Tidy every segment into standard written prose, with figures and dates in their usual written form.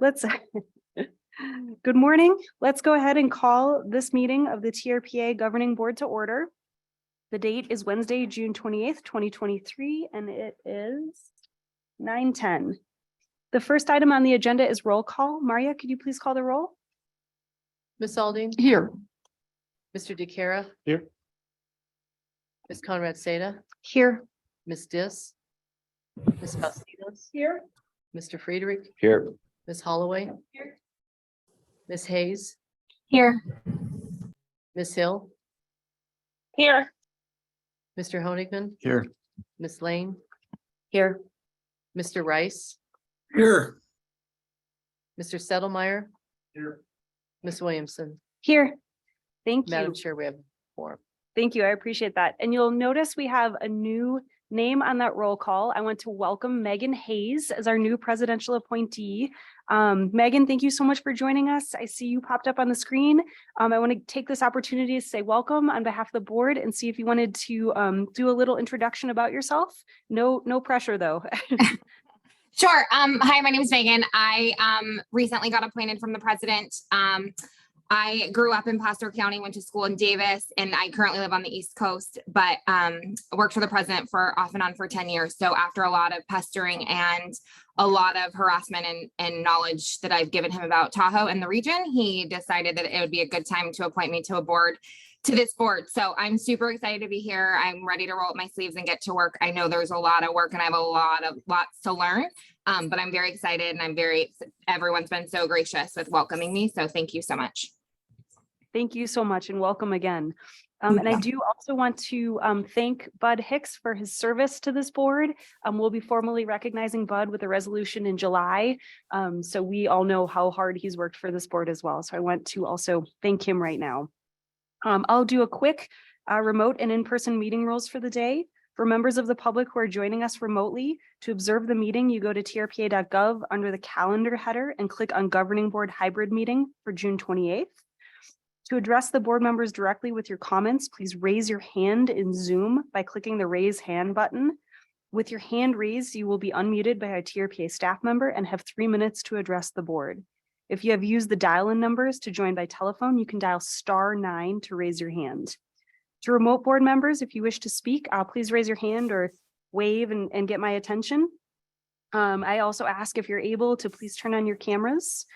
let's good morning. Let's go ahead and call this meeting of the TRPA Governing Board to order. The date is Wednesday, June 28th, 2023, and it is 9:10. The first item on the agenda is roll call. Maria, could you please call the roll? Ms. Alding. Here. Mr. DeCara. Here. Ms. Conrad Seda. Here. Ms. Dis. Ms. Faustinus. Here. Mr. Friedrich. Here. Ms. Holloway. Here. Ms. Hayes. Here. Ms. Hill. Here. Mr. Honigman. Here. Ms. Lane. Here. Mr. Rice. Here. Mr. Settlemeyer. Here. Ms. Williamson. Here. Thank you. Madam Chair, we have four. Thank you. I appreciate that. And you'll notice we have a new name on that roll call. I want to welcome Megan Hayes as our new presidential appointee. Megan, thank you so much for joining us. I see you popped up on the screen. I want to take this opportunity to say welcome on behalf of the board and see if you wanted to do a little introduction about yourself. No pressure though. Sure. Hi, my name is Megan. I recently got appointed from the president. I grew up in Placer County, went to school in Davis, and I currently live on the East Coast, but worked for the president for off and on for 10 years. So after a lot of pestering and a lot of harassment and knowledge that I've given him about Tahoe and the region, he decided that it would be a good time to appoint me to this board. So I'm super excited to be here. I'm ready to roll up my sleeves and get to work. I know there's a lot of work and I have lots to learn, but I'm very excited and everyone's been so gracious with welcoming me. So thank you so much. Thank you so much and welcome again. And I do also want to thank Bud Hicks for his service to this board. We'll be formally recognizing Bud with a resolution in July. So we all know how hard he's worked for this board as well. So I want to also thank him right now. I'll do a quick remote and in-person meeting rules for the day. For members of the public who are joining us remotely, to observe the meeting, you go to trpa.gov under the calendar header and click on Governing Board Hybrid Meeting for June 28th. To address the board members directly with your comments, please raise your hand in Zoom by clicking the raise hand button. With your hand raised, you will be unmuted by a TRPA staff member and have 3 minutes to address the board. If you have used the dial-in numbers to join by telephone, you can dial *9 to raise your hand. To remote board members, if you wish to speak, please raise your hand or wave and get my attention. I also ask if you're able to please turn on your cameras.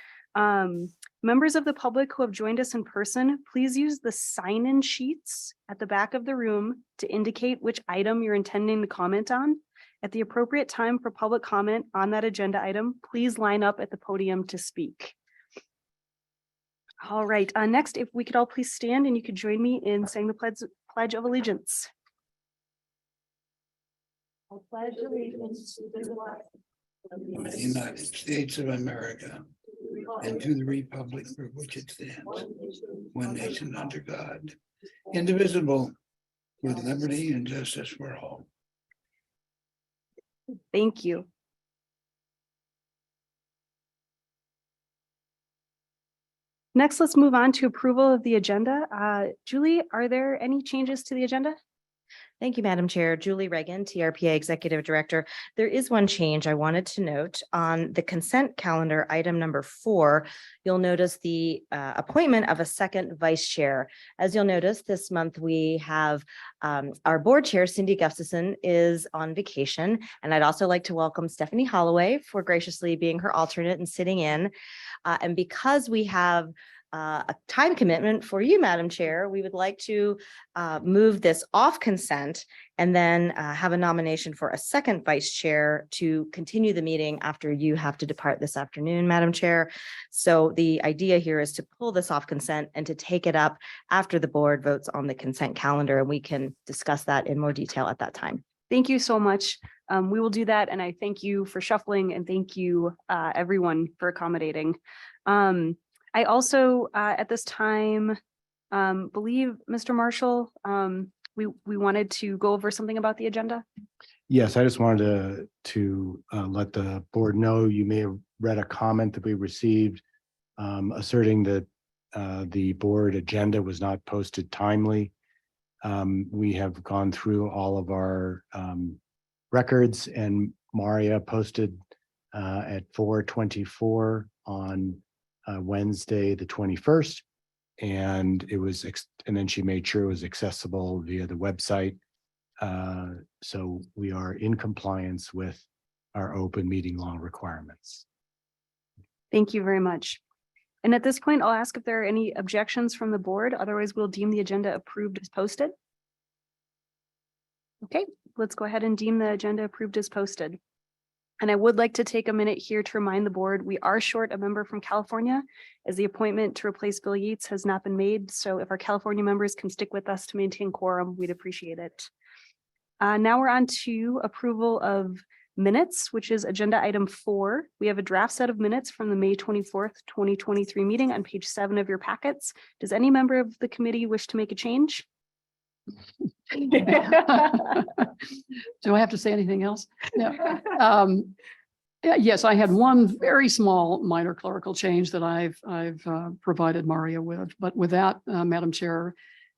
Members of the public who have joined us in person, please use the sign-in sheets at the back of the room to indicate which item you're intending to comment on. At the appropriate time for public comment on that agenda item, please line up at the podium to speak. All right, next, if we could all please stand and you could join me in saying the Pledge of Allegiance. I pledge allegiance to the flag of the United States of America and to the republic for which it stands, one nation under God, indivisible, with liberty and justice for all. Thank you. Next, let's move on to approval of the agenda. Julie, are there any changes to the agenda? Thank you, Madam Chair. Julie Reagan, TRPA Executive Director. There is one change I wanted to note on the consent calendar, item number 4. You'll notice the appointment of a second vice chair. As you'll notice, this month we have our board chair, Cindy Gustafson, is on vacation. And I'd also like to welcome Stephanie Holloway for graciously being her alternate and sitting in. And because we have a time commitment for you, Madam Chair, we would like to move this off consent and then have a nomination for a second vice chair to continue the meeting after you have to depart this afternoon, Madam Chair. So the idea here is to pull this off consent and to take it up after the board votes on the consent calendar, and we can discuss that in more detail at that time. Thank you so much. We will do that, and I thank you for shuffling, and thank you everyone for accommodating. I also, at this time, believe, Mr. Marshall, we wanted to go over something about the agenda. Yes, I just wanted to let the board know you may have read a comment that we received asserting that the board agenda was not posted timely. We have gone through all of our records, and Maria posted at 4:24 on Wednesday, the 21st. And it was, and then she made sure it was accessible via the website. So we are in compliance with our open meeting law requirements. Thank you very much. And at this point, I'll ask if there are any objections from the board. Otherwise, we'll deem the agenda approved as posted. Okay, let's go ahead and deem the agenda approved as posted. And I would like to take a minute here to remind the board, we are short a member from California as the appointment to replace Bill Yates has not been made. So if our California members can stick with us to maintain quorum, we'd appreciate it. Now we're on to approval of minutes, which is agenda item 4. We have a draft set of minutes from the May 24th, 2023 meeting on page 7 of your packets. Does any member of the committee wish to make a change? Do I have to say anything else? No. Yes, I had one very small minor clerical change that I've provided Maria with, but with that, Madam Chair,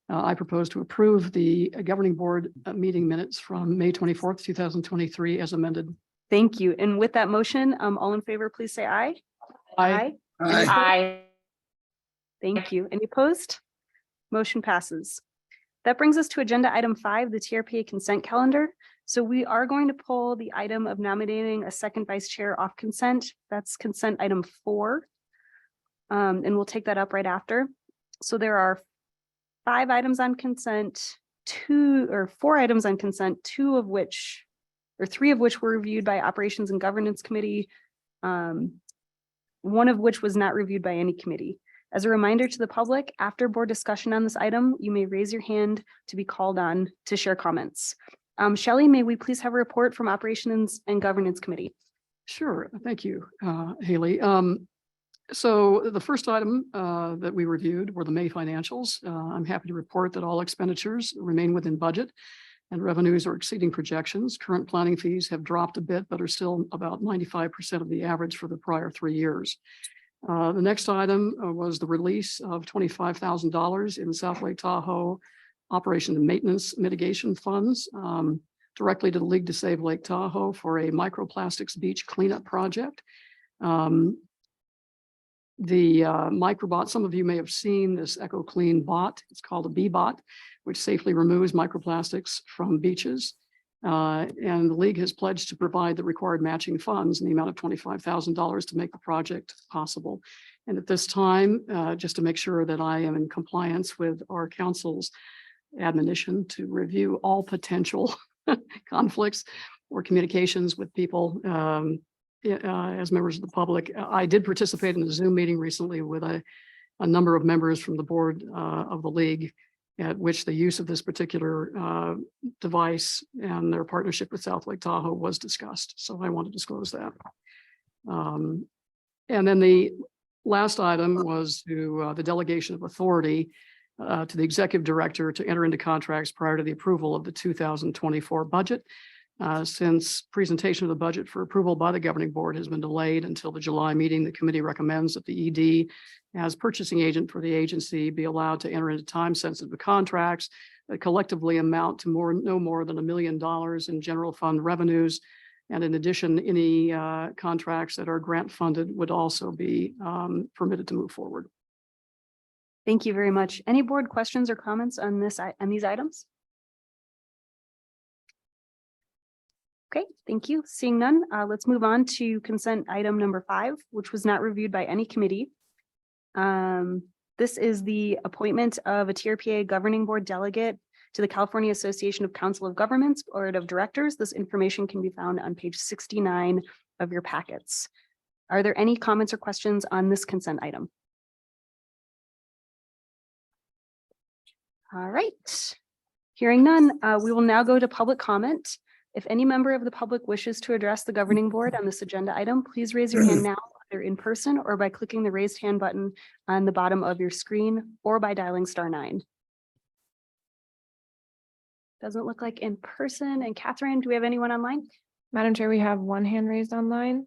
I propose to approve the governing board meeting minutes from May 24th, 2023 as amended. Thank you. And with that motion, all in favor, please say aye. Aye. Any opposed? Aye. Thank you. Any opposed? Motion passes. That brings us to agenda item 5, the TRPA consent calendar. So we are going to pull the item of nominating a second vice chair off consent. That's consent item 4. And we'll take that up right after. So there are 5 items on consent, 4 items on consent, 3 of which were reviewed by Operations and Governance Committee. 1 of which was not reviewed by any committee. As a reminder to the public, after board discussion on this item, you may raise your hand to be called on to share comments. Shelley, may we please have a report from Operations and Governance Committee? Sure. Thank you, Haley. So the first item that we reviewed were the May financials. I'm happy to report that all expenditures remain within budget and revenues are exceeding projections. Current planning fees have dropped a bit, but are still about 95% of the average for the prior 3 years. The next item was the release of $25,000 in South Lake Tahoe operation and maintenance mitigation funds directly to the League to Save Lake Tahoe for a microplastics beach cleanup project. The microbot, some of you may have seen this EcoClean bot. It's called a B-bot, which safely removes microplastics from beaches. And the league has pledged to provide the required matching funds in the amount of $25,000 to make the project possible. And at this time, just to make sure that I am in compliance with our council's admonition to review all potential conflicts or communications with people as members of the public. I did participate in a Zoom meeting recently with a number of members from the board of the league, at which the use of this particular device and their partnership with South Lake Tahoe was discussed. So I want to disclose that. And then the last item was to the delegation of authority to the executive director to enter into contracts prior to the approval of the 2024 budget. Since presentation of the budget for approval by the governing board has been delayed until the July meeting, the committee recommends that the ED as purchasing agent for the agency be allowed to enter into time-sensitive contracts that collectively amount to no more than $1 million in general fund revenues. And in addition, any contracts that are grant funded would also be permitted to move forward. Thank you very much. Any board questions or comments on these items? Okay, thank you. Seeing none, let's move on to consent item number 5, which was not reviewed by any committee. This is the appointment of a TRPA governing board delegate to the California Association of Council of Governments Board of Directors. This information can be found on page 69 of your packets. Are there any comments or questions on this consent item? All right. Hearing none, we will now go to public comment. If any member of the public wishes to address the governing board on this agenda item, please raise your hand now, either in person or by clicking the raised hand button on the bottom of your screen or by dialing *9. Doesn't look like in person. And Catherine, do we have anyone online? Madam Chair, we have one hand raised online.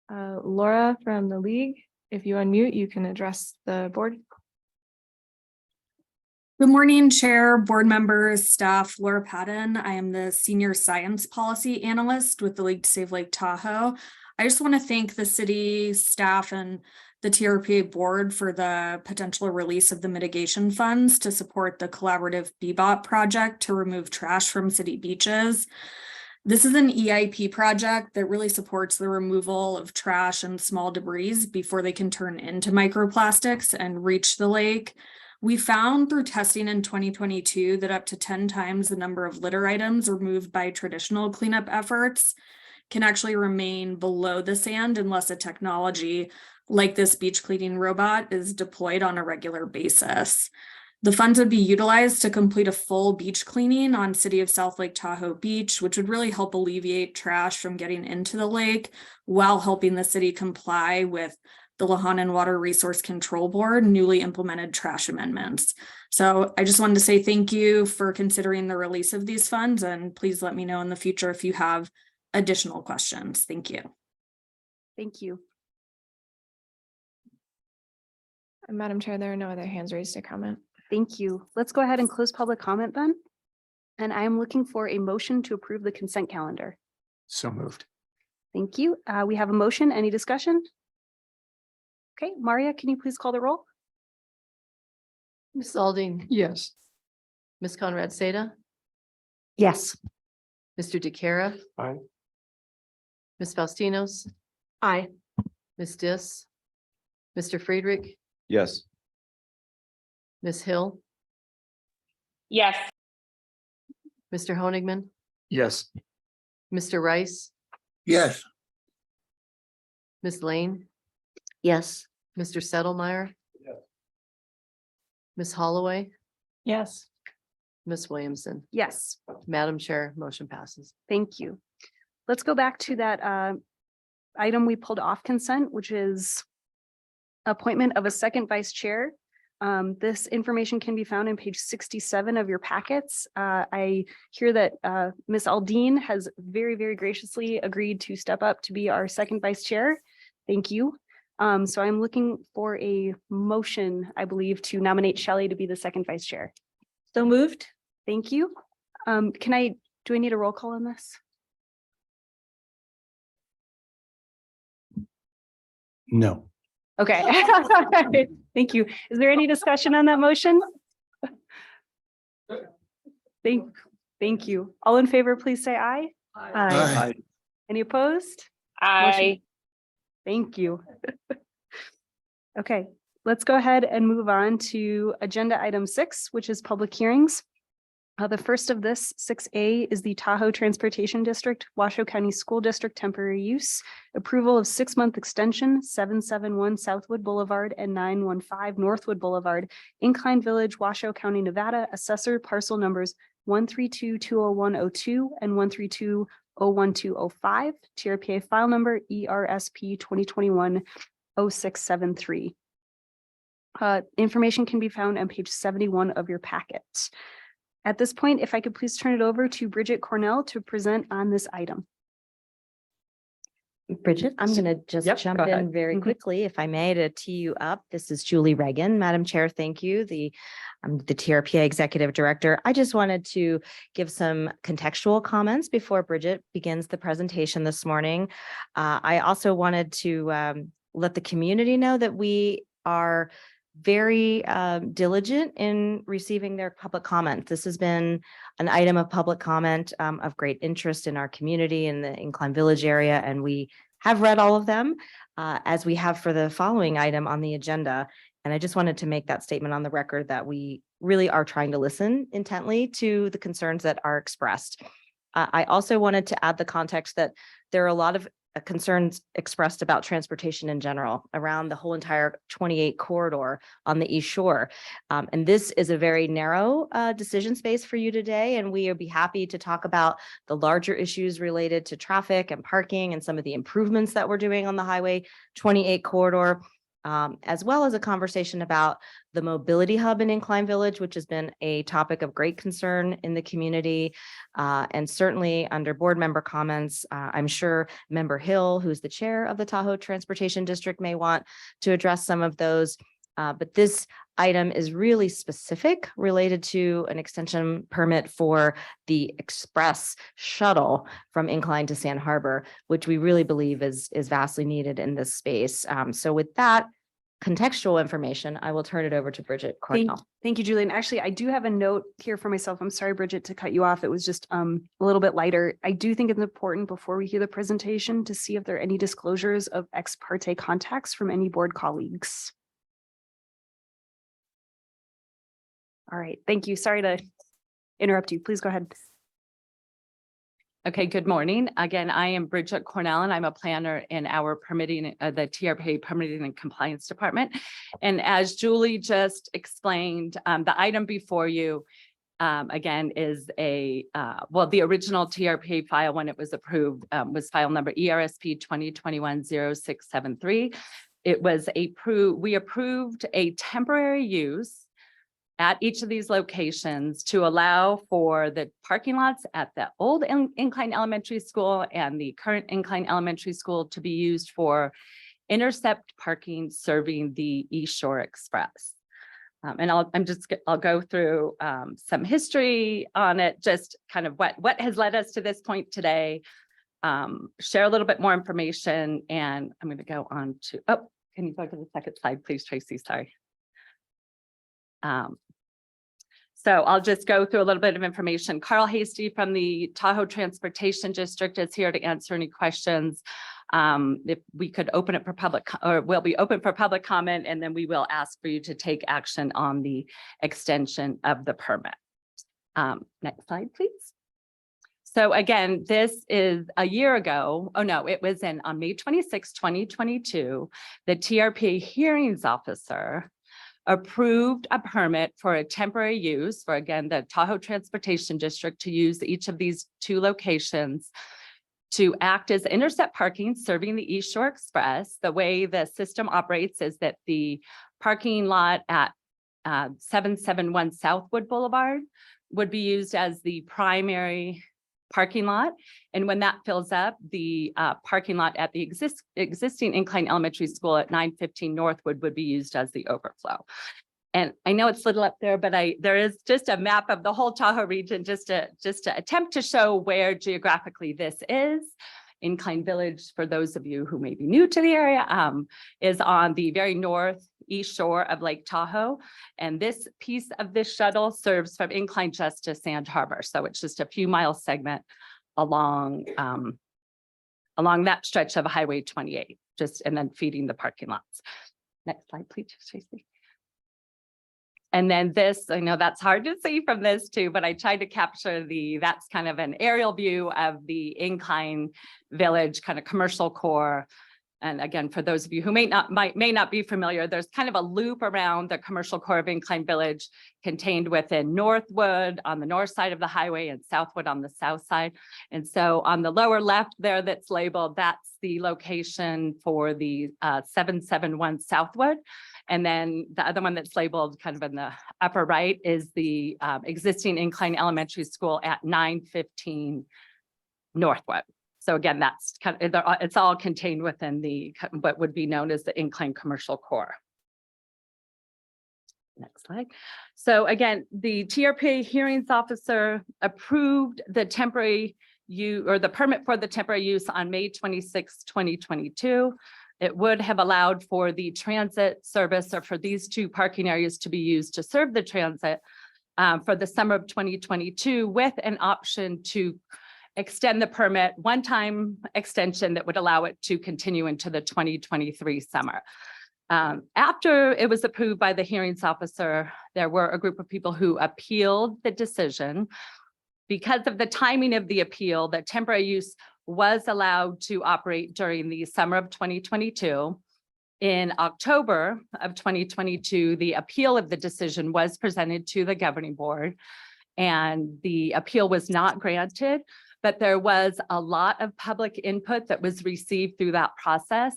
Laura from the league, if you unmute, you can address the board. Good morning, Chair, board members, staff. Laura Patton. I am the Senior Science Policy Analyst with the League to Save Lake Tahoe. I just want to thank the city staff and the TRPA board for the potential release of the mitigation funds to support the collaborative Bebop project to remove trash from city beaches. This is an EIP project that really supports the removal of trash and small debris before they can turn into microplastics and reach the lake. We found through testing in 2022 that up to 10 times the number of litter items removed by traditional cleanup efforts can actually remain below the sand unless a technology like this beach cleaning robot is deployed on a regular basis. The funds would be utilized to complete a full beach cleaning on City of South Lake Tahoe Beach, which would really help alleviate trash from getting into the lake while helping the city comply with the Lahanan Water Resource Control Board newly implemented trash amendments. So I just wanted to say thank you for considering the release of these funds, and please let me know in the future if you have additional questions. Thank you. Thank you. Madam Chair, there are no other hands raised to comment. Thank you. Let's go ahead and close public comment then. And I am looking for a motion to approve the consent calendar. So moved. Thank you. We have a motion. Any discussion? Okay, Maria, can you please call the roll? Ms. Aldine, Yes. Ms. Conrad Seda, Yes. Mr. DeCara. Aye. Ms. Faustinos, Aye. Ms. Dis, Mr. Friedrich, Yes. Ms. Hill, Yes. Mr. Honigman, Yes. Mr. Rice, Yes. Ms. Lane, Yes. Mr. Settlemyre. Ms. Holloway, Yes. Ms. Williamson. Yes, Madam Chair, motion passes. thank you. Let's go back to that item we pulled off consent, which is appointment of a second vice chair. This information can be found in page 67 of your packets. I hear that Ms. Aldine has very, very graciously agreed to step up to be our second vice chair. Thank you. So I'm looking for a motion, I believe, to nominate Shelley to be the second vice chair. So moved. Thank you. Do I need a roll call on this? No. Okay. Thank you. Is there any discussion on that motion? Thank you. All in favor, please say aye. Aye. Any opposed? Aye. Thank you. Okay, let's go ahead and move on to agenda item 6, which is public hearings. The first of this, 6A, is the Tahoe Transportation District, Washoe County School District temporary use, approval of 6-month extension, 771 Southwood Boulevard and 915 Northwood Boulevard, Incline Village, Washoe County, Nevada, assessor parcel numbers 132-20102 and 132-01205, TRPA file number ERSP 2021-0673. Information can be found on page 71 of your packet. At this point, if I could please turn it over to Bridget Cornell to present on this item. Bridget, I'm going to just Yep, jump go in ahead. very quickly, if I may, to tee you up. This is Julie Reagan. Madam Chair, thank you. I'm the TRPA Executive Director. I just wanted to give some contextual comments before Bridget begins the presentation this morning. I also wanted to let the community know that we are very diligent in receiving their public comments. This has been an item of public comment of great interest in our community in the Incline Village area, and we have read all of them as we have for the following item on the agenda. And I just wanted to make that statement on the record that we really are trying to listen intently to the concerns that are expressed. I also wanted to add the context that there are a lot of concerns expressed about transportation in general around the whole entire 28 corridor on the East Shore. And this is a very narrow decision space for you today. And we would be happy to talk about the larger issues related to traffic and parking and some of the improvements that we're doing on the Highway 28 corridor, as well as a conversation about the mobility hub in Incline Village, which has been a topic of great concern in the community. And certainly under board member comments, I'm sure Member Hill, who's the chair of the Tahoe Transportation District, may want to address some of those. But this item is really specific related to an extension permit for the express shuttle from Incline to Sand Harbor, which we really believe is vastly needed in this space. So with that contextual information, I will turn it over to Bridget Cornell. Thank you, Julie. And actually, I do have a note here for myself. I'm sorry, Bridget, to cut you off. It was just a little bit lighter. I do think it's important before we hear the presentation to see if there are any disclosures of ex parte contacts from any board colleagues. All right, thank you. Sorry to interrupt you. Please go ahead. Okay, good morning. Again, I am Bridget Cornell and I'm a planner in our permitting, the TRPA Permitting and Compliance Department. And as Julie just explained, the item before you, again, is the original TRPA file when it was approved was file number ERSP 2021-0673. It was we approved a temporary use at each of these locations to allow for the parking lots at the old Incline Elementary School and the current Incline Elementary School to be used for intercept parking serving the East Shore Express. And I'll go through some history on it, just kind of what has led us to this point today, share a little bit more information, and I'm going to go on to, can you go to the second slide, please, Tracy? Sorry. So I'll just go through a little bit of information. Carl Hasty from the Tahoe Transportation District is here to answer any questions. If we could open it for public, or will be open for public comment, and then we will ask for you to take action on the extension of the permit. Next slide, please. So again, this is a year ago. Oh no, it was on May 26, 2022, the TRPA hearings officer approved a permit for a temporary use for, again, the Tahoe Transportation District to use each of these two locations to act as intercept parking serving the East Shore Express. The way the system operates is that the parking lot at 771 Southwood Boulevard would be used as the primary parking lot. And when that fills up, the parking lot at the existing Incline Elementary School at 915 Northwood would be used as the overflow. And I know it's little up there, but there is just a map of the whole Tahoe region just to attempt to show where geographically this is. Incline Village, for those of you who may be new to the area, is on the very northeast shore of Lake Tahoe. And this piece of this shuttle serves from Incline just to Sand Harbor. So it's just a few mile segment along that stretch of Highway 28, and then feeding the parking lots. Next slide, please, Tracy. And then this, I know that's hard to see from this too, but I tried to capture that's kind of an aerial view of the Incline Village kind of commercial core. And again, for those of you who may not be familiar, there's kind of a loop around the commercial core of Incline Village contained within Northwood on the north side of the highway and Southwood on the south side. And so on the lower left there that's labeled, that's the location for the 771 Southwood. And then the other one that's labeled kind of in the upper right is the existing Incline Elementary School at 915 Northwood. So again, that's kind of, it's all contained within what would be known as the Incline Commercial Core. Next slide. So again, the TRPA hearings officer approved the temporary use or the permit for the temporary use on May 26, 2022. It would have allowed for the transit service or for these two parking areas to be used to serve the transit for the summer of 2022 with an option to extend the permit, one-time extension that would allow it to continue into the 2023 summer. After it was approved by the hearings officer, there were a group of people who appealed the decision. Because of the timing of the appeal, the temporary use was allowed to operate during the summer of 2022. In October of 2022, the appeal of the decision was presented to the governing board, and the appeal was not granted, but there was a lot of public input that was received through that process.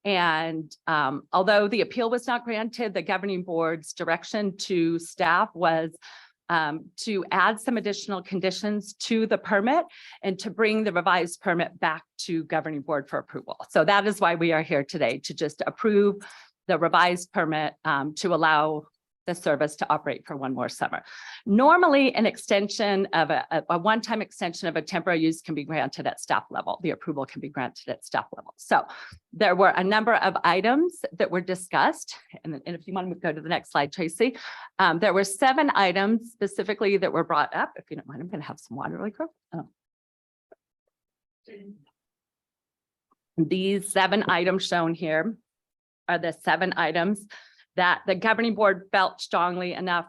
And although the appeal was not granted, the governing board's direction to staff was to add some additional conditions to the permit and to bring the revised permit back to governing board for approval. So that is why we are here today, to just approve the revised permit to allow the service to operate for one more summer. Normally, an extension of a one-time extension of a temporary use can be granted at staff level. The approval can be granted at staff level. So there were a number of items that were discussed. And if you want to go to the next slide, Tracy, there were 7 items specifically that were brought up. If you don't mind, I'm going to have some water really quick. Oh. These 7 items shown here are the 7 items that the governing board felt strongly enough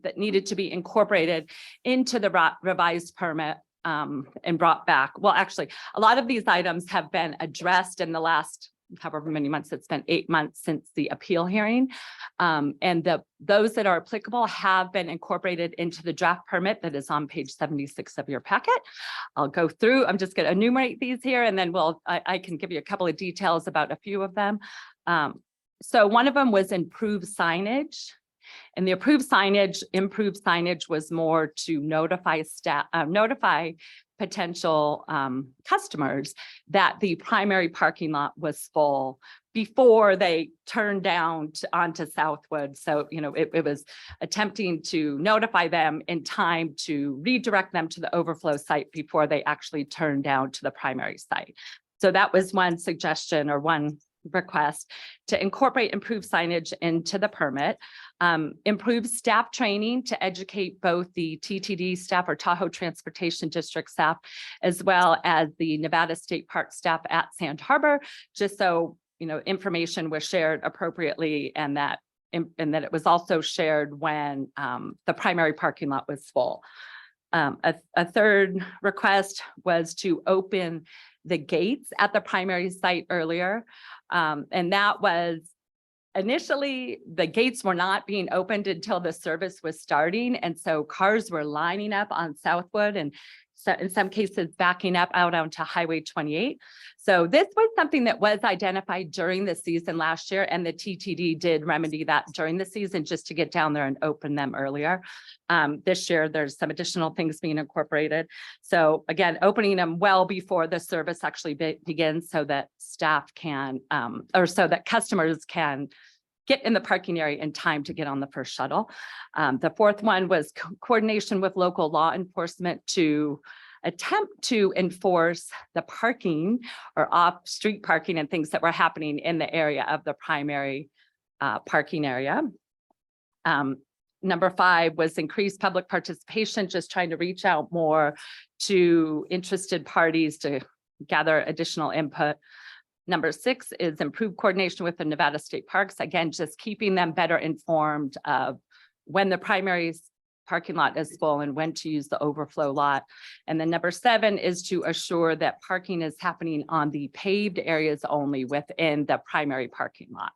that needed to be incorporated into the revised permit and brought back. Well, actually, a lot of these items have been addressed in the last however many months. It's been 8 months since the appeal hearing. And those that are applicable have been incorporated into the draft permit that is on page 76 of your packet. I'll go through, I'm just going to enumerate these here, and then I can give you a couple of details about a few of them. So one of them was improved signage, and the improved signage was more to notify potential customers that the primary parking lot was full before they turned down onto Southwood. So, it was attempting to notify them in time to redirect them to the overflow site before they actually turned down to the primary site. So that was one suggestion or one request to incorporate improved signage into the permit, improve staff training to educate both the TTD staff or Tahoe Transportation District staff, as well as the Nevada State Park staff at Sand Harbor, just so information was shared appropriately and that it was also shared when the primary parking lot was full. A third request was to open the gates at the primary site earlier. And that was initially the gates were not being opened until the service was starting. And so cars were lining up on Southwood and so in some cases backing up out onto Highway 28. So this was something that was identified during the season last year, and the TTD did remedy that during the season just to get down there and open them earlier. This year, there's some additional things being incorporated. So again, opening them well before the service actually begins so that staff can, or so that customers can get in the parking area in time to get on the first shuttle. The fourth one was coordination with local law enforcement to attempt to enforce the parking or off-street parking and things that were happening in the area of the primary parking area. Number 5 was increased public participation, just trying to reach out more to interested parties to gather additional input. Number 6 is improved coordination with the Nevada State Parks. Again, just keeping them better informed of when the primary parking lot is full and when to use the overflow lot. And then number 7 is to assure that parking is happening on the paved areas only within the primary parking lot.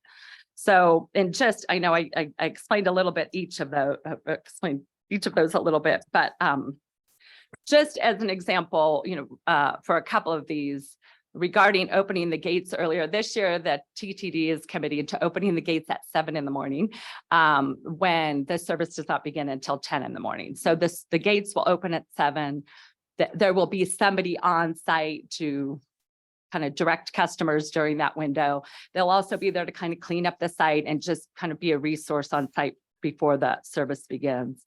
So, and just, I know I explained a little bit each of those a little bit, but just as an example, for a couple of these, regarding opening the gates earlier this year, that TTD is committed to opening the gates at 7 in the morning when the service does not begin until 10 in the morning. So the gates will open at 7. There will be somebody on site to kind of direct customers during that window. They'll also be there to kind of clean up the site and just kind of be a resource on site before the service begins.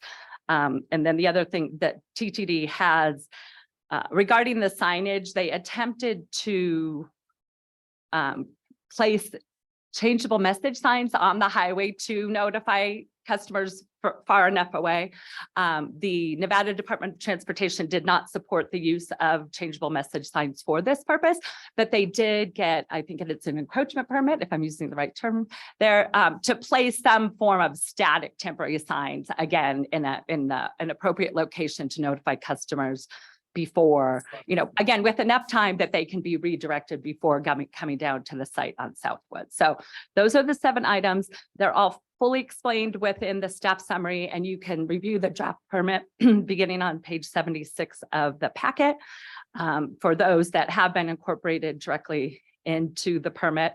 And then the other thing that TTD has regarding the signage, they attempted to place changeable message signs on the highway to notify customers far enough away. The Nevada Department of Transportation did not support the use of changeable message signs for this purpose, but they did get, I think it's an encroachment permit, if I'm using the right term there, to place some form of static temporary signs, again, in an appropriate location to notify customers before, again, with enough time that they can be redirected before coming down to the site on Southwood. So those are the 7 items. They're all fully explained within the staff summary, and you can review the draft permit beginning on page 76 of the packet for those that have been incorporated directly into the permit.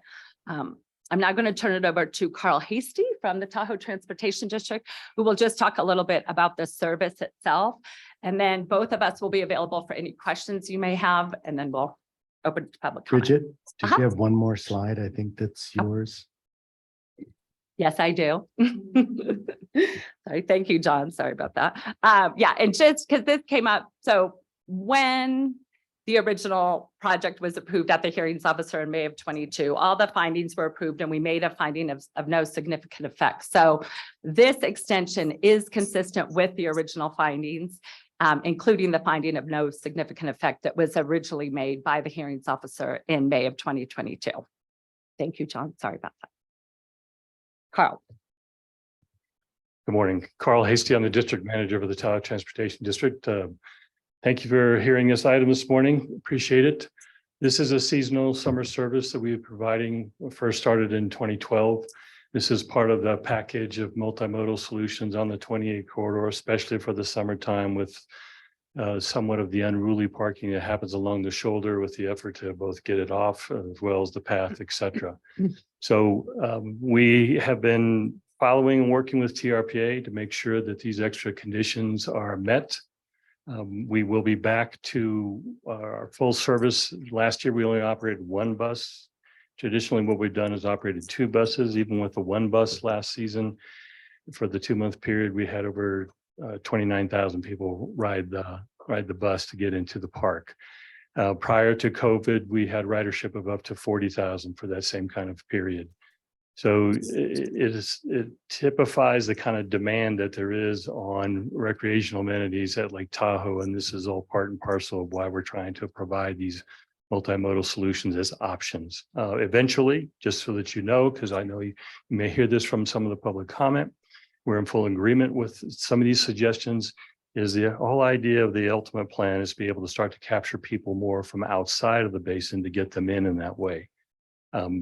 I'm now going to turn it over to Carl Hasty from the Tahoe Transportation District, who will just talk a little bit about the service itself. And then both of us will be available for any questions you may have, and then we'll open to public comment. Bridget, did you have one more slide? I think that's yours. Yes, I do. Sorry, thank you, John. Sorry about that. Yeah, and just because this came up, so when the original project was approved at the hearings officer in May of 22, all the findings were approved and we made a finding of no significant effect. So this extension is consistent with the original findings, including the finding of no significant effect that was originally made by the hearings officer in May of 2022. Thank you, John. Sorry about that. Carl. Good morning. Carl Hasty. I'm the district manager of the Tahoe Transportation District. Thank you for hearing this item this morning. Appreciate it. This is a seasonal summer service that we are providing, first started in 2012. This is part of the package of multimodal solutions on the 28 corridor, especially for the summertime with somewhat of the unruly parking that happens along the shoulder with the effort to both get it off as well as the path, et cetera. So we have been following and working with TRPA to make sure that these extra conditions are met. We will be back to our full service. Last year, we only operated one bus. Traditionally, what we've done is operated two buses. Even with the one bus last season, for the 2-month period, we had over 29,000 people ride the bus to get into the park. Prior to COVID, we had ridership of up to 40,000 for that same kind of period. So it typifies the kind of demand that there is on recreational amenities at Lake Tahoe. And this is all part and parcel of why we're trying to provide these multimodal solutions as options. Eventually, just so that you know, because I know you may hear this from some of the public comment, we're in full agreement with some of these suggestions. Is the whole idea of the ultimate plan is to be able to start to capture people more from outside of the basin to get them in that way.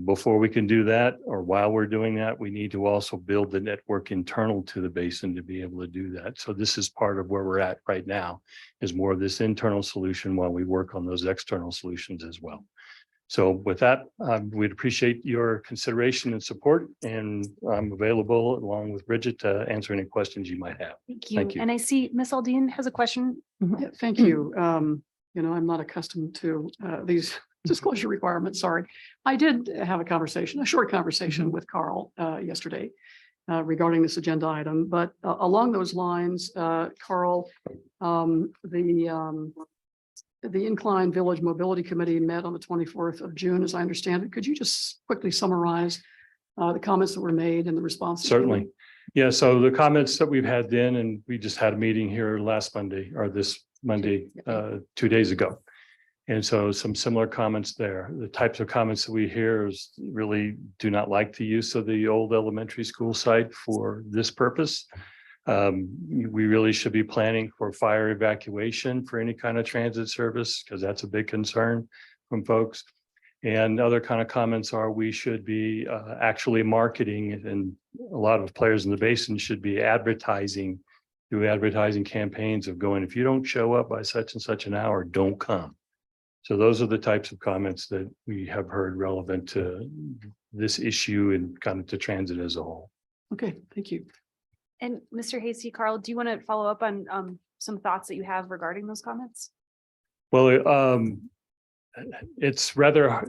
Before we can do that, or while we're doing that, we need to also build the network internal to the basin to be able to do that. So this is part of where we're at right now, is more of this internal solution while we work on those external solutions as well. So with that, we'd appreciate your consideration and support, and I'm available along with Bridget to answer any questions you might have. Thank you. And I see Ms. Aldine has a question. Yeah, thank you. You know, I'm not accustomed to these disclosure requirements. Sorry. I did have a short conversation with Carl yesterday regarding this agenda item, but along those lines, Carl, the Incline Village Mobility Committee met on the 24th of June, as I understand it. Could you just quickly summarize the comments that were made and the responses? Certainly. Yeah, so the comments that we've had then, and we just had a meeting here last Monday, or this Monday, 2 days ago. And so some similar comments there. The types of comments that we hear is really do not like the use of the old elementary school site for this purpose. We really should be planning for fire evacuation for any kind of transit service, because that's a big concern from folks. And other kind of comments are we should be actually marketing, and a lot of players in the basin should be advertising through advertising campaigns of going, if you don't show up by such and such an hour, don't come. So those are the types of comments that we have heard relevant to this issue and kind of to transit as a whole. Okay, thank you. And Mr. Hasty, Carl, do you want to follow up on some thoughts that you have regarding those comments? Well, it's rather,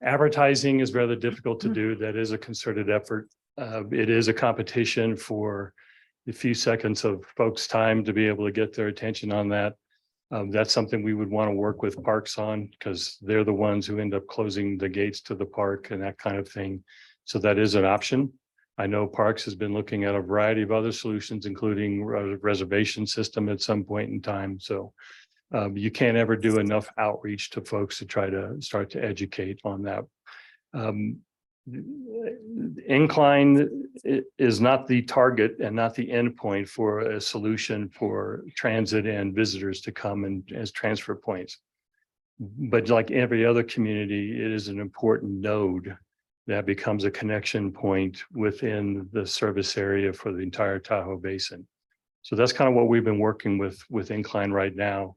advertising is rather difficult to do. That is a concerted effort. It is a competition for the few seconds of folks' time to be able to get their attention on that. That's something we would want to work with parks on, because they're the ones who end up closing the gates to the park and that kind of thing. So that is an option. I know Parks has been looking at a variety of other solutions, including a reservation system at some point in time. So you can't ever do enough outreach to folks to try to start to educate on that. Incline is not the target and not the endpoint for a solution for transit and visitors to come and as transfer points. But like every other community, it is an important node that becomes a connection point within the service area for the entire Tahoe Basin. So that's kind of what we've been working with Incline right now.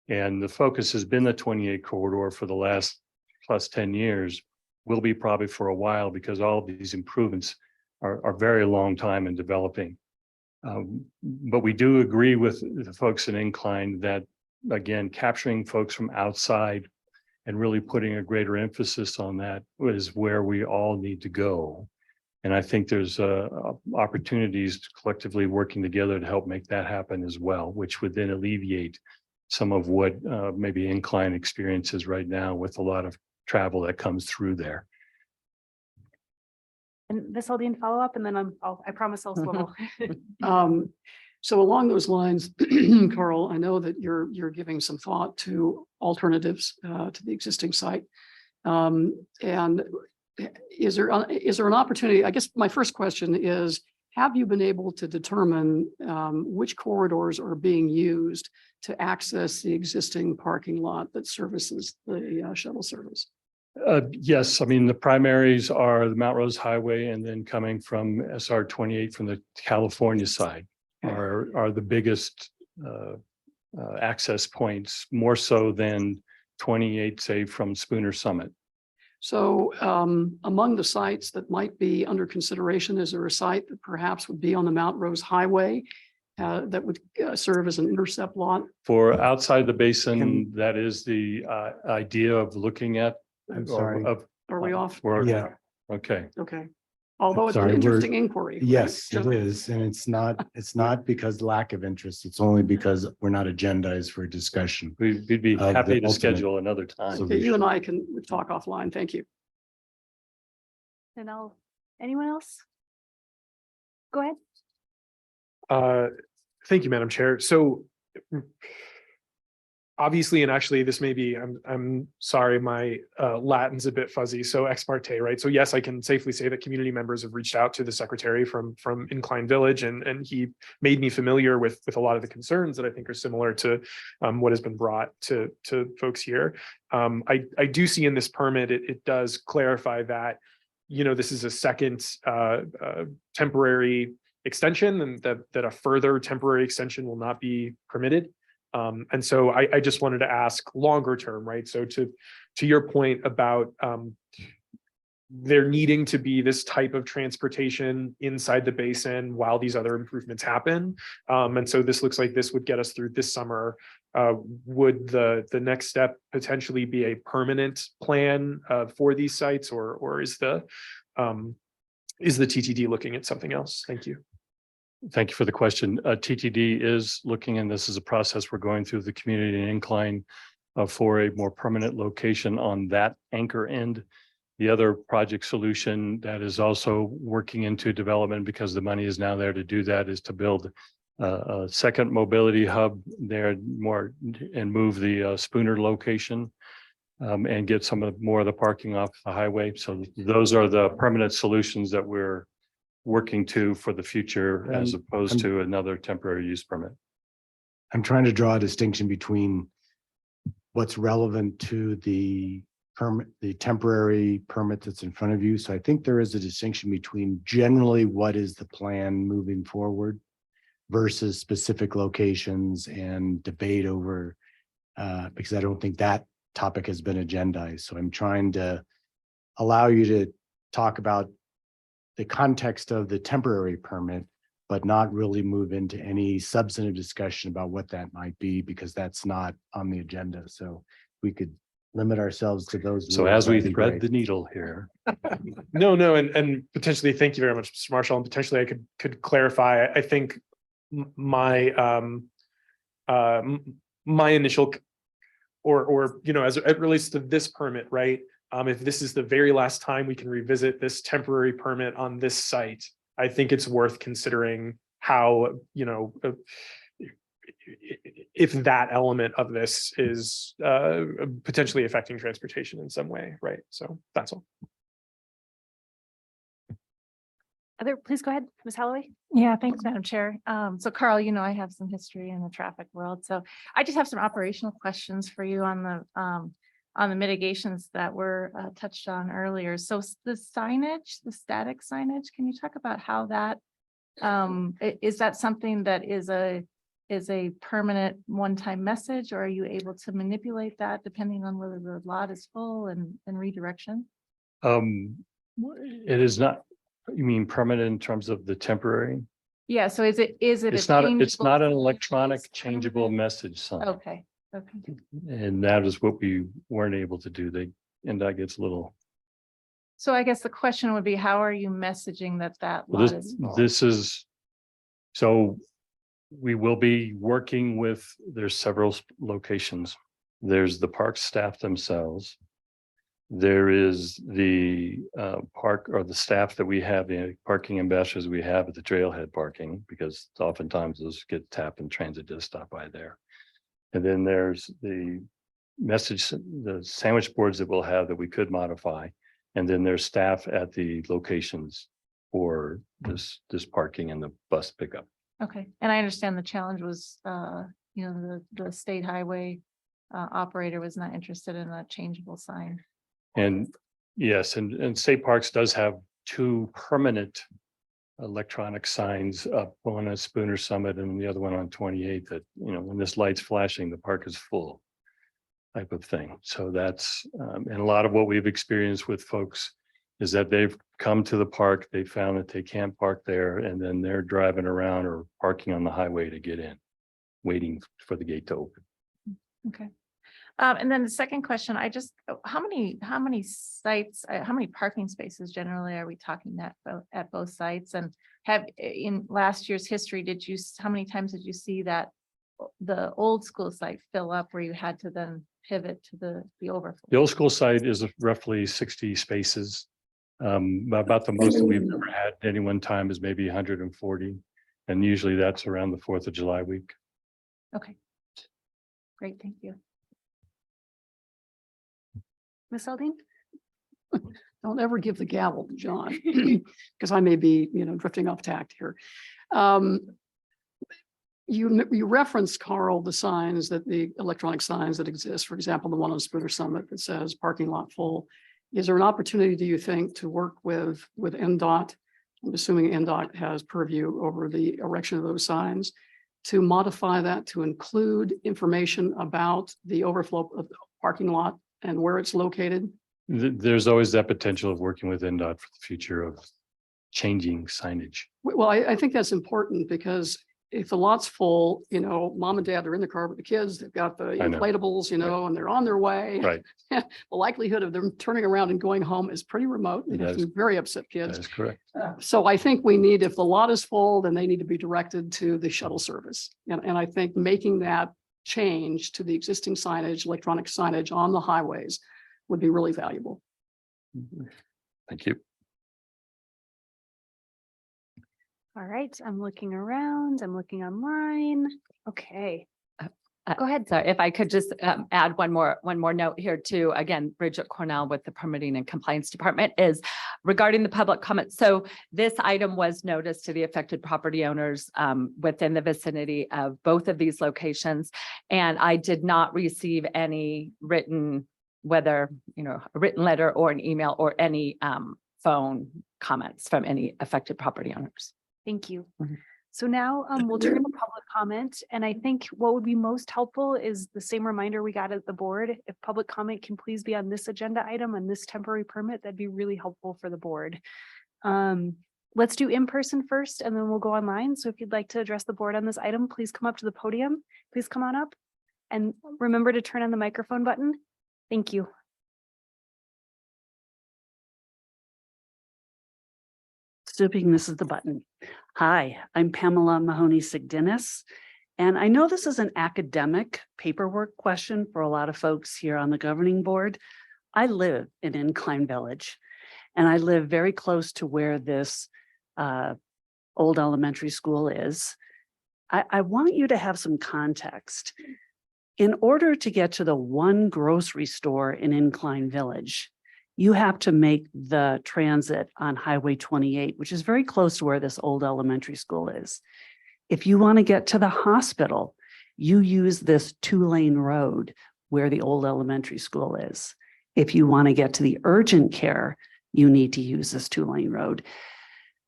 And the focus has been the 28 corridor for the last plus 10 years. Will be probably for a while, because all of these improvements are very long time in developing. But we do agree with the folks in Incline that, again, capturing folks from outside and really putting a greater emphasis on that is where we all need to go. And I think there's opportunities collectively working together to help make that happen as well, which would then alleviate some of what maybe Incline experiences right now with a lot of travel that comes through there. And this will be in follow up and then I promise I'll swivel. So along those lines, Carl, I know that you're giving some thought to alternatives to the existing site. And is there an opportunity? I guess my first question is, have you been able to determine which corridors are being used to access the existing parking lot that services the shuttle service? Yes, I mean, the primaries are the Mount Rose Highway and then coming from SR 28 from the California side are the biggest access points, more so than 28, say, from Spooner Summit. So among the sites that might be under consideration, is there a site that perhaps would be on the Mount Rose Highway that would serve as an intercept lot? For outside the basin, that is the idea of looking at. I'm sorry. Are we off? Yeah. Okay. Okay. Although it's Sorry, an we're- interesting inquiry. right? Yes, it John? is. And it's not because lack of interest. It's only because we're not agendized for discussion. We'd be Of the happy to ultimate schedule another time. Okay, you and I can talk offline. Thank you. And anyone else? Go ahead. Thank you, Madam Chair. So obviously, and actually this may be, I'm sorry, my Latin's a bit fuzzy. So ex parte, right? So yes, I can safely say that community members have reached out to the secretary from Incline Village, and he made me familiar with a lot of the concerns that I think are similar to what has been brought to folks here. I do see in this permit, it does clarify that, this is a second temporary extension, and that a further temporary extension will not be permitted. And so I just wanted to ask longer term, right? So to your point about there needing to be this type of transportation inside the basin while these other improvements happen. And so this looks like this would get us through this summer. Would the next step potentially be a permanent plan for these sites, or is the TTD looking at something else? Thank you. Thank you for the question. TTD is looking, and this is a process we're going through the community and Incline for a more permanent location on that anchor end. The other project solution that is also working into development, because the money is now there to do that, is to build a second mobility hub there more and move the Spooner location and get more of the parking off the highway. So those are the permanent solutions that we're working to for the future, as opposed to another temporary use permit. I'm trying to draw a distinction between what's relevant to the permit, the temporary permit that's in front of you. So I think there is a distinction between generally what is the plan moving forward versus specific locations and debate over, because I don't think that topic has been agendized. So I'm trying to allow you to talk about the context of the temporary permit, but not really move into any substantive discussion about what that might be, because that's not on the agenda. So we could limit ourselves to those. So rules, as we that'd be thread great. the needle here. No, and potentially, thank you very much, Mr. Marshall. And potentially I could clarify. I think my my initial or as it relates to this permit, right? If this is the very last time we can revisit this temporary permit on this site, I think it's worth considering how, if that element of this is potentially affecting transportation in some way, right? So that's all. Please go ahead, Ms. Holloway. Yeah, thanks, Madam Chair. So Carl, I have some history in the traffic world. So I just have some operational questions for you on the mitigations that were touched on earlier. So the signage, the static signage, can you talk about how that, is that something that is a permanent one-time message, or are you able to manipulate that depending on whether the lot is full and redirection? It is not, you mean permanent in terms of the temporary? Yeah, so is it? It's not an changeable electronic sign? changeable message sign. Okay, okay. And that is what we weren't able to do. And that gets a little So I guess the question would be, how are you messaging that Well, lot is full? this is, so we will be working with, there's several locations. There's the park staff themselves. There is the park or the staff that we have, the parking ambassadors we have at the trailhead parking, because oftentimes those get tapped and transit does stop by there. And then there's the the sandwich boards that we'll have that we could modify. And then there's staff at the locations for this parking and the bus pickup. Okay, and I understand the challenge was, the state highway operator was not interested in a changeable sign. And yes, and State Parks does have 2 permanent electronic signs up, one at Spooner Summit and the other one on 28 that, when this light's flashing, the park is full type of thing. So that's, and a lot of what we've experienced with folks is that they've come to the park, they found that they can't park there, and then they're driving around or parking on the highway to get in, waiting for the gate to open. Okay. And then the second question, how many sites, how many parking spaces generally are we talking at both sites? And in last year's history, how many times did you see that the old school site fill up where you had to then pivot to the overflow? The old school site is roughly 60 spaces. About the most that we've ever had at any one time is maybe 140. And usually that's around the 4th of July week. Okay. Great, thank you. Ms. Eldine? Don't ever give the gavel to John, because I may be, drifting off tact here. You referenced, Carl, the electronic signs that exist, for example, the one on Spooner Summit that says parking lot full. Is there an opportunity, do you think, to work with NDOT? I'm assuming NDOT has purview over the erection of those signs, to modify that to include information about the overflow of the parking lot and where it's located? There's always that potential of working with NDOT for the future of changing signage. Well, I think that's important because if the lot's full, mom and dad are in the car with the kids, they've got the I know. inflatables, and they're on their way. Right. The likelihood of them turning around and going home is pretty remote. They have That is- some very upset That kids. is correct. So I think if the lot is full, then they need to be directed to the shuttle service. And I think making that change to the existing signage, electronic signage on the highways would be really valuable. Thank you. All right, I'm looking around, I'm looking online. Okay. Go ahead. Sorry, if I could just add one more note here too. Again, Bridget Cornell with the Permitting and Compliance Department is regarding the public comment. So this item was noticed to the affected property owners within the vicinity of both of these locations. And I did not receive any written, whether, a written letter or an email or any phone comments from any affected property owners. Thank you. Mhm. So now we'll turn to public comment. And I think what would be most helpful is the same reminder we got at the board. If public comment can please be on this agenda item, on this temporary permit, that'd be really helpful for the board. Let's do in person first, and then we'll go online. So if you'd like to address the board on this item, please come up to the podium. Please come on up and remember to turn on the microphone button. Thank you. Stooping, this is the button. Hi, I'm Pamela Mahoney-Sigdinis, and I know this is an academic paperwork question for a lot of folks here on the governing board. I live in Incline Village, and I live very close to where this old elementary school is. I want you to have some context. In order to get to the one grocery store in Incline Village, you have to make the transit on Highway 28, which is very close to where this old elementary school is. If you want to get to the hospital, you use this 2-lane road where the old elementary school is. If you want to get to the urgent care, you need to use this 2-lane road.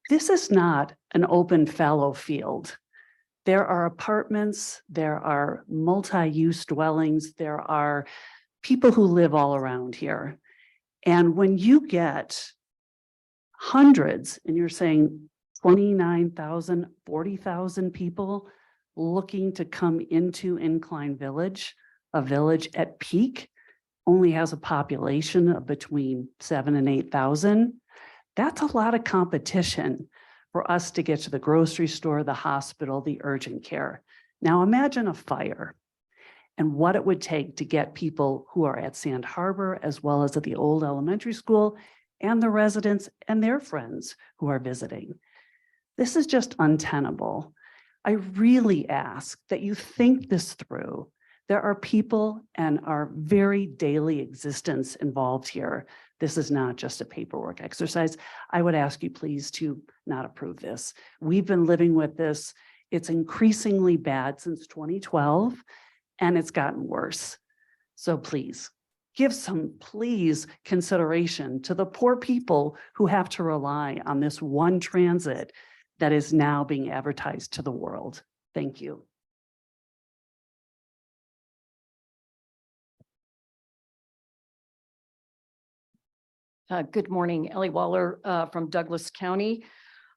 This is not an open fallow field. There are apartments, there are multi-use dwellings, there are people who live all around here. And when you get hundreds, and you're saying 29,000, 40,000 people looking to come into Incline Village, a village at peak, only has a population of between 7,000 and 8,000. That's a lot of competition for us to get to the grocery store, the hospital, the urgent care. Now imagine a fire and what it would take to get people who are at Sand Harbor, as well as at the old elementary school, and the residents and their friends who are visiting. This is just untenable. I really ask that you think this through. There are people and our very daily existence involved here. This is not just a paperwork exercise. I would ask you please to not approve this. We've been living with this. It's increasingly bad since 2012, and it's gotten worse. So please, give some, please, consideration to the poor people who have to rely on this one transit that is now being advertised to the world. Thank you. Good morning, Ellie Waller from Douglas County.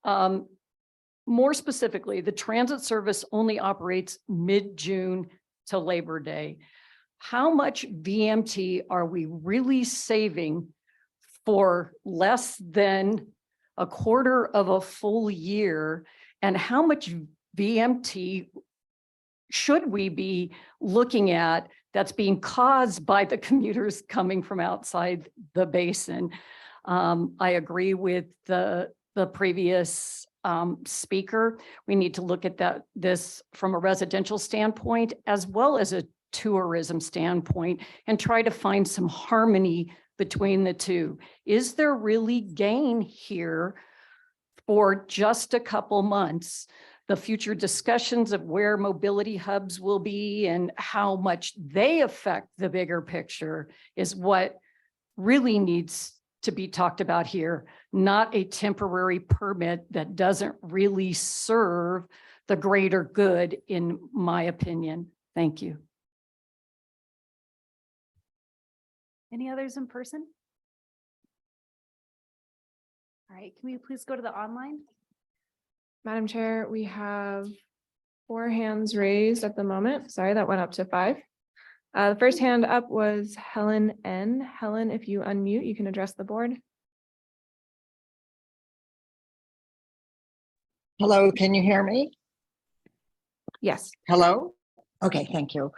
More specifically, the transit service only operates mid-June to Labor Day. How much VMT are we really saving for less than a quarter of a full year? And how much VMT should we be looking at that's being caused by the commuters coming from outside the basin? I agree with the previous speaker. We need to look at this from a residential standpoint as well as a tourism standpoint and try to find some harmony between the two. Is there really gain here for just a couple months? The future discussions of where mobility hubs will be and how much they affect the bigger picture is what really needs to be talked about here, not a temporary permit that doesn't really serve the greater good, in my opinion. Thank you. Any others in person? All right, can we please go to the online? Madam Chair, we have 4 hands raised at the moment. Sorry, that went up to 5. The first hand up was Helen N. Helen, if you unmute, you can address the board. Hello, can you hear me? Yes. Hello? Okay, thank you.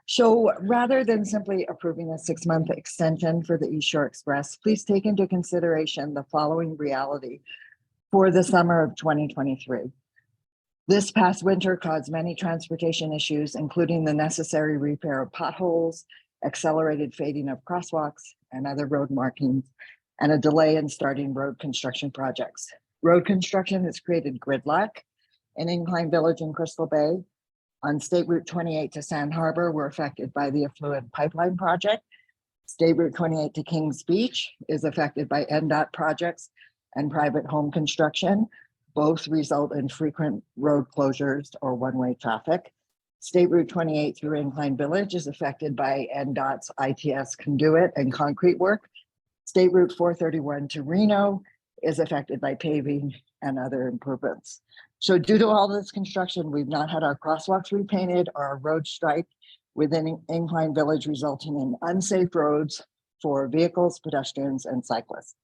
So rather than simply approving a 6-month extension for the East Shore Express, please take into consideration the following reality for the summer of 2023. This past winter caused many transportation issues, including the necessary repair of potholes, accelerated fading of crosswalks and other road markings, and a delay in starting road construction projects. Road construction has created gridlock in Incline Village and Crystal Bay. On State Route 28 to Sand Harbor, we're affected by the Affluent Pipeline Project. State Route 28 to Kings Beach is affected by NDOT projects and private home construction. Both result in frequent road closures or one-way traffic. State Route 28 through Incline Village is affected by NDOT's ITS conduit and concrete work. State Route 431 to Reno is affected by paving and other improvements. So due to all this construction, we've not had our crosswalks repainted or our road striped within Incline Village, resulting in unsafe roads for vehicles, pedestrians, and cyclists.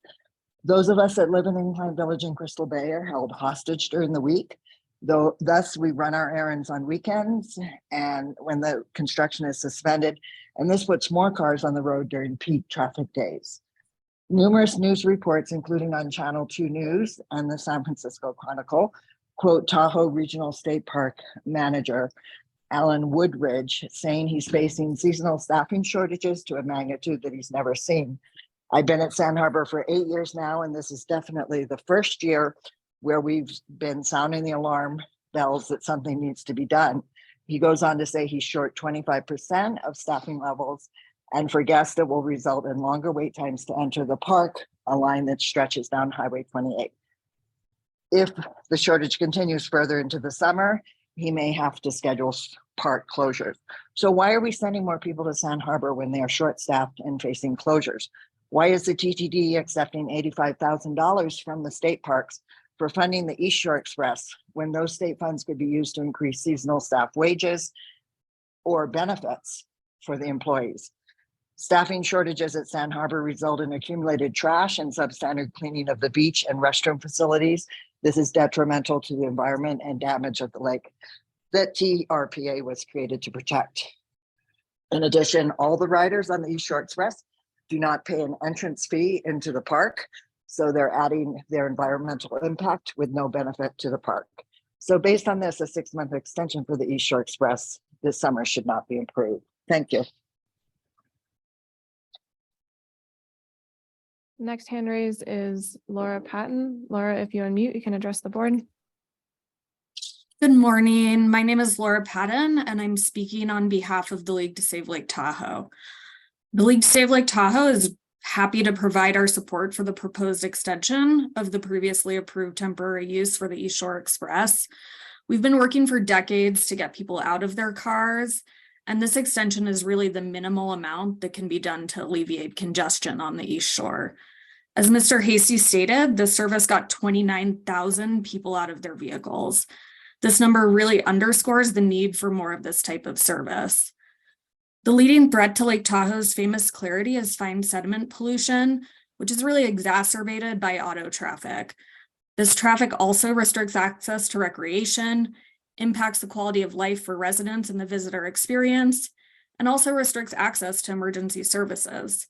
Those of us that live in Incline Village and Crystal Bay are held hostage during the week. Thus, we run our errands on weekends and when the construction is suspended, and this puts more cars on the road during peak traffic days. Numerous news reports, including on Channel 2 News and the San Francisco Chronicle, quote Tahoe Regional State Park Manager Alan Woodridge saying he's facing seasonal staffing shortages to a magnitude that he's never seen. I've been at Sand Harbor for 8 years now, and this is definitely the first year where we've been sounding the alarm bells that something needs to be done. He goes on to say he's short 25% of staffing levels, and for guests, it will result in longer wait times to enter the park, a line that stretches down Highway 28. If the shortage continues further into the summer, he may have to schedule park closures. So why are we sending more people to Sand Harbor when they are short-staffed and facing closures? Why is the TTD accepting $85,000 from the state parks for funding the East Shore Express when those state funds could be used to increase seasonal staff wages or benefits for the employees? Staffing shortages at Sand Harbor result in accumulated trash and substandard cleaning of the beach and restroom facilities. This is detrimental to the environment and damage of the lake that TRPA was created to protect. In addition, all the riders on the East Shore Express do not pay an entrance fee into the park. So they're adding their environmental impact with no benefit to the park. So based on this, a 6-month extension for the East Shore Express this summer should not be approved. Thank you. Next hand raised is Laura Patton. Laura, if you unmute, you can address the board. Good morning. My name is Laura Patton, and I'm speaking on behalf of the League to Save Lake Tahoe. The League to Save Lake Tahoe is happy to provide our support for the proposed extension of the previously approved temporary use for the East Shore Express. We've been working for decades to get people out of their cars, and this extension is really the minimal amount that can be done to alleviate congestion on the East Shore. As Mr. Hasty stated, the service got 29,000 people out of their vehicles. This number really underscores the need for more of this type of service. The leading threat to Lake Tahoe's famous clarity is fine sediment pollution, which is really exacerbated by auto traffic. This traffic also restricts access to recreation, impacts the quality of life for residents and the visitor experience, and also restricts access to emergency services.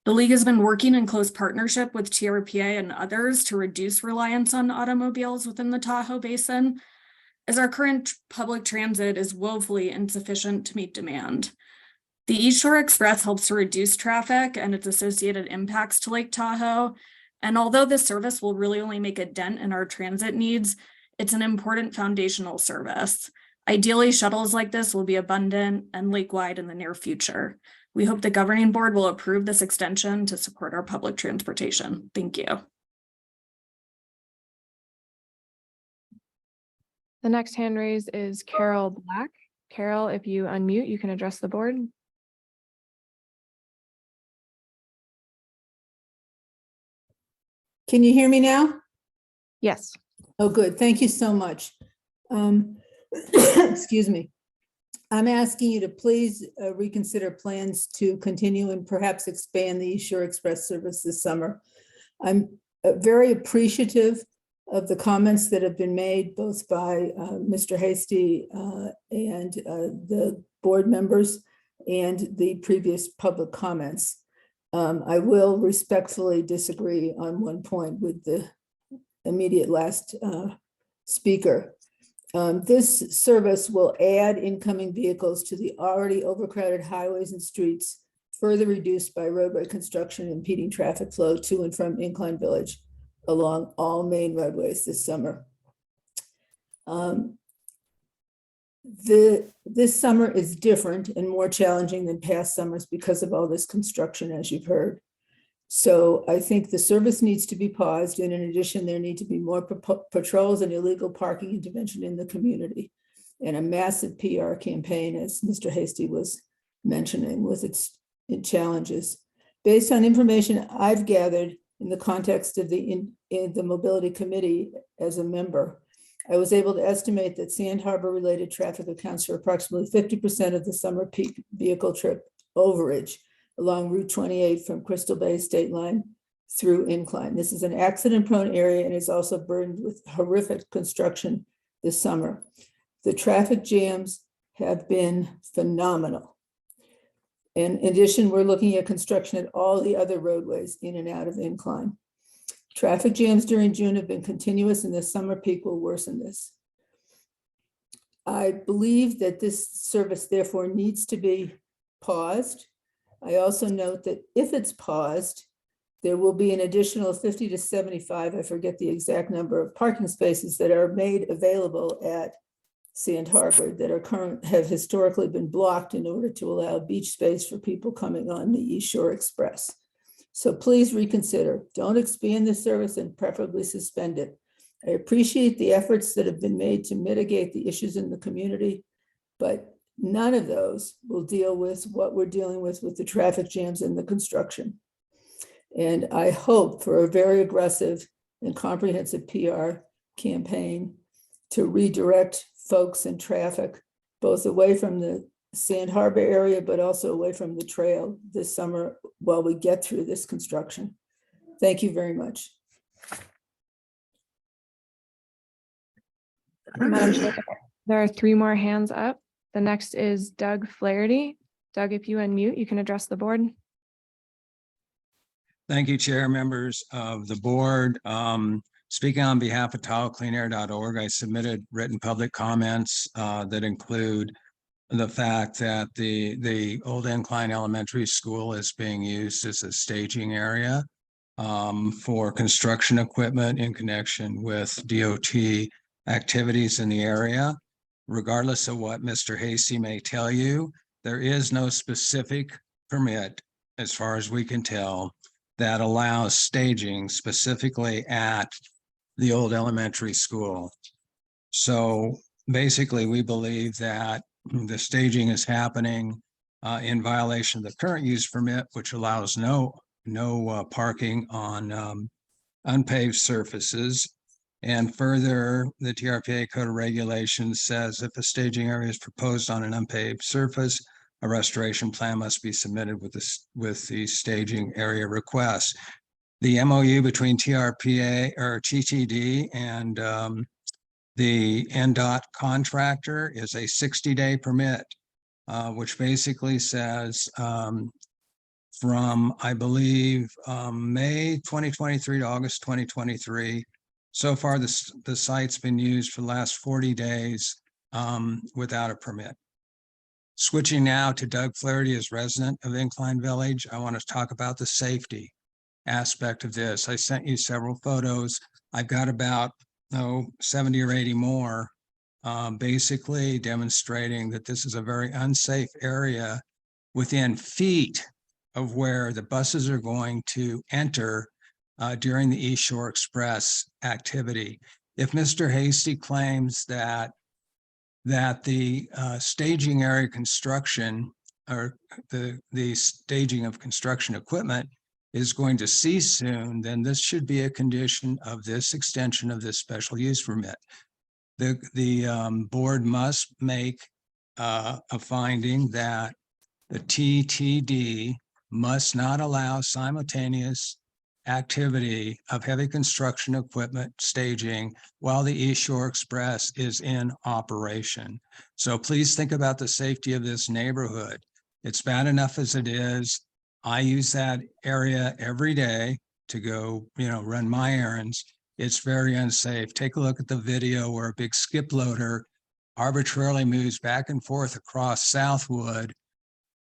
The League has been working in close partnership with TRPA and others to reduce reliance on automobiles within the Tahoe Basin, as our current public transit is woefully insufficient to meet demand. The East Shore Express helps to reduce traffic and its associated impacts to Lake Tahoe. And although this service will really only make a dent in our transit needs, it's an important foundational service. Ideally, shuttles like this will be abundant and lake-wide in the near future. We hope the governing board will approve this extension to support our public transportation. Thank you. The next hand raised is Carol Black. Carol, if you unmute, you can address the board. Can you hear me now? Yes. Oh, good. Thank you so much. Excuse me. I'm asking you to please reconsider plans to continue and perhaps expand the East Shore Express service this summer. I'm very appreciative of the comments that have been made both by Mr. Hasty and the board members and the previous public comments. I will respectfully disagree on one point with the immediate last speaker. This service will add incoming vehicles to the already overcrowded highways and streets, further reduced by roadway construction impeding traffic flow to and from Incline Village along all main roadways this summer. This summer is different and more challenging than past summers because of all this construction, as you've heard. So I think the service needs to be paused. And in addition, there need to be more patrols and illegal parking intervention in the community and a massive PR campaign, as Mr. Hasty was mentioning, with its challenges. Based on information I've gathered in the context of in the Mobility Committee as a member, I was able to estimate that Sand Harbor related traffic accounts for approximately 50% of the summer peak vehicle trip overage along Route 28 from Crystal Bay State Line through Incline. This is an accident-prone area and is also burdened with horrific construction this summer. The traffic jams have been phenomenal. In addition, we're looking at construction at all the other roadways in and out of Incline. Traffic jams during June have been continuous and the summer peak will worsen this. I believe that this service therefore needs to be paused. I also note that if it's paused, there will be an additional 50 to 75, I forget the exact number of parking spaces that are made available at Sand Harbor that have historically been blocked in order to allow beach space for people coming on the East Shore Express. So please reconsider. Don't expand this service and preferably suspend it. I appreciate the efforts that have been made to mitigate the issues in the community, but none of those will deal with what we're dealing with the traffic jams and the construction. And I hope for a very aggressive and comprehensive PR campaign to redirect folks and traffic both away from the Sand Harbor area, but also away from the trail this summer while we get through this construction. Thank you very much. Madam Chair, there are 3 more hands up. The next is Doug Flaherty. Doug, if you unmute, you can address the board. Thank you, Chair, members of the board. Speaking on behalf of TahoeCleanAir.org, I submitted written public comments that include the fact that the Old Incline Elementary School is being used as a staging area for construction equipment in connection with DOT activities in the area. Regardless of what Mr. Hasty may tell you, there is no specific permit, as far as we can tell, that allows staging specifically at the old elementary school. So basically, we believe that the staging is happening in violation of the current use permit, which allows no parking on unpaved surfaces. And further, the TRPA Code of Regulations says if a staging area is proposed on an unpaved surface, a restoration plan must be submitted with the staging area request. The MOU between TRPA or TTD and the NDOT contractor is a 60-day permit, which basically says from, I believe, May 2023 to August 2023. So far, the site's been used for the last 40 days without a permit. Switching now to Doug Flaherty as resident of Incline Village, I want to talk about the safety aspect of this. I sent you several photos. I've got about 70 or 80 more, basically demonstrating that this is a very unsafe area within feet of where the buses are going to enter during the East Shore Express activity. If Mr. Hasty claims that the staging area construction or the staging of construction equipment is going to cease soon, then this should be a condition of this extension of this special use permit. The board must make a finding that the TTD must not allow simultaneous activity of heavy construction equipment staging while the East Shore Express is in operation. So please think about the safety of this neighborhood. It's bad enough as it is. I use that area every day to go, run my errands. It's very unsafe. Take a look at the video where a big skip loader arbitrarily moves back and forth across Southwood,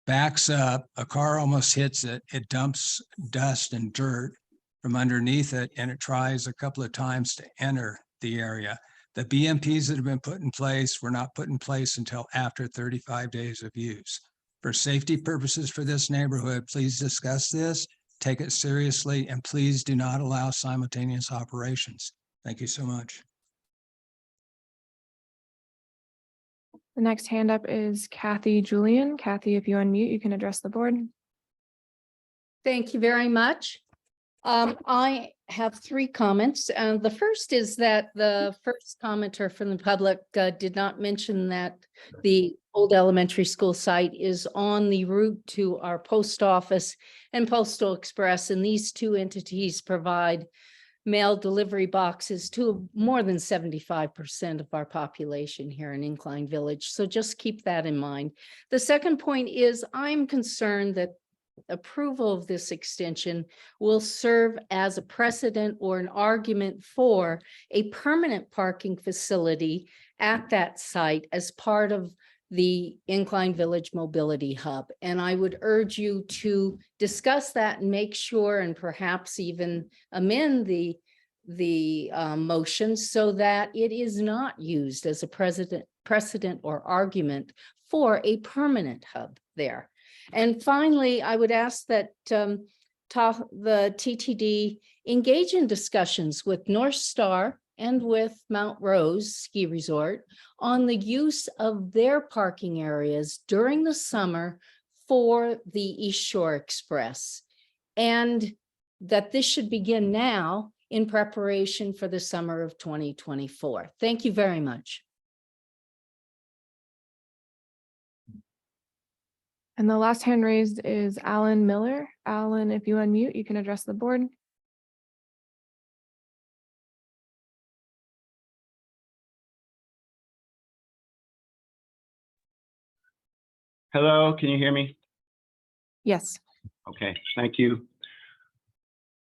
backs up, a car almost hits it, it dumps dust and dirt from underneath it, and it tries a couple of times to enter the area. The BMPs that have been put in place were not put in place until after 35 days of use. For safety purposes for this neighborhood, please discuss this, take it seriously, and please do not allow simultaneous operations. Thank you so much. The next hand up is Kathy Julian. Kathy, if you unmute, you can address the board. Thank you very much. I have 3 comments. The first is that the first commenter from the public did not mention that the old elementary school site is on the route to our post office and postal express, and these 2 entities provide mail delivery boxes to more than 75% of our population here in Incline Village. So just keep that in mind. The second point is I'm concerned that approval of this extension will serve as a precedent or an argument for a permanent parking facility at that site as part of the Incline Village Mobility Hub. And I would urge you to discuss that and make sure and perhaps even amend the motion so that it is not used as a precedent or argument for a permanent hub there. And finally, I would ask that the TTD engage in discussions with North Star and with Mount Rose Ski Resort on the use of their parking areas during the summer for the East Shore Express, and that this should begin now in preparation for the summer of 2024. Thank you very much. And the last hand raised is Alan Miller. Alan, if you unmute, you can address the board. Hello, can you hear me? Yes. Okay, thank you.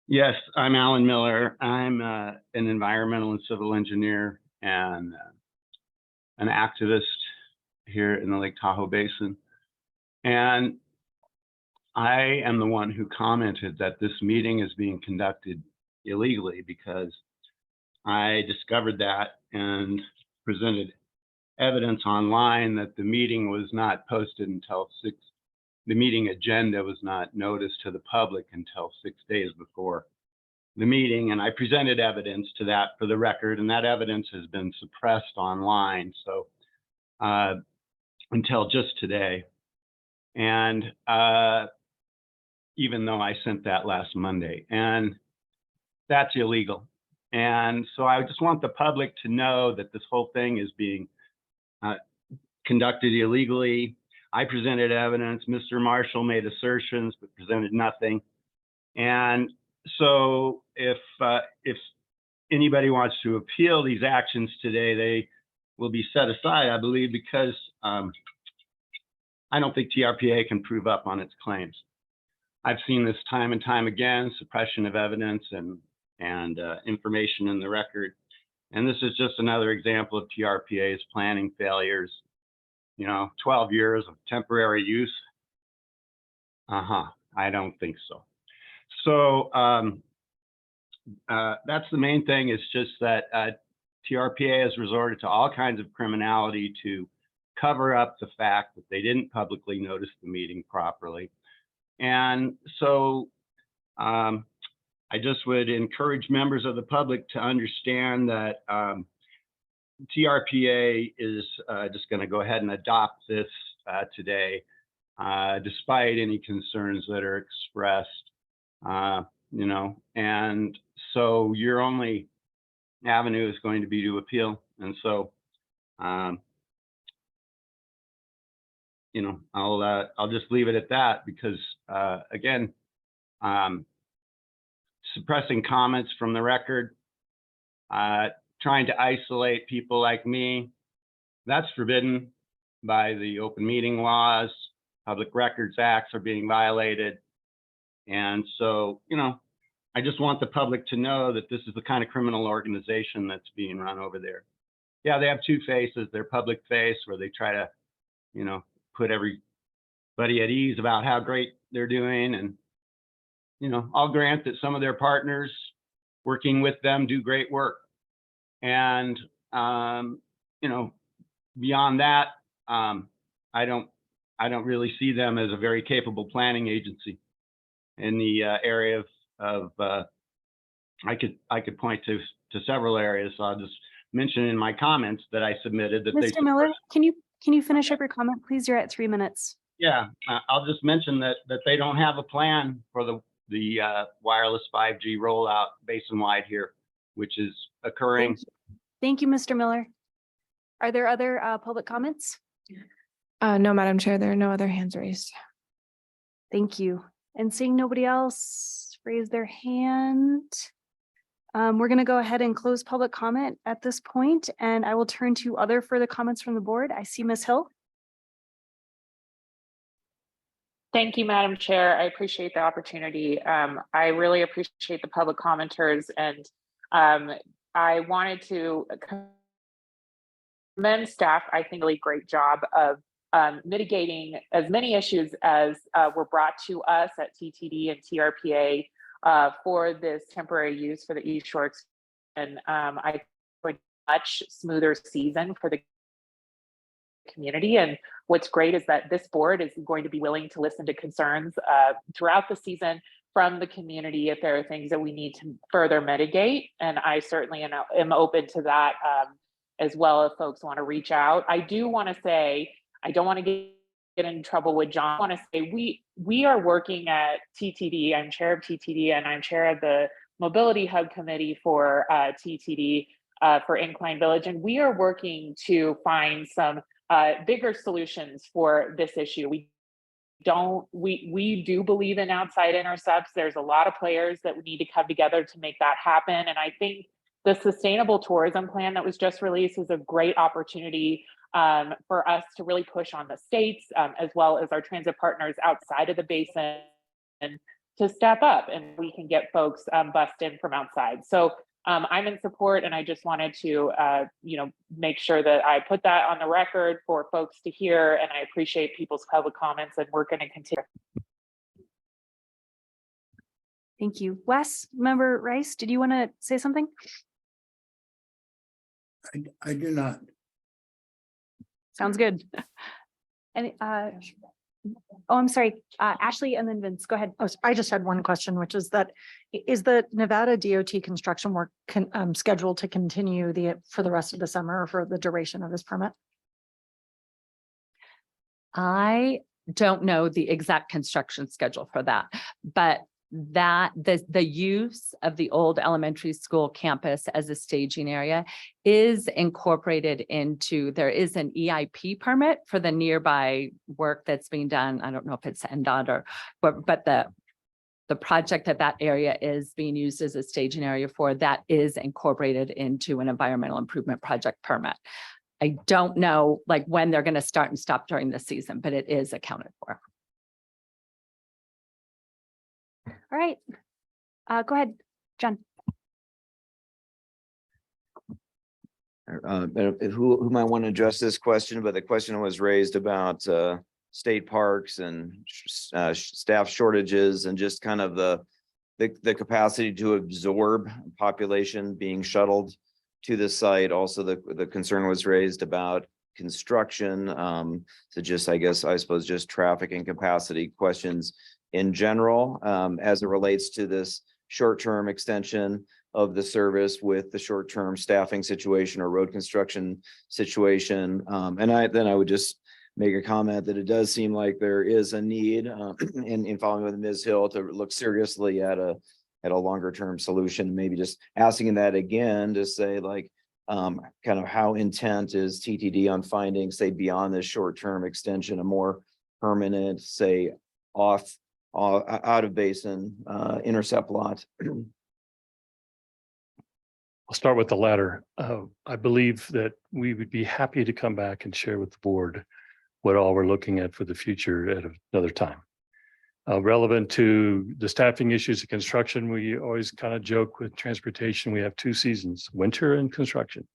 Yes, I'm Alan Miller. I'm an environmental and civil engineer and an activist here in the Lake Tahoe Basin. And I am the one who commented that this meeting is being conducted illegally because I discovered that and presented evidence online that the meeting was not posted until the meeting agenda was not noticed to the public until 6 days before the meeting. And I presented evidence to that for the record, and that evidence has been suppressed online. So until just today. And even though I sent that last Monday, and that's illegal. And so I just want the public to know that this whole thing is being conducted illegally. I presented evidence. Mr. Marshall made assertions, but presented nothing. And so if anybody wants to appeal these actions today, they will be set aside, I believe, because I don't think TRPA can prove up on its claims. I've seen this time and time again, suppression of evidence and information in the record. And this is just another example of TRPA's planning failures. 12 years of temporary use. I don't think so. So that's the main thing. Is just that TRPA has resorted to all kinds of criminality to cover up the fact that they didn't publicly notice the meeting properly. And so I just would encourage members of the public to understand that TRPA is just going to go ahead and adopt this today, despite any concerns that are expressed, and so your only avenue is going to be to appeal. And so, I'll just leave it at that because, again, suppressing comments from the record, trying to isolate people like me, that's forbidden by the open meeting laws. Public Records Acts are being violated. And so, I just want the public to know that this is the kind of criminal organization that's being run over there. Yeah, they have two faces. Their public face, where they try to, put everybody at ease about how great they're doing. And, I'll grant that some of their partners working with them do great work. And, beyond that, I don't really see them as a very capable planning agency in the area of I could point to several areas. So I'll just mention in my comments that I submitted that Mr. Miller, can you finish up your comment, please? You're at 3 minutes. Yeah, I'll just mention that they don't have a plan for the wireless 5G rollout basin-wide here, which is occurring. Thank you, Mr. Miller. Are there other public comments? No, Madam Chair, there are no other hands raised. Thank you. And seeing nobody else raise their hand, we're going to go ahead and close public comment at this point, and I will turn to other further comments from the board. I see Ms. Hill. Thank you, Madam Chair. I appreciate the opportunity. I really appreciate the public commenters, and I wanted to commend staff. I think a really great job of mitigating as many issues as were brought to us at TTD and TRPA for this temporary use for the East Shore. And I would much smoother season for the community. And what's great is that this board is going to be willing to listen to concerns throughout the season from the community if there are things that we need to further mitigate. And I certainly am open to that as well if folks want to reach out. I do want to say, I don't want to get in trouble with John. I want to say we are working at TTD. I'm chair of TTD and I'm chair of the Mobility Hub Committee for TTD for Incline Village. And we are working to find some bigger solutions for this issue. We we do believe in outside intercepts. There's a lot of players that need to come together to make that happen. And I think the sustainable tourism plan that was just released is a great opportunity for us to really push on the states as well as our transit partners outside of the basin to step up, and we can get folks bussed in from outside. So I'm in support, and I just wanted to, make sure that I put that on the record for folks to hear, and I appreciate people's public comments, and we're going to continue. Thank you. Wes, Member Rice, did you want to say something? I do not. Sounds good. And I'm sorry, Ashley and then Vince, go ahead. Oh, I just had one question, which is that, is the Nevada DOT construction work scheduled to continue for the rest of the summer or for the duration of this permit? I don't know the exact construction schedule for that, but the use of the old elementary school campus as a staging area is incorporated into, there is an EIP permit for the nearby work that's being done. I don't know if it's NDOT but the project that area is being used as a staging area for, that is incorporated into an environmental improvement project permit. I don't know like when they're going to start and stop during the season, but it is accounted for. All right. Go ahead, John. Who might want to address this question, but the question was raised about state parks and staff shortages and just kind of the capacity to absorb population being shuttled to the site. Also, the concern was raised about construction. So just, I suppose just traffic and capacity questions in general, as it relates to this short-term extension of the service with the short-term staffing situation or road construction situation. And I would just make a comment that it does seem like there is a need in following with Ms. Hill to look seriously at a longer term solution. Maybe just asking that again to say like, kind of how intent is TTD on finding, say, beyond this short-term extension, a more permanent, say, out of basin intercept lot. I'll start with the latter. I believe that we would be happy to come back and share with the board what all we're looking at for the future at another time. Relevant to the staffing issues of construction, we always kind of joke with transportation, we have two seasons, winter and construction.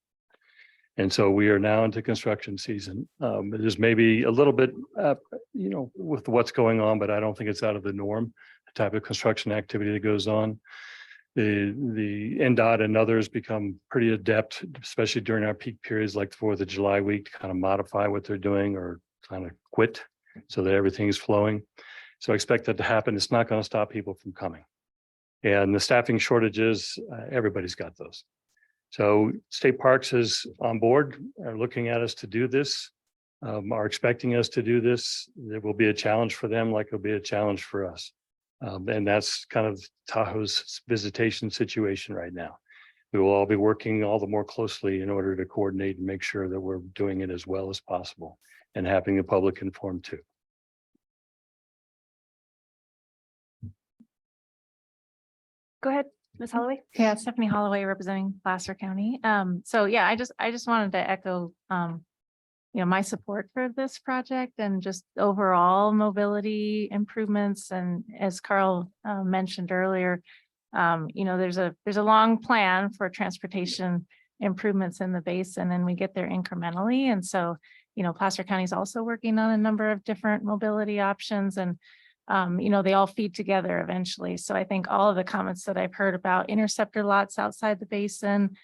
And so we are now into construction season. There's maybe a little bit, with what's going on, but I don't think it's out of the norm, the type of construction activity that goes on. The NDOT and others become pretty adept, especially during our peak periods like the 4th of July week, to kind of modify what they're doing or kind of quit so that everything is flowing. So I expect that to happen. It's not going to stop people from coming. And the staffing shortages, everybody's got those. So State Parks is on board, are looking at us to do this, are expecting us to do this. There will be a challenge for them like it'll be a challenge for us. And that's kind of Tahoe's visitation situation right now. We will all be working all the more closely in order to coordinate and make sure that we're doing it as well as possible and having the public informed too. Go ahead, Ms. Holloway. Yeah, Stephanie Holloway representing Placer County. So yeah, I just wanted to echo, my support for this project and just overall mobility improvements. And as Carl mentioned earlier, there's a long plan for transportation improvements in the basin, and we get there incrementally. And so, Placer County is also working on a number of different mobility options, and they all feed together eventually. So I think all of the comments that I've heard about interceptor lots outside the basin,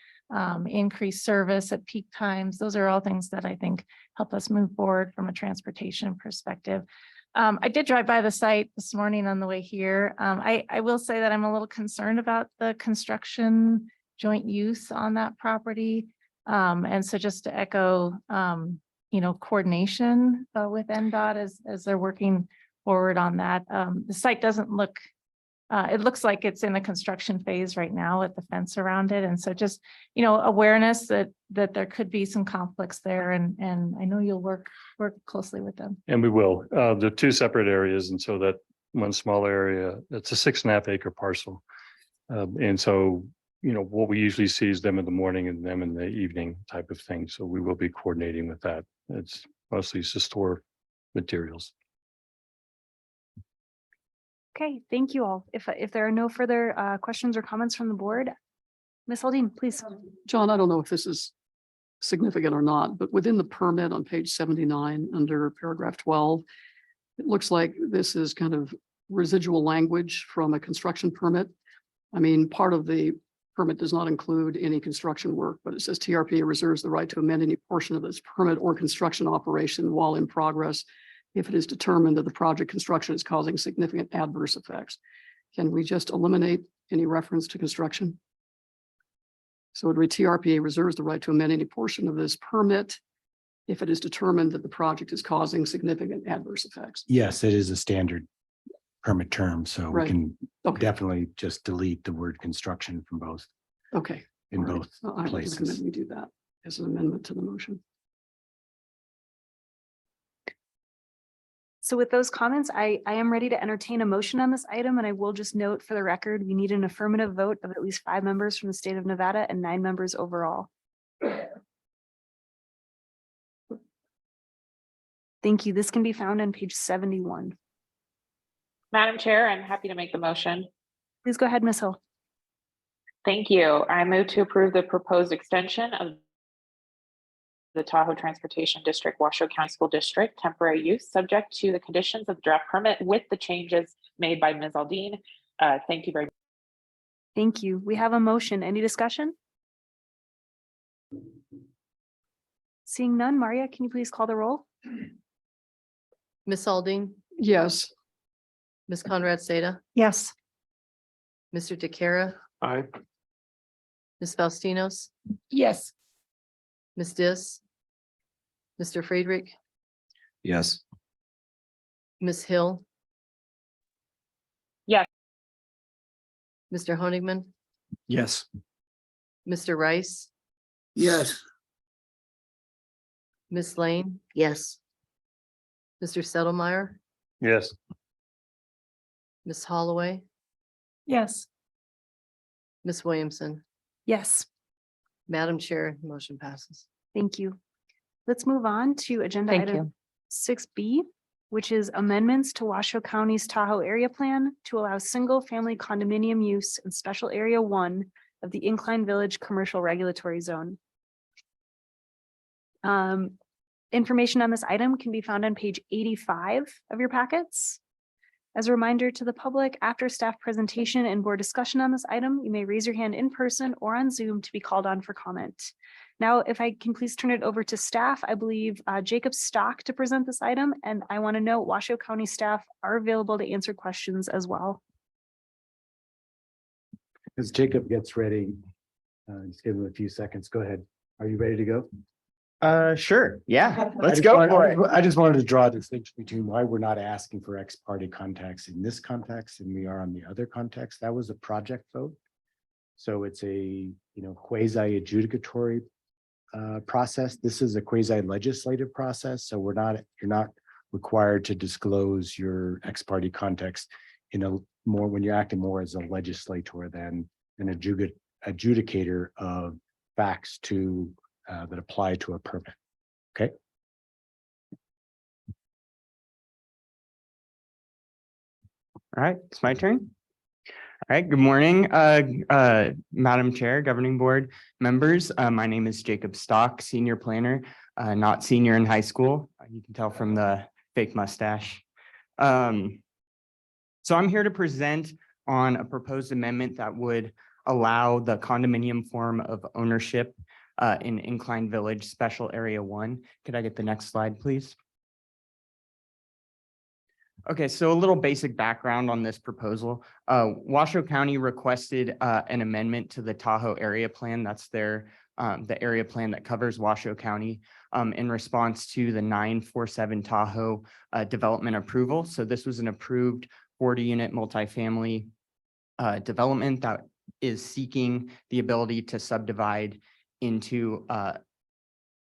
increased service at peak times, those are all things that I think help us move forward from a transportation perspective. I did drive by the site this morning on the way here. I will say that I'm a little concerned about the construction joint use on that property. And so just to echo, coordination with NDOT as they're working forward on that. The site doesn't look it looks like it's in a construction phase right now with the fence around it. And so just, awareness that there could be some conflicts there, and I know you'll work closely with them. And we will. They're two separate areas. And so that one small area, it's a 6.5 acre parcel. And so, what we usually see is them in the morning and them in the evening type of thing. So we will be coordinating with that. It's mostly to store materials. Okay, thank you all. If there are no further questions or comments from the board, Ms. Aldine, please. John, I don't know if this is significant or not, but within the permit on page 79 under paragraph 12, it looks like this is kind of residual language from a construction permit. I mean, part of the permit does not include any construction work, but it says TRPA reserves the right to amend any portion of this permit or construction operation while in progress if it is determined that the project construction is causing significant adverse effects. Can we just eliminate any reference to construction? So it would read TRPA reserves the right to amend any portion of this permit if it is determined that the project is causing significant adverse effects. Yes, it is a standard permit term, so we Right. can Okay. definitely just delete the word construction from both, Okay. in All right. both I would places. recommend we do that as an amendment to the motion. So with those comments, I am ready to entertain a motion on this item, and I will just note for the record, we need an affirmative vote of at least 5 members from the state of Nevada and 9 members overall. Thank you. This can be found on page 71. Madam Chair, I'm happy to make the motion. Please go ahead, Ms. Hill. Thank you. I move to approve the proposed extension of the Tahoe Transportation District, Washoe County School District, temporary use, subject to the conditions of the draft permit with the changes made by Ms. Aldine. Thank you very much. Thank you. We have a motion. Any discussion? Seeing none, Maria, can you please call the roll? Ms. Aldine, Yes. Ms. Conrad Seda, Yes. Mr. DeCara, Aye. Ms. Faustinos, Yes. Ms. Dis, Mr. Friedrich, Yes. Ms. Hill. Yes. Mr. Honigman, Yes. Mr. Rice, Yes. Ms. Lane, Yes. Mr. Settlemyre, Yes. Ms. Holloway, Yes. Ms. Williamson. Yes, Madam Chair, motion passes. thank you. Let's move on to agenda Thank item you. 6B, which is amendments to Washoe County's Tahoe area plan to allow single-family condominium use in special area 1 of the Incline Village Commercial Regulatory Zone. Information on this item can be found on page 85 of your packets. As a reminder to the public, after staff presentation and board discussion on this item, you may raise your hand in person or on Zoom to be called on for comment. Now, if I can please turn it over to staff, I believe Jacob Stock to present this item, and I want to note Washoe County staff are available to answer questions as well. As Jacob gets ready, just give him a few seconds. Go ahead. Are you ready to go? Sure. Yeah, I let's just go wanted- for it. I just wanted to draw a distinction between why we're not asking for ex parte contacts in this context and we are on the other context. That was a project vote. So it's a, quasi adjudicatory process. This is a quasi legislative process. So you're not required to disclose your ex parte context when you're acting more as a legislator than an adjudicator of facts that apply to a permit. Okay. All right, it's my turn. All right, good morning, Madam Chair, Governing Board members. My name is Jacob Stock, Senior Planner, not senior in high school. You can tell from the fake mustache. So I'm here to present on a proposed amendment that would allow the condominium form of ownership in Incline Village Special Area 1. Could I get the next slide, please? Okay, so a little basic background on this proposal. Washoe County requested an amendment to the Tahoe area plan. That's the area plan that covers Washoe County in response to the 947 Tahoe development approval. So this was an approved 40-unit multifamily development that is seeking the ability to subdivide into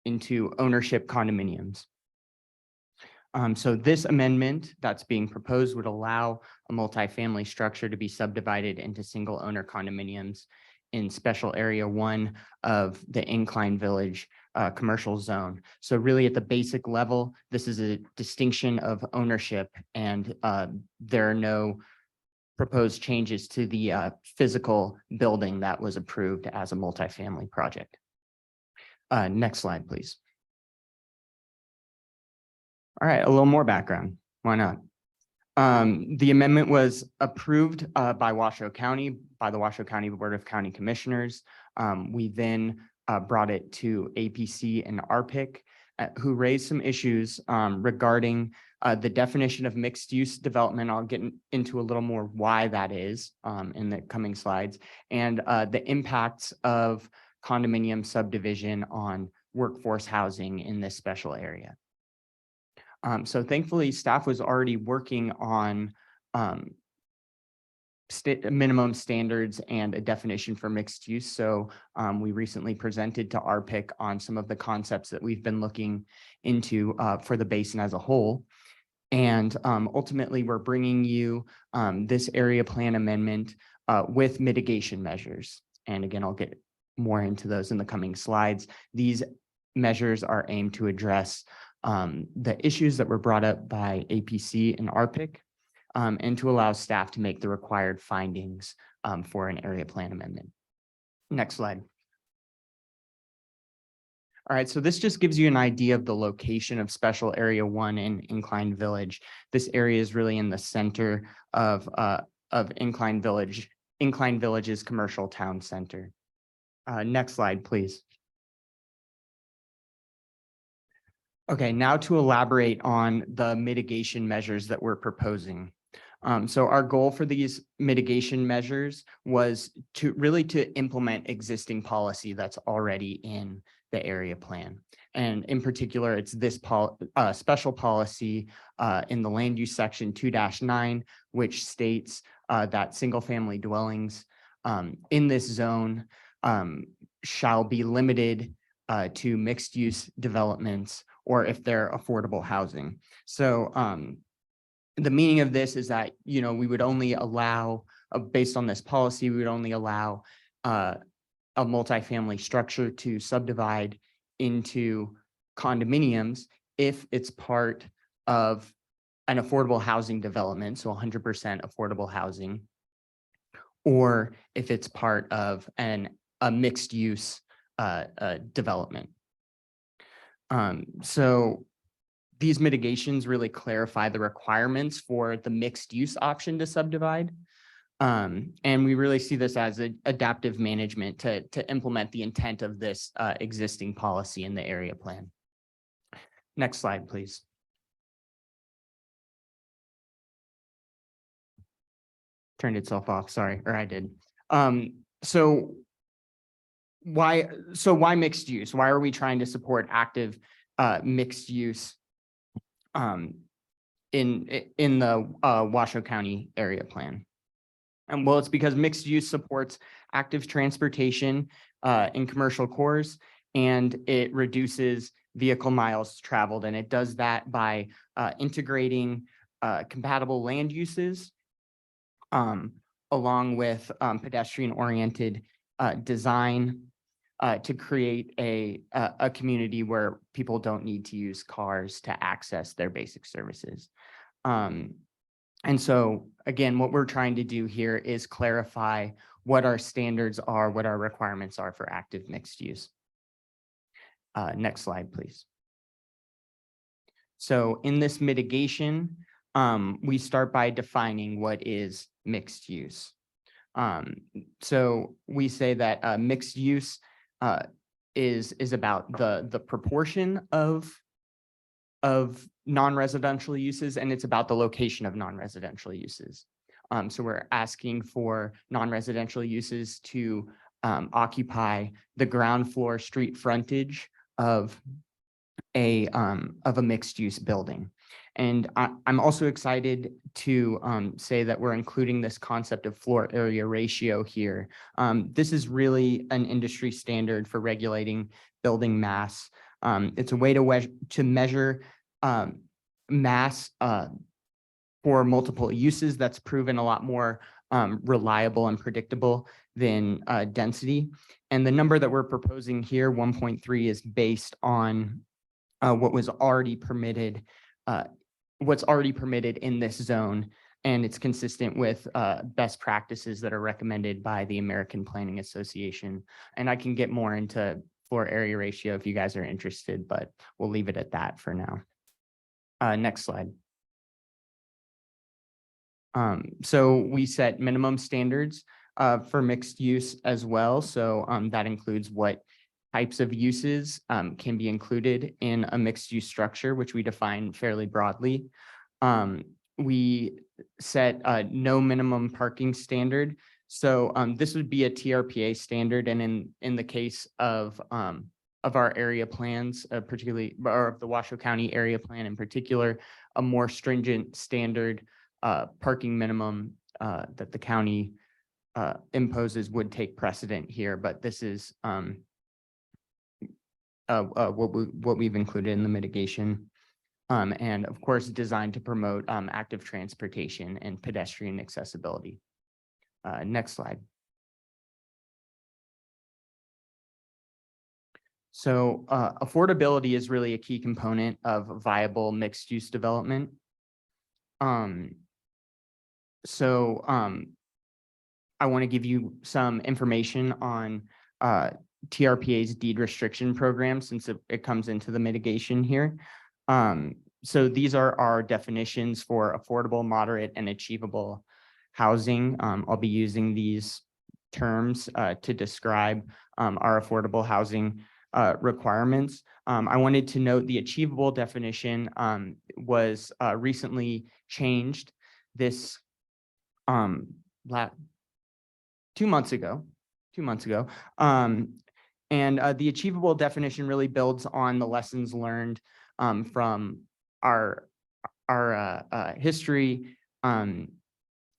ownership condominiums. So this amendment that's being proposed would allow a multifamily structure to be subdivided into single owner condominiums in special area 1 of the Incline Village commercial zone. So really at the basic level, this is a distinction of ownership, and there are no proposed changes to the physical building that was approved as a multifamily project. Next slide, please. All right, a little more background. Why not? The amendment was approved by Washoe County, by the Washoe County Board of County Commissioners. We then brought it to APC and RPIC, who raised some issues regarding the definition of mixed use development. I'll get into a little more why that is in the coming slides, and the impacts of condominium subdivision on workforce housing in this special area. So thankfully, staff was already working on minimum standards and a definition for mixed use. So we recently presented to RPIC on some of the concepts that we've been looking into for the basin as a whole. And ultimately, we're bringing you this area plan amendment with mitigation measures. And again, I'll get more into those in the coming slides. These measures are aimed to address the issues that were brought up by APC and RPIC, and to allow staff to make the required findings for an area plan amendment. Next slide. All right, so this just gives you an idea of the location of Special Area 1 in Incline Village. This area is really in the center of Incline Village's commercial town center. Next slide, please. Okay, now to elaborate on the mitigation measures that we're proposing. So our goal for these mitigation measures was to really implement existing policy that's already in the area plan. And in particular, it's this special policy in the land use section 2-9, which states that single family dwellings in this zone shall be limited to mixed use developments, or if they're affordable housing. So the meaning of this is that, we would only allow, based on this policy, we would only allow a multifamily structure to subdivide into condominiums if it's part of an affordable housing development, so 100% affordable housing, or if it's part of a mixed use development. So these mitigations really clarify the requirements for the mixed use option to subdivide. And we really see this as adaptive management to implement the intent of this existing policy in the area plan. Next slide, please. Turned itself off, sorry, or I did. So why mixed use? Why are we trying to support active mixed use in the Washoe County area plan? And well, it's because mixed use supports active transportation in commercial cores, and it reduces vehicle miles traveled. And it does that by integrating compatible land uses along with pedestrian oriented design to create a community where people don't need to use cars to access their basic services. And so, again, what we're trying to do here is clarify what our standards are, what our requirements are for active mixed use. Next slide, please. So in this mitigation, we start by defining what is mixed use. So we say that mixed use is about the proportion of non-residential uses, and it's about the location of non-residential uses. So we're asking for non-residential uses to occupy the ground floor street frontage of of a mixed use building. And I'm also excited to say that we're including this concept of floor area ratio here. This is really an industry standard for regulating building mass. It's a way to measure mass for multiple uses that's proven a lot more reliable and predictable than density. And the number that we're proposing here, 1.3, is based on what was already permitted, what's already permitted in this zone. And it's consistent with best practices that are recommended by the American Planning Association. And I can get more into floor area ratio if you guys are interested, but we'll leave it at that for now. Next slide. So we set minimum standards for mixed use as well. So that includes what types of uses can be included in a mixed use structure, which we define fairly broadly. We set a no minimum parking standard. So this would be a TRPA standard. And in the case of our area plans, particularly, or of the Washoe County area plan in particular, a more stringent standard parking minimum that the county imposes would take precedent here, but this is what we've included in the mitigation. And of course, designed to promote active transportation and pedestrian accessibility. Next slide. So affordability is really a key component of viable mixed-use development. So I want to give you some information on TRPA's deed restriction program, since it comes into the mitigation here. So these are our definitions for affordable, moderate, and achievable housing. I'll be using these terms to describe our affordable housing requirements. I wanted to note the achievable definition was recently changed this 2 months ago. And the achievable definition really builds on the lessons learned from our history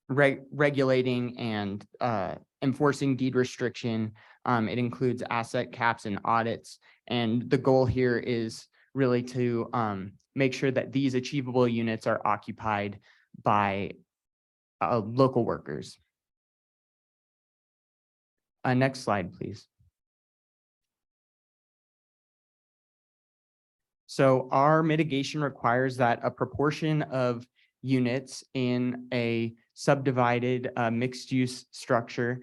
regulating and enforcing deed restriction. It includes asset caps and audits. And the goal here is really to make sure that these achievable units are occupied by local workers. Next slide, please. So our mitigation requires that a proportion of units in a subdivided mixed-use structure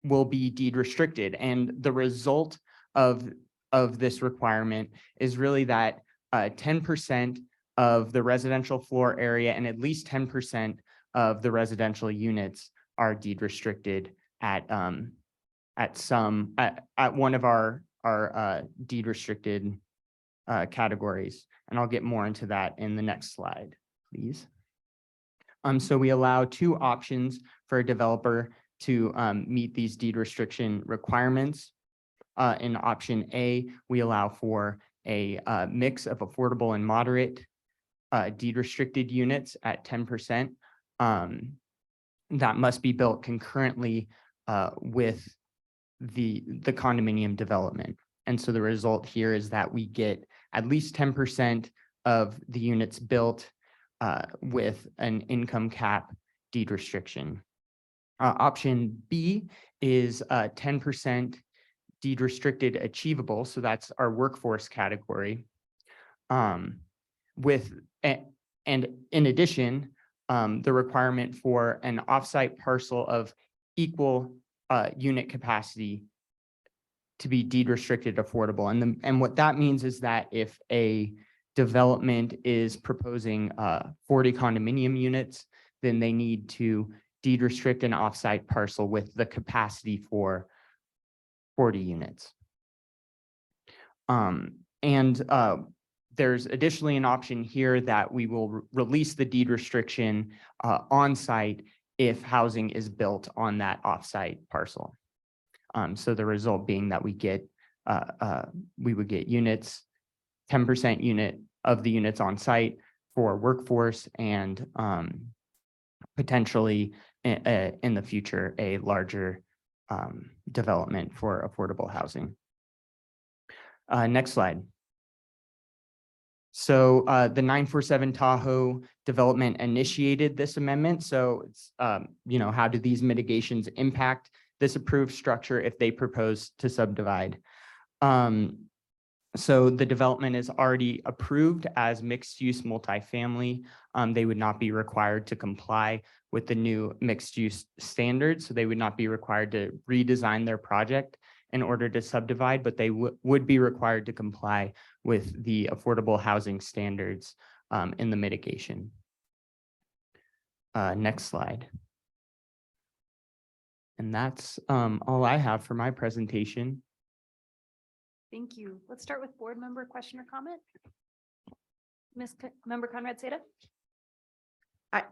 will be deed restricted. And the result of this requirement is really that 10% of the residential floor area and at least 10% of the residential units are deed restricted at one of our deed restricted categories. And I'll get more into that in the next slide, please. So we allow two options for a developer to meet these deed restriction requirements. In option A, we allow for a mix of affordable and moderate deed restricted units at 10%. That must be built concurrently with the condominium development. And so the result here is that we get at least 10% of the units built with an income cap deed restriction. Option B is 10% deed restricted achievable. So that's our workforce category. And in addition, the requirement for an offsite parcel of equal unit capacity to be deed restricted affordable. And what that means is that if a development is proposing 40 condominium units, then they need to deed restrict an offsite parcel with the capacity for 40 units. There's additionally an option here that we will release the deed restriction on site if housing is built on that offsite parcel. So the result being that we would get units 10% unit of the units on site for workforce and potentially in the future, a larger development for affordable housing. Next slide. So the 947 Tahoe development initiated this amendment. So it's, how do these mitigations impact this approved structure if they propose to subdivide? So the development is already approved as mixed-use multifamily. They would not be required to comply with the new mixed-use standards. So they would not be required to redesign their project in order to subdivide, but they would be required to comply with the affordable housing standards in the mitigation. Next slide. And that's all I have for my presentation. Thank you. Let's start with board member question or comment. Member Conrad Seda.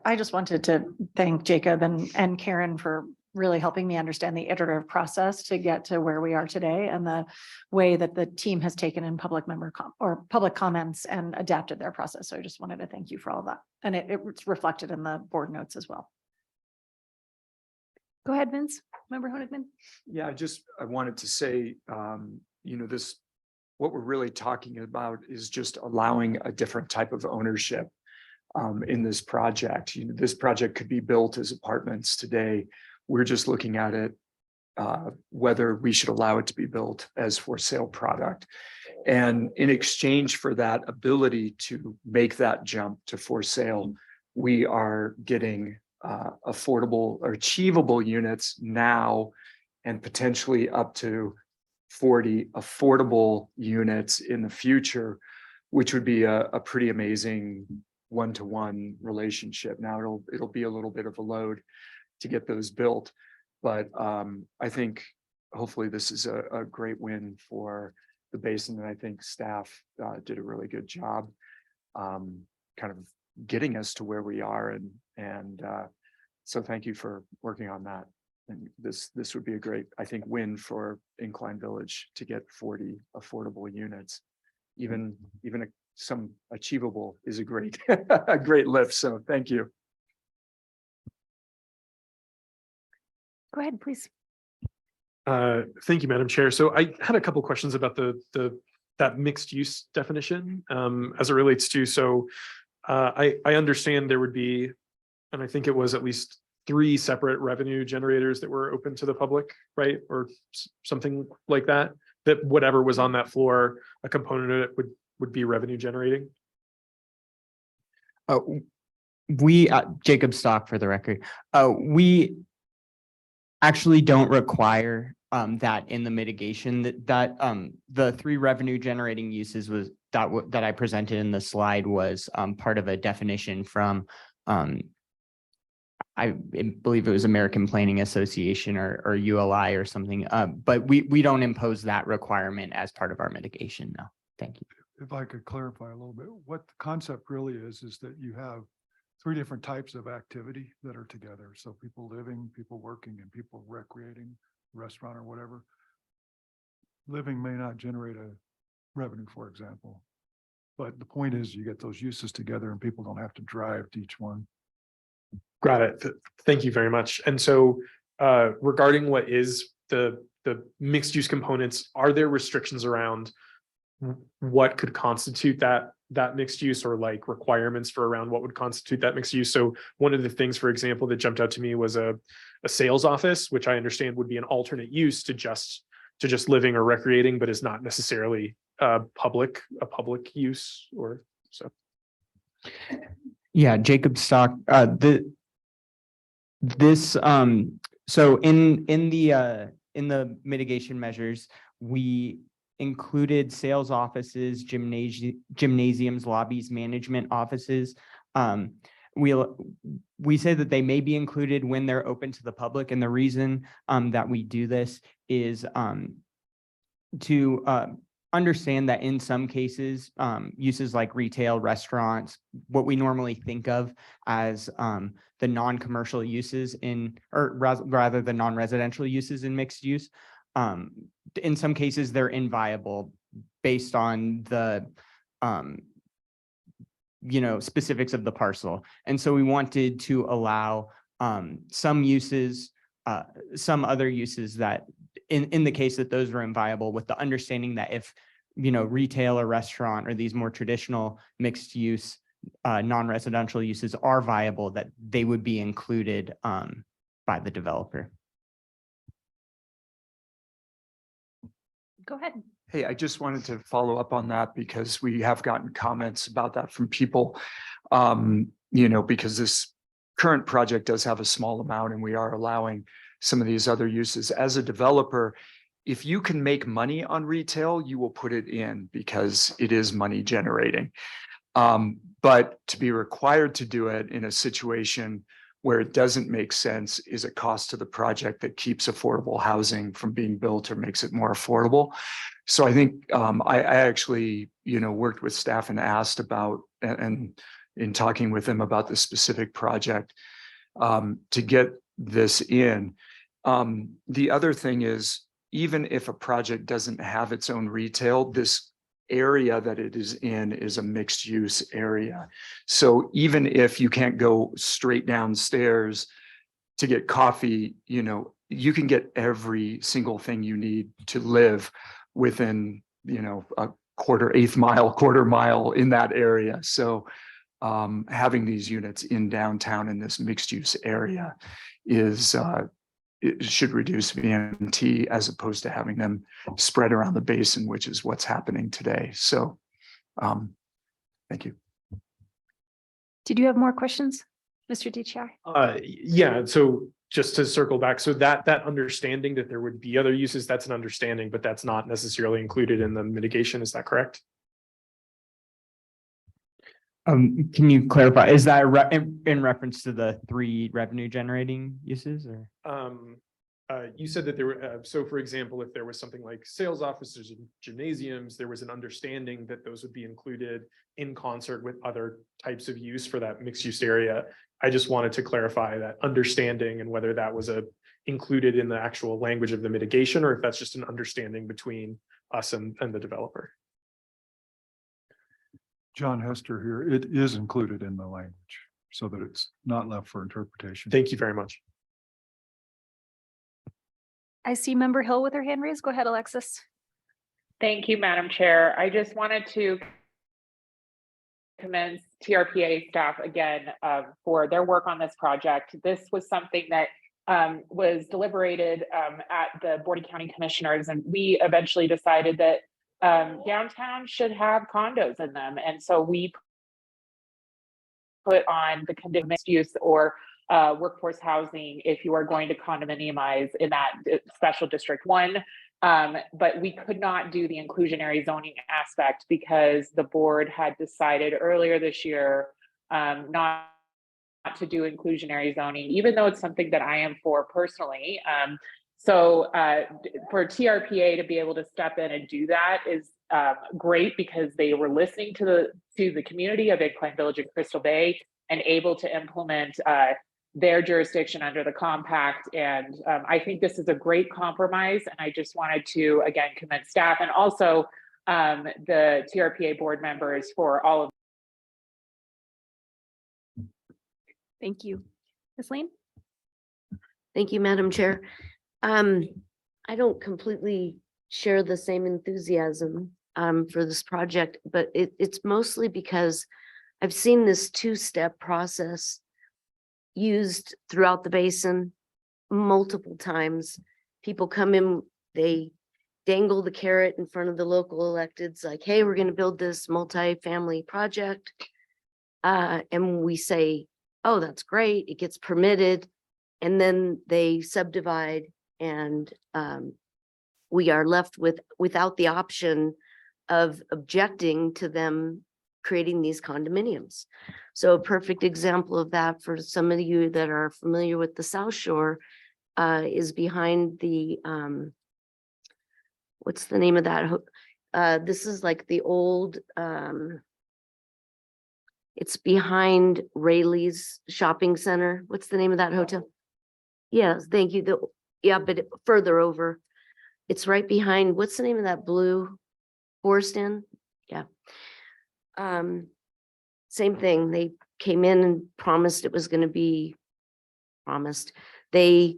I just wanted to thank Jacob and Karen for really helping me understand the iterative process to get to where we are today and the way that the team has taken in public comments and adapted their process. So I just wanted to thank you for all of that. And it's reflected in the board notes as well. Go ahead, Vince. Member Honigman. Yeah, I wanted to say, what we're really talking about is just allowing a different type of ownership in this project. This project could be built as apartments today. We're just looking at it, whether we should allow it to be built as for sale product. And in exchange for that ability to make that jump to for sale, we are getting affordable or achievable units now and potentially up to 40 affordable units in the future, which would be a pretty amazing one-to-one relationship. Now it'll be a little bit of a load to get those built, but I think hopefully this is a great win for the basin, and I think staff did a really good job kind of getting us to where we are, and so thank you for working on that. And this would be a great, I think, win for Incline Village to get 40 affordable units. Even some achievable is a great a great lift. So thank you. Go ahead, please. Thank you, Madam Chair. So I had a couple questions about that mixed use definition as it relates to. So I understand there would be, and I think it was at least 3 separate revenue generators that were open to the public, right? Or something like that, that whatever was on that floor, a component of it would be revenue generating. We, Jacob Stock for the record, we actually don't require that in the mitigation, that the 3 revenue generating uses was that I presented in the slide was part of a definition from I believe it was American Planning Association or ULI or something, but we don't impose that requirement as part of our mitigation. No, thank you. If I could clarify a little bit, what the concept really is that you have 3 different types of activity that are together. So people living, people working, and people recreating, restaurant or whatever. Living may not generate a revenue, for example, but the point is you get those uses together and people don't have to drive to each one. Got it. Thank you very much. And so regarding what is the mixed use components, are there restrictions around what could constitute that mixed use, or like requirements for around what would constitute that mixed use? So one of the things, for example, that jumped out to me was a sales office, which I understand would be an alternate use to just living or recreating, but is not necessarily a public use or so. Yeah, Jacob Stock, so in the mitigation measures, we included sales offices, gymnasiums, lobbies, management offices. We say that they may be included when they're open to the public, and the reason that we do this is to understand that in some cases, uses like retail, restaurants, what we normally think of as the non-commercial uses or rather the non-residential uses in mixed use, in some cases they're inviable based on the specifics of the parcel. And so we wanted to allow some uses, some other uses that in the case that those were inviable, with the understanding that if, retail or restaurant or these more traditional mixed use, non-residential uses are viable, that they would be included by the developer. Go ahead. Hey, I just wanted to follow up on that because we have gotten comments about that from people. Because this current project does have a small amount and we are allowing some of these other uses. As a developer, if you can make money on retail, you will put it in because it is money generating. But to be required to do it in a situation where it doesn't make sense is a cost to the project that keeps affordable housing from being built or makes it more affordable. So I think I actually, worked with staff and asked about, and in talking with them about the specific project to get this in. The other thing is, even if a project doesn't have its own retail, this area that it is in is a mixed use area. So even if you can't go straight downstairs to get coffee, you can get every single thing you need to live within, a quarter mile in that area. So having these units in downtown in this mixed use area is it should reduce VMT as opposed to having them spread around the basin, which is what's happening today. So thank you. Did you have more questions, Mr. DiChiari? Yeah, so just to circle back, so that understanding that there would be other uses, that's an understanding, but that's not necessarily included in the mitigation, is that correct? Can you clarify, is that in reference to the 3 revenue generating uses, or? You said that there were, so for example, if there was something like sales offices and gymnasiums, there was an understanding that those would be included in concert with other types of use for that mixed use area. I just wanted to clarify that understanding and whether that was included in the actual language of the mitigation, or if that's just an understanding between us and the developer. John Hester here. It is included in the language so that it's not left for interpretation. Thank you very much. I see Member Hill with her hand raised. Go ahead, Alexis. Thank you, Madam Chair. I just wanted to commend TRPA staff again for their work on this project. This was something that was deliberated at the Board of County Commissioners, and we eventually decided that downtown should have condos in them. And so we put on the condition mixed use or workforce housing if you are going to condominiumize in that special district 1. But we could not do the inclusionary zoning aspect because the board had decided earlier this year not to do inclusionary zoning, even though it's something that I am for personally. So for TRPA to be able to step in and do that is great because they were listening to the community of Incline Village and Crystal Bay and able to implement their jurisdiction under the compact. And I think this is a great compromise. And I just wanted to, again, commend staff and also the TRPA board members for all of. Thank you. Ms. Lane? Thank you, Madam Chair. I don't completely share the same enthusiasm for this project, but it's mostly because I've seen this 2-step process used throughout the basin multiple times. People come in, they dangle the carrot in front of the local electeds like, hey, we're going to build this multi-family project. And we say, oh, that's great. It gets permitted. And then they subdivide and we are left without the option of objecting to them creating these condominiums. So a perfect example of that for some of you that are familiar with the South Shore is behind the, what's the name of that? This is like the old, it's behind Rayleigh's shopping center. What's the name of that hotel? Yes, thank you. Yeah, but further over, it's right behind, what's the name of that blue Forest Inn? Yeah. Same thing. They came in and promised it was going to be promised. They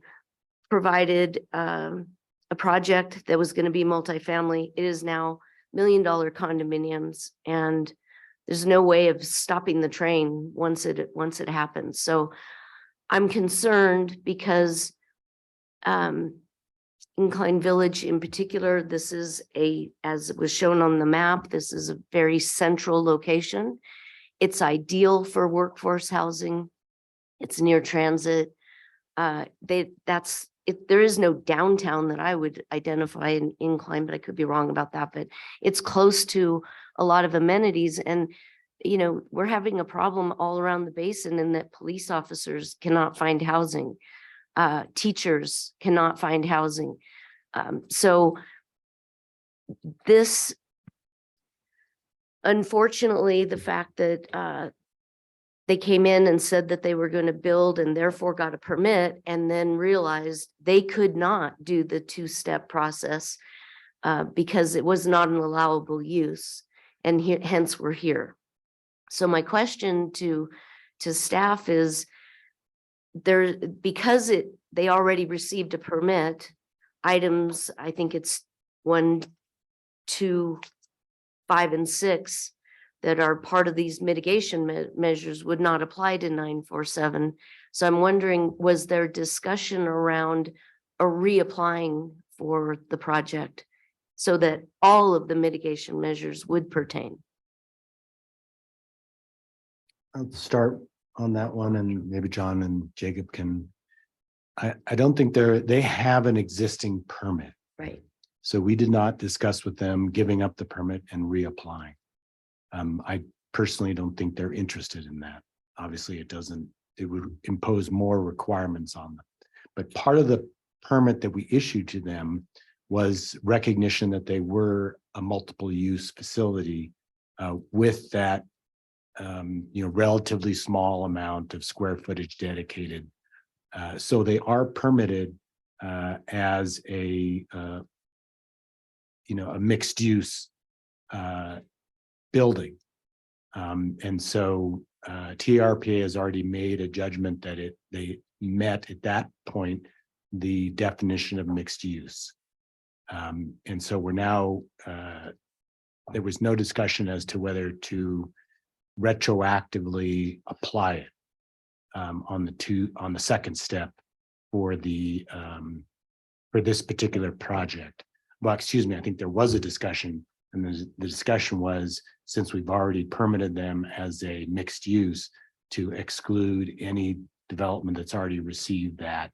provided a project that was going to be multifamily. It is now $1 million condominiums, and there's no way of stopping the train once it happens. So I'm concerned because Incline Village in particular, this is as it was shown on the map, this is a very central location. It's ideal for workforce housing. It's near transit. There is no downtown that I would identify in Incline, but I could be wrong about that, but it's close to a lot of amenities. And, you know, we're having a problem all around the basin in that police officers cannot find housing. Teachers cannot find housing. So this, unfortunately, the fact that they came in and said that they were going to build and therefore got a permit and then realized they could not do the two-step process because it was not an allowable use, and hence we're here. So my question to staff is, because they already received a permit, items, I think it's 1, 2, 5, and 6 that are part of these mitigation measures would not apply to 947. So I'm wondering, was there discussion around reapplying for the project so that all of the mitigation measures would pertain? I'll start on that one, and maybe John and Jacob can. I don't think they have an existing permit. Right. So we did not discuss with them giving up the permit and reapplying. I personally don't think they're interested in that. Obviously, it would impose more requirements on them. But part of the permit that we issued to them was recognition that they were a multiple use facility with that relatively small amount of square footage dedicated. So they are permitted as a mixed use building. And so TRPA has already made a judgment that they met at that point the definition of mixed use. And so we're now, there was no discussion as to whether to retroactively apply it on the second step for this particular project. Well, excuse me, I think there was a discussion, and the discussion was, since we've already permitted them as a mixed use, to exclude any development that's already received that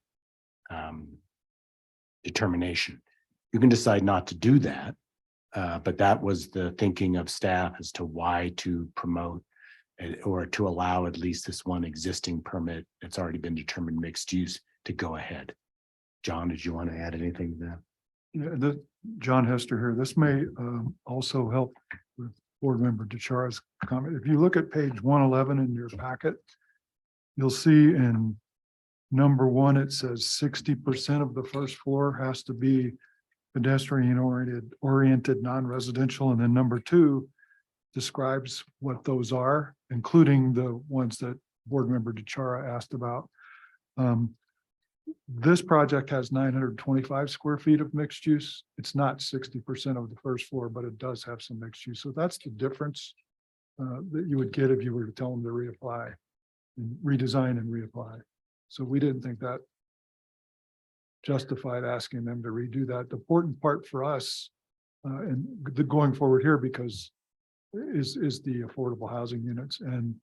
determination. You can decide not to do that, but that was the thinking of staff as to why to promote or to allow at least this one existing permit that's already been determined mixed use to go ahead. John, did you want to add anything to that? Yeah, John Hester here. This may also help with Board Member DeChara's comment. If you look at page 111 in your packet, you'll see in number 1, it says 60% of the first floor has to be pedestrian oriented non-residential. And then number 2 describes what those are, including the ones that Board Member DeChara asked about. This project has 925 square feet of mixed use. It's not 60% of the first floor, but it does have some mixed use. So that's the difference that you would get if you were to tell them to reapply and redesign and reapply. So we didn't think that justified asking them to redo that. The important part for us and going forward here, because is the affordable housing units. And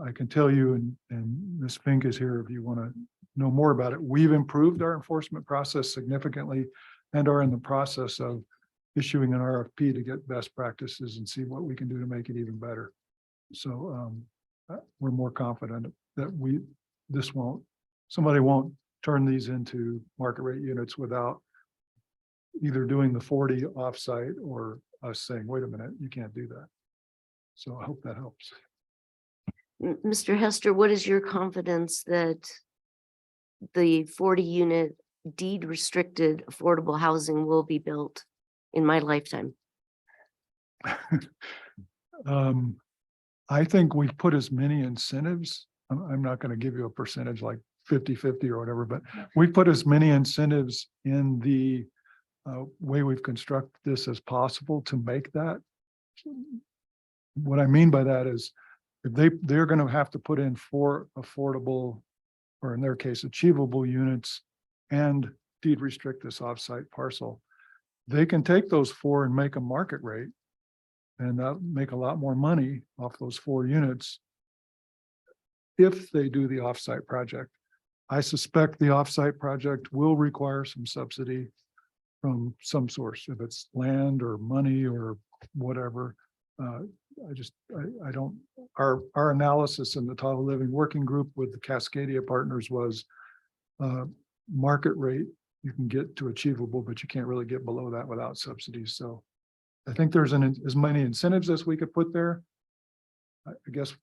I can tell you, and Ms. Fink is here if you want to know more about it. We've improved our enforcement process significantly and are in the process of issuing an RFP to get best practices and see what we can do to make it even better. So we're more confident that somebody won't turn these into market rate units without either doing the 40 offsite or us saying, wait a minute, you can't do that. So I hope that helps. Mr. Hester, what is your confidence that the 40 unit deed restricted affordable housing will be built in my lifetime? I think we've put as many incentives. I'm not going to give you a percentage like 50-50 or whatever, but we put as many incentives in the way we've constructed this as possible to make that. What I mean by that is if they're going to have to put in 4 affordable, or in their case, achievable units and deed restrict this offsite parcel, they can take those 4 and make a market rate and make a lot more money off those 4 units if they do the offsite project. I suspect the offsite project will require some subsidy from some source, if it's land or money or whatever. I don't, our analysis in the Tahoe Living Working Group with the Cascadia partners was market rate, you can get to achievable, but you can't really get below that without subsidies. So I think there's as many incentives as we could put there. I guess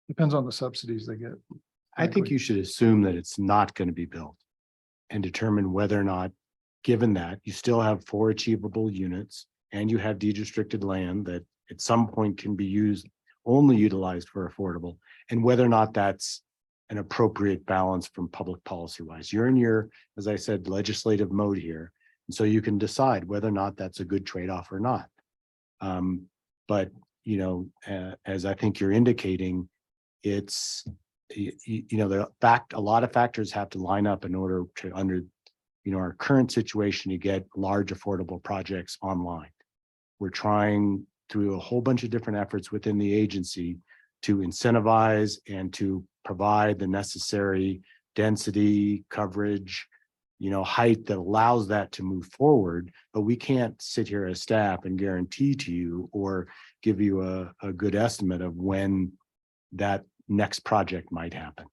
depends on the subsidies they get. I think you should assume that it's not going to be built and determine whether or not, given that you still have 4 achievable units and you have deed restricted land that at some point can be only utilized for affordable, and whether or not that's an appropriate balance from public policy wise. You're in your, as I said, legislative mode here. And so you can decide whether or not that's a good trade-off or not. But, as I think you're indicating, it's, a lot of factors have to line up in order to, under, our current situation, to get large affordable projects online. We're trying through a whole bunch of different efforts within the agency to incentivize and to provide the necessary density, coverage, height that allows that to move forward. But we can't sit here as staff and guarantee to you or give you a good estimate of when that next project might happen.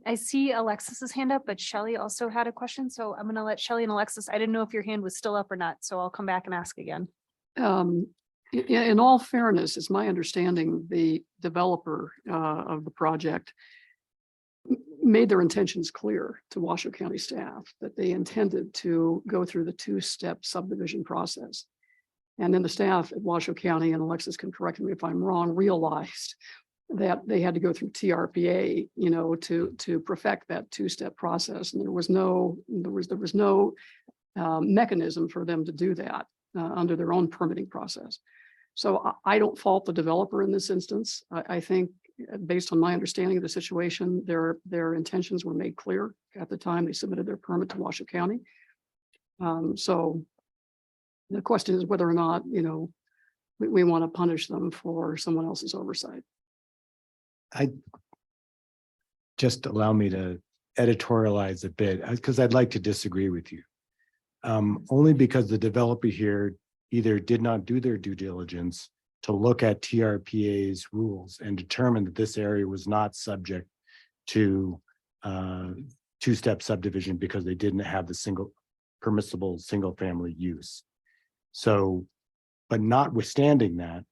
I see Alexis's hand up, but Shelley also had a question. So I'm going to let Shelley and Alexis, I didn't know if your hand was still up or not. So I'll come back and ask again. In all fairness, it's my understanding the developer of the project made their intentions clear to Washoe County staff that they intended to go through the 2-step subdivision process. And then the staff at Washoe County, and Alexis can correct me if I'm wrong, realized that they had to go through TRPA, to perfect that 2-step process. And there was no mechanism for them to do that under their own permitting process. So I don't fault the developer in this instance. I think based on my understanding of the situation, their intentions were made clear at the time they submitted their permit to Washoe County. So the question is whether or not, we want to punish them for someone else's oversight. Just allow me to editorialize a bit, because I'd like to disagree with you. Only because the developer here either did not do their due diligence to look at TRPA's rules and determine that this area was not subject to 2-step subdivision because they didn't have the permissible single family use. So, but notwithstanding that,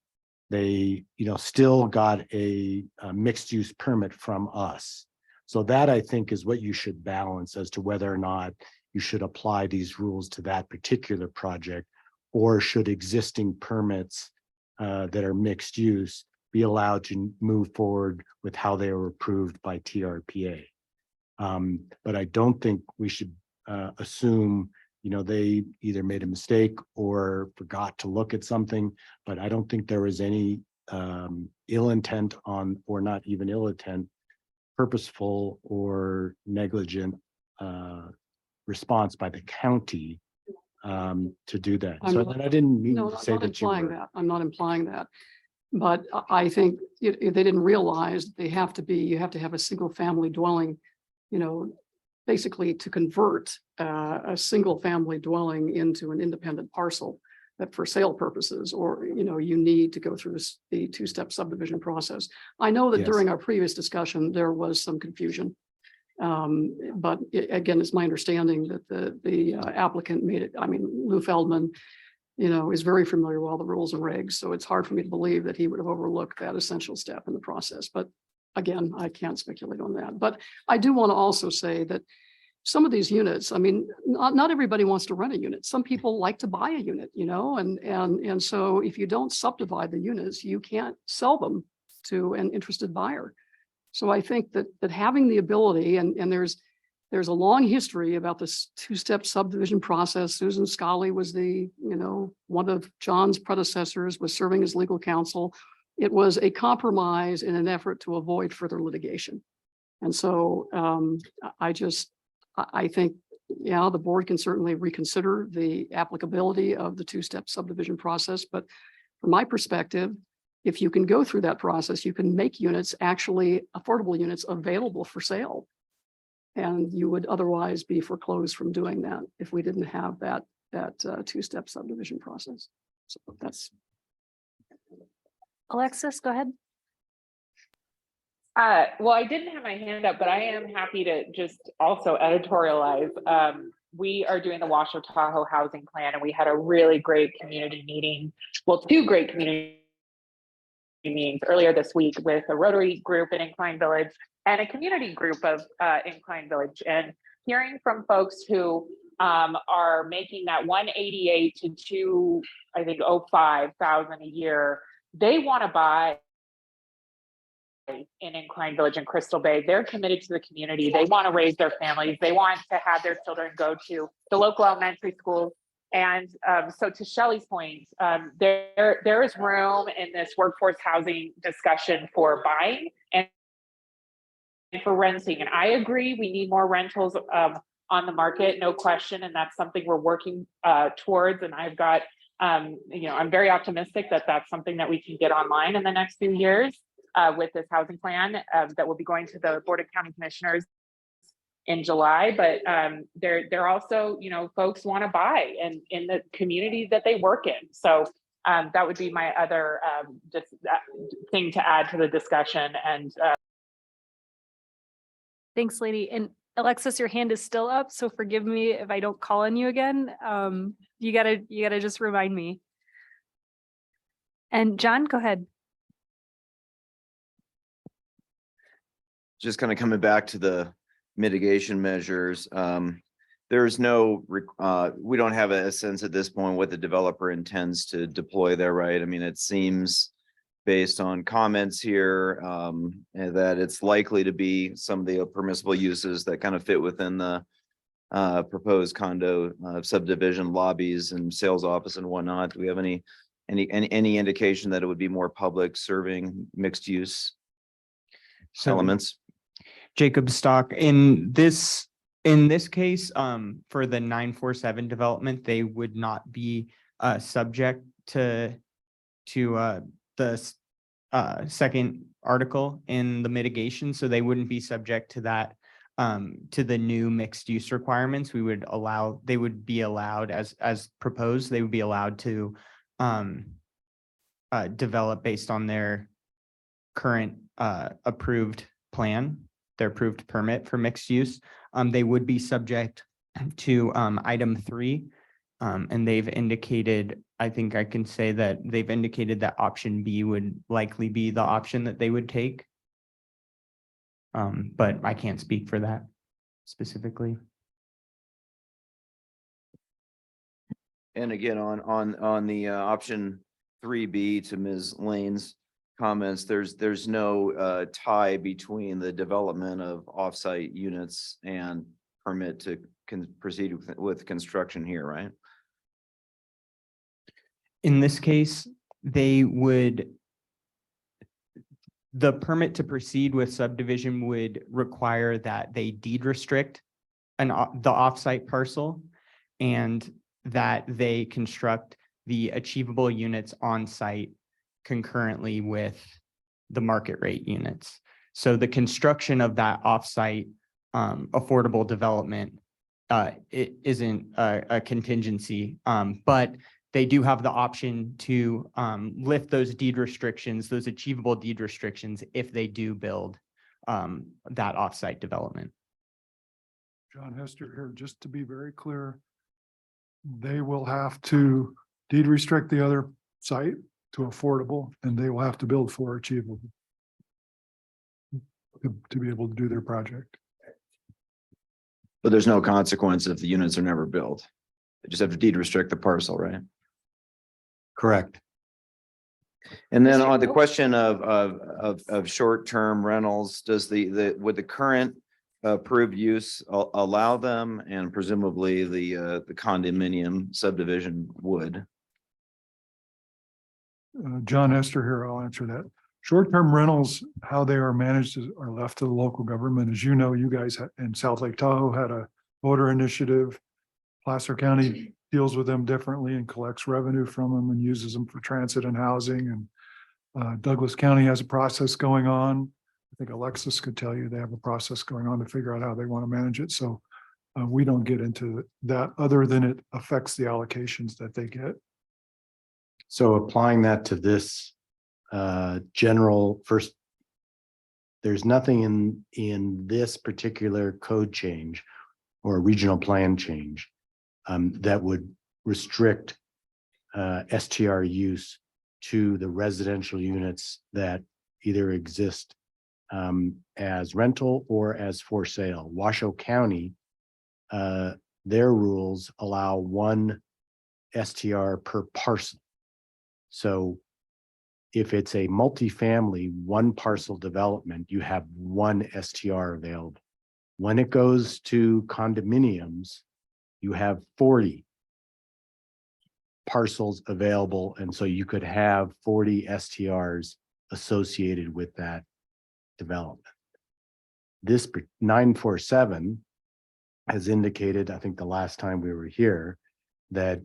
they, still got a mixed use permit from us. So that, I think, is what you should balance as to whether or not you should apply these rules to that particular project, or should existing permits that are mixed use be allowed to move forward with how they were approved by TRPA. But I don't think we should assume they either made a mistake or forgot to look at something, but I don't think there was any ill intent or not even ill intent, purposeful or negligent response by the county to do that. So I didn't mean to say that you were. I'm not implying that. But I think if they didn't realize you have to have a single family dwelling, basically to convert a single family dwelling into an independent parcel that for sale purposes, or, you need to go through the 2-step subdivision process. I know that during our previous discussion, there was some confusion. But again, it's my understanding that the applicant made it. I mean, Lou Feldman, is very familiar with all the rules and regs. So it's hard for me to believe that he would have overlooked that essential step in the process. But again, I can't speculate on that. But I do want to also say that some of these units, I mean, not everybody wants to rent a unit. Some people like to buy a unit, you know, and so if you don't subdivide the units, you can't sell them to an interested buyer. So I think that having the ability, and there's a long history about this two-step subdivision process. Susan Scully was one of John's predecessors, was serving as legal counsel. It was a compromise in an effort to avoid further litigation. And so I think, yeah, the board can certainly reconsider the applicability of the two-step subdivision process. But from my perspective, if you can go through that process, you can make units, actually affordable units, available for sale. And you would otherwise be foreclosed from doing that if we didn't have that two-step subdivision process. So that's. Alexis, go ahead. Well, I didn't have my hand up, but I am happy to just also editorialize. We are doing the Washoe Tahoe housing plan, and we had a really great community meeting. Well, two great community meetings earlier this week with a Rotary group in Incline Village and a community group of Incline Village, and hearing from folks who are making that 188 to 205,000 a year. They want to buy in Incline Village and Crystal Bay. They're committed to the community. They want to raise their families. They want to have their children go to the local elementary schools. And so to Shelley's point, there is room in this workforce housing discussion for buying and for renting. And I agree, we need more rentals on the market, no question. And that's something we're working towards. And I've got, I'm very optimistic that that's something that we can get online in the next few years with this housing plan that will be going to the Board of County Commissioners in July. But they're also, folks want to buy in the community that they work in. So that would be my other thing to add to the discussion. And Thanks, lady. And Alexis, your hand is still up, so forgive me if I don't call on you again. You gotta just remind me. And John, go ahead. Just kind of coming back to the mitigation measures. There's no, we don't have a sense at this point what the developer intends to deploy there, right? I mean, it seems based on comments here that it's likely to be some of the permissible uses that kind of fit within the proposed condo subdivision lobbies and sales office and whatnot. Do we have any indication that it would be more public serving mixed use elements? Jacob Stock, in this case, for the 947 development, they would not be subject to the second article in the mitigation, so they wouldn't be subject to that, to the new mixed use requirements. They would be allowed as proposed, they would be allowed to develop based on their current approved plan, their approved permit for mixed use. They would be subject to item 3. And they've indicated, I think I can say that they've indicated that option B would likely be the option that they would take. But I can't speak for that specifically. And again, on the option 3B to Ms. Lane's comments, there's no tie between the development of offsite units and permit to proceed with construction here, right? In this case, the permit to proceed with subdivision would require that they deed restrict the offsite parcel and that they construct the achievable units on site concurrently with the market rate units. So the construction of that offsite affordable development it isn't a contingency, but they do have the option to lift those deed restrictions, those achievable deed restrictions, if they do build that offsite development. John Hester here, just to be very clear, they will have to deed restrict the other site to affordable, and they will have to build for achievable to be able to do their project. But there's no consequence if the units are never built. They just have to deed restrict the parcel, right? Correct. And then on the question of short-term rentals, does would the current approved use allow them, and presumably the condominium subdivision would? John Esther here, I'll answer that. Short-term rentals, how they are managed are left to the local government. As you know, you guys in South Lake Tahoe had a voter initiative. Placer County deals with them differently and collects revenue from them and uses them for transit and housing. And Douglas County has a process going on. I think Alexis could tell you they have a process going on to figure out how they want to manage it. So we don't get into that other than it affects the allocations that they get. So applying that to this general first, there's nothing in this particular code change or regional plan change that would restrict STR use to the residential units that either exist as rental or as for sale. Washoe County, their rules allow one STR per parcel. So if it's a multifamily, one parcel development, you have one STR available. When it goes to condominiums, you have 40 parcels available. And so you could have 40 STRs associated with that development. This 947 has indicated, I think the last time we were here, that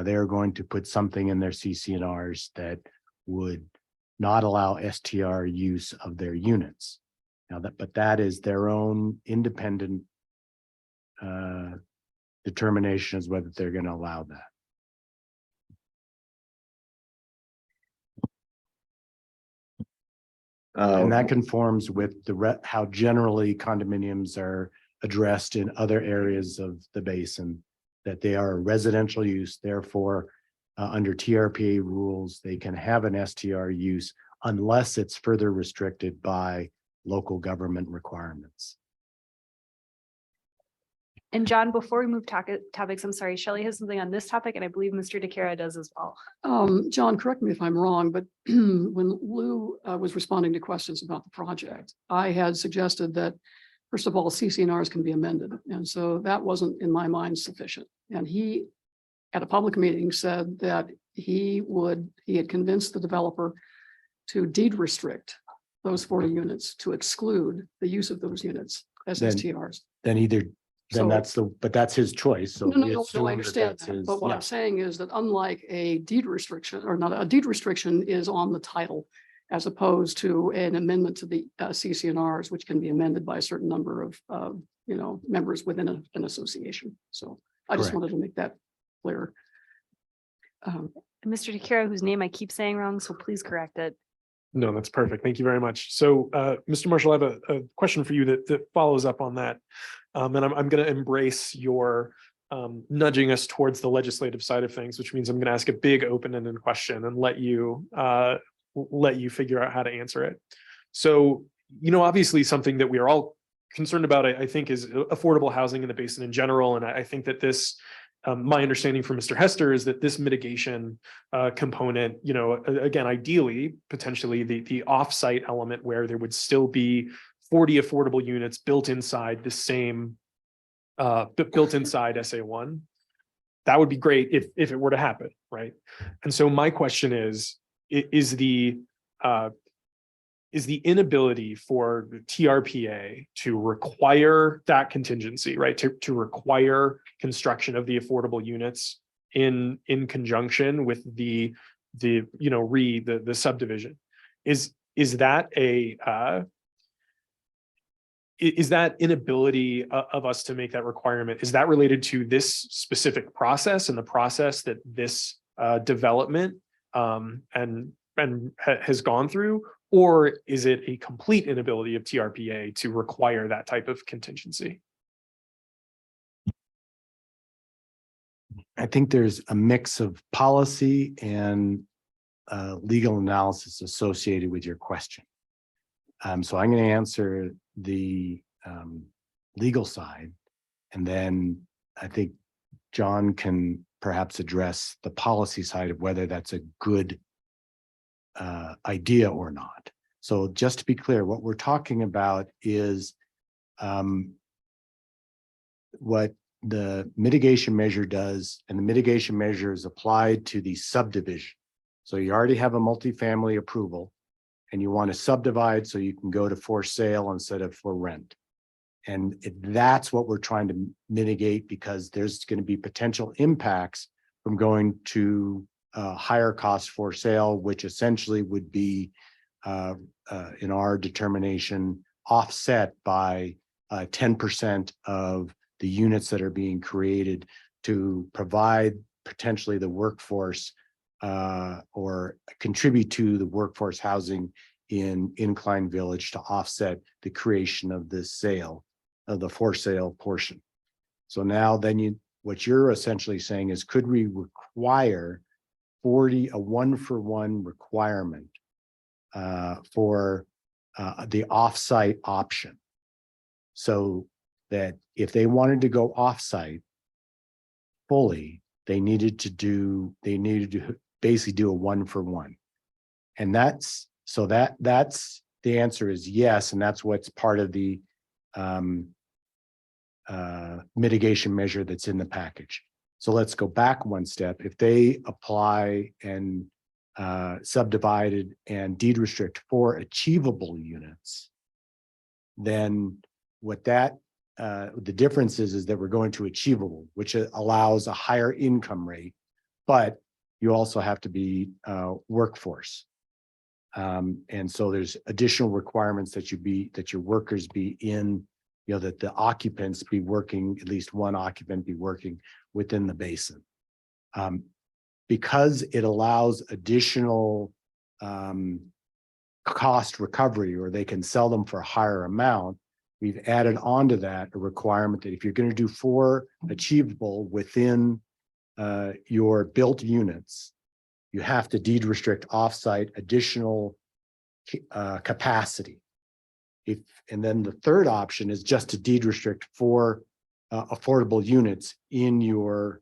they're going to put something in their CCNRs that would not allow STR use of their units. Now but that is their own independent determination as whether they're going to allow that. And that conforms with how generally condominiums are addressed in other areas of the basin, that they are a residential use. Therefore, under TRPA rules, they can have an STR use unless it's further restricted by local government requirements. And John, before we move topics, I'm sorry, Shelley has something on this topic, and I believe Mr. DeCara does as well. John, correct me if I'm wrong, but when Lou was responding to questions about the project, I had suggested that, first of all, CCNRs can be amended. And so that wasn't, in my mind, sufficient. And he, at a public meeting, said that he had convinced the developer to deed restrict those 40 units, to exclude the use of those units as STRs. Then that's his choice. So No, I understand that. But what I'm saying is that unlike a deed restriction, or not, a deed restriction is on the title, as opposed to an amendment to the CCNRs, which can be amended by a certain number of members within an association. So I just wanted to make that clear. Mr. DeCara, whose name I keep saying wrong, so please correct it. No, that's perfect. Thank you very much. So, Mr. Marshall, I have a question for you that follows up on that. And I'm going to embrace your nudging us towards the legislative side of things, which means I'm going to ask a big open-ended question and let you figure out how to answer it. So, obviously something that we are all concerned about, I think, is affordable housing in the basin in general. And I think that this, my understanding from Mr. Hester is that this mitigation component, again, ideally, potentially the offsite element where there would still be 40 affordable units built inside the same, built inside SA1. That would be great if it were to happen, right? And so my question is the inability for the TRPA to require that contingency, right? To require construction of the affordable units in conjunction with the subdivision. Is that inability of us to make that requirement, is that related to this specific process and the process that this development has gone through? Or is it a complete inability of TRPA to require that type of contingency? I think there's a mix of policy and legal analysis associated with your question. So I'm going to answer the legal side, And then I think John can perhaps address the policy side of whether that's a good idea or not. So just to be clear, what we're talking about is what the mitigation measure does, and the mitigation measure is applied to the subdivision. So you already have a multifamily approval and you want to subdivide so you can go to for sale instead of for rent. And that's what we're trying to mitigate, because there's going to be potential impacts from going to higher cost for sale, which essentially would be in our determination offset by 10% of the units that are being created to provide potentially the workforce or contribute to the workforce housing in Incline Village to offset the creation of this sale of the for sale portion. So now then what you're essentially saying is, could we require a 1-for-1 requirement for the offsite option? So that if they wanted to go offsite fully, they needed to basically do a 1-for-1. And that's the answer is yes. And that's what's part of the mitigation measure that's in the package. So let's go back one step. If they apply and subdivided and deed restrict for achievable units, then what that the difference is that we're going to achievable, which allows a higher income rate, but you also have to be workforce. And so there's additional requirements that your workers be in, that the occupants be working, at least one occupant be working within the basin. Because it allows additional cost recovery, or they can sell them for a higher amount, we've added onto that a requirement that if you're going to do 4 achievable within your built units, you have to deed restrict offsite additional capacity. And then the third option is just to deed restrict 4 affordable units in your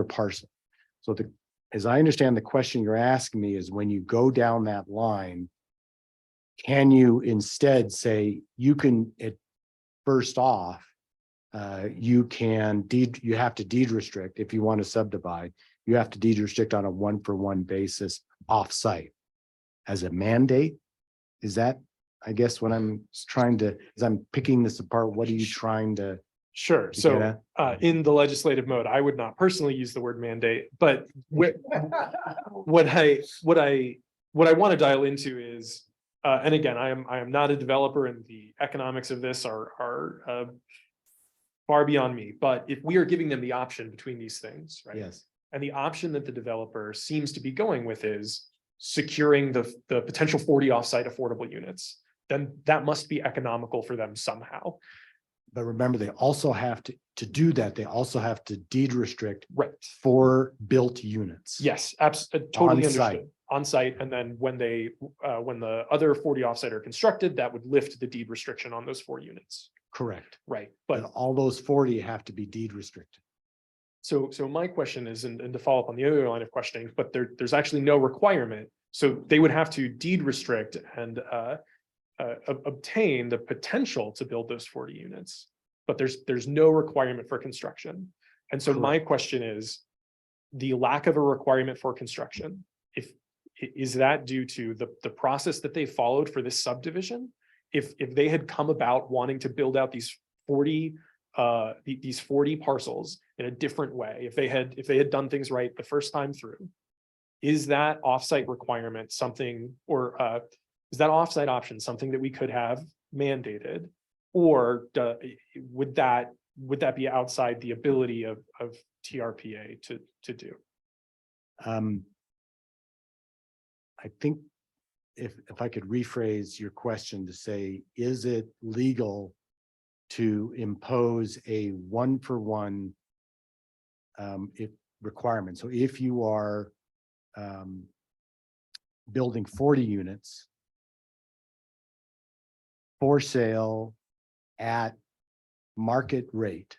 parcel. So as I understand the question you're asking me is, when you go down that line, can you instead say you can, first off, you have to deed restrict if you want to subdivide, you have to deed restrict on a 1-for-1 basis offsite as a mandate? Is that, I guess, what I'm trying to, as I'm picking this apart, what are you trying to? Sure. So in the legislative mode, I would not personally use the word mandate, but what I want to dial into is, and again, I am not a developer, and the economics of this are far beyond me. But if we are giving them the option between these things, right? Yes. And the option that the developer seems to be going with is securing the potential 40 offsite affordable units, then that must be economical for them somehow. But remember, they also have to do that. They also have to deed restrict right 4 built units. Yes, absolutely, totally On-site. understood. On site, and then when the other 40 offsite are constructed, that would lift the deed restriction on those 4 units. Correct. Right, But but all those 40 have to be deed restricted. so my question is, and to follow up on the other line of questioning, but there's actually no requirement. So they would have to deed restrict and obtain the potential to build those 40 units, but there's no requirement for construction. And so my question is, the lack of a requirement for construction, is that due to the process that they followed for this subdivision? If they had come about wanting to build out these 40 parcels in a different way, if they had done things right the first time through, is that offsite requirement something, or is that offsite option something that we could have mandated, or would that be outside the ability of TRPA to do? I think if I could rephrase your question to say, is it legal to impose a 1-for-1 requirement? So if you are building 40 units for sale at market rate,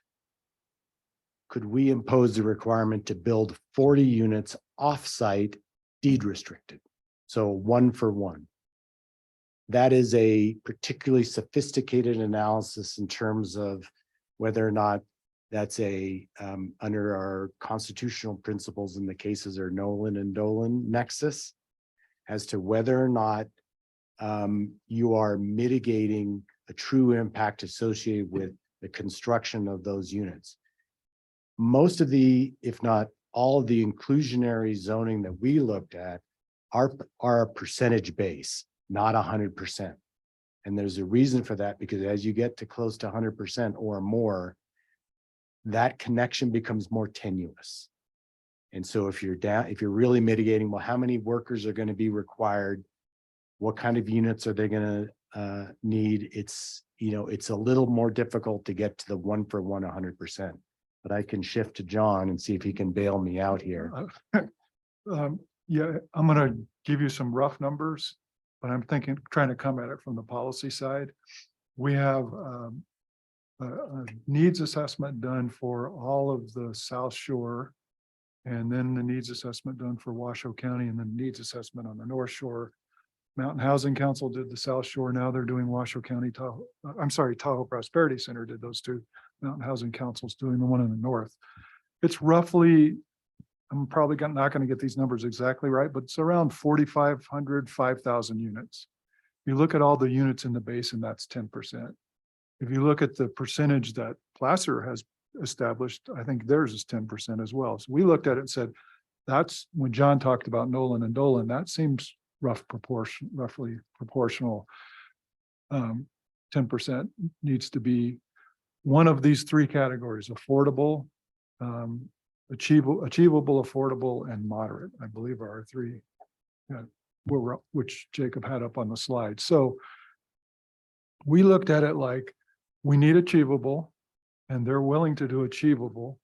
could we impose the requirement to build 40 units off-site deed restricted? So 1-for-1. That is a particularly sophisticated analysis in terms of whether or not that's under our constitutional principles in the cases are Nolan and Dolan nexus, as to whether or not you are mitigating a true impact associated with the construction of those units. Most of the, if not all of the inclusionary zoning that we looked at are percentage base, not 100%. And there's a reason for that, because as you get to close to 100% or more, that connection becomes more tenuous. And so if you're really mitigating, well, how many workers are going to be required? What kind of units are they going to need? It's a little more difficult to get to the 1-for-1 100%. But I can shift to John and see if he can bail me out here. Yeah, I'm gonna give you some rough numbers, but I'm trying to come at it from the policy side. We have a needs assessment done for all of the South Shore, and then the needs assessment done for Washoe County, and then needs assessment on the North Shore. Mountain Housing Council did the South Shore. Now they're doing Washoe County, Tahoe Prosperity Center did those two. Mountain Housing Council's doing the one in the north. It's roughly, I'm probably not going to get these numbers exactly right, but it's around 4,500, 5,000 units. You look at all the units in the basin, that's 10%. If you look at the percentage that Placer has established, I think theirs is 10% as well. So we looked at it and said, that's when John talked about Nolan and Dolan, that seems roughly proportional. 10% needs to be one of these three categories: affordable, achievable, affordable, and moderate, I believe are our three, which Jacob had up on the slide. So we looked at it like we need achievable, and they're willing to do achievable.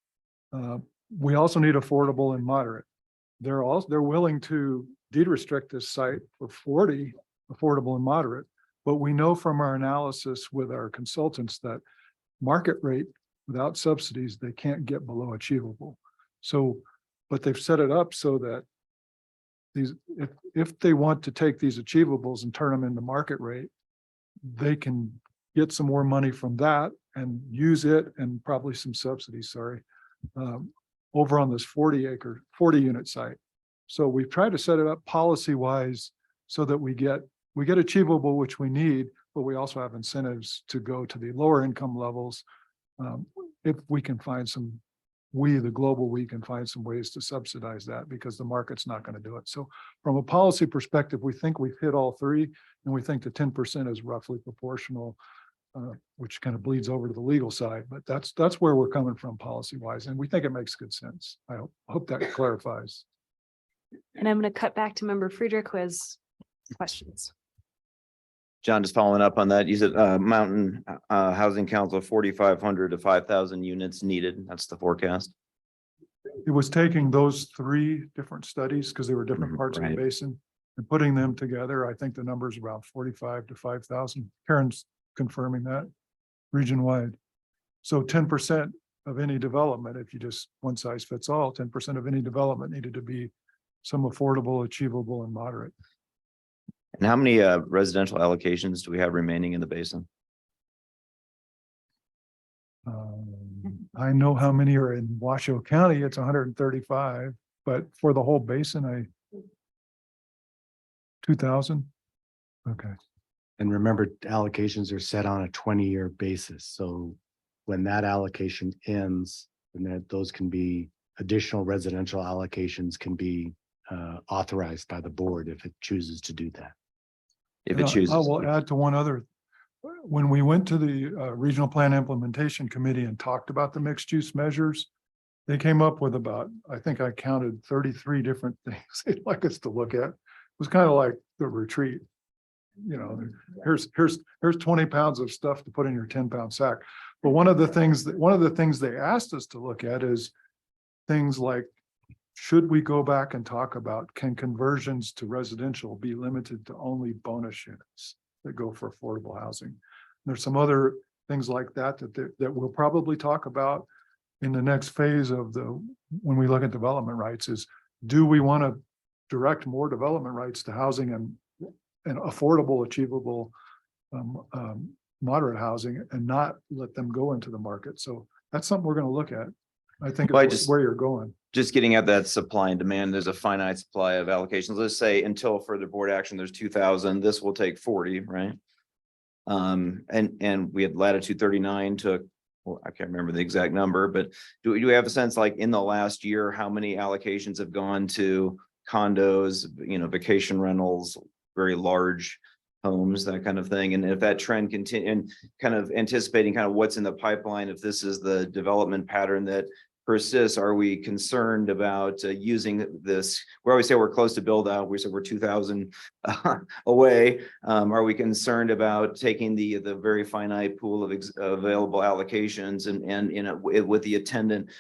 We also need affordable and moderate. They're willing to deed restrict this site for 40 affordable and moderate, but we know from our analysis with our consultants that market rate without subsidies, they can't get below achievable. So, but they've set it up so that these, if they want to take these achievables and turn them into market rate, they can get some more money from that and use it, and probably some subsidies, over on this 40 unit site. So we've tried to set it up policy wise so that we get achievable, which we need, but we also have incentives to go to the lower income levels. If we can find we can find some ways to subsidize that, because the market's not going to do it. So from a policy perspective, we think we've hit all three, and we think the 10% is roughly proportional, which kind of bleeds over to the legal side, but that's where we're coming from policy wise. And we think it makes good sense. I hope that clarifies. And I'm going to cut back to Member Friedrich, who has questions. John, just following up on that, you said Mountain Housing Council, 4,500 to 5,000 units needed. That's the forecast. It was taking those three different studies, because they were different parts of the basin, and putting them together. I think the number is around 45 to 5,000. Karen's confirming that region wide. So 10% of any development, if you just one size fits all, 10% of any development needed to be some affordable, achievable, and moderate. And how many residential allocations do we have remaining in the basin? I know how many are in Washoe County. It's 135, but for the whole basin, 2,000. Okay. And remember, allocations are set on a 20-year basis. So when that allocation ends, then those can be additional residential allocations can be authorized by the board if it chooses to do that. If it chooses. I will add to one other. When we went to the Regional Plan Implementation Committee and talked about the mixed use measures, they came up with about, I think I counted 33 different things they'd like us to look at. It was kind of like the retreat. You know, here's 20 pounds of stuff to put in your 10-pound sack. But one of the things they asked us to look at is things like, should we go back and talk about, can conversions to residential be limited to only bonus units that go for affordable housing? There's some other things like that, that we'll probably talk about in the next phase of when we look at development rights is, do we want to direct more development rights to housing and affordable, achievable, moderate housing and not let them go into the market? So that's something we're going to look at. I think Well, it's where you're going. Just getting at that supply and demand, there's a finite supply of allocations. Let's say until further board action, there's 2,000, this will take 40, right? And we had latitude 39 took, well, I can't remember the exact number, but do we have a sense, like in the last year, how many allocations have gone to condos, vacation rentals, very large homes, that kind of thing? And if that trend continue, and kind of anticipating kind of what's in the pipeline, if this is the development pattern that persists, are we concerned about using this? We always say we're close to build out. We said we're 2,000 away. Are we concerned about taking the very finite pool of available allocations and with the attendant,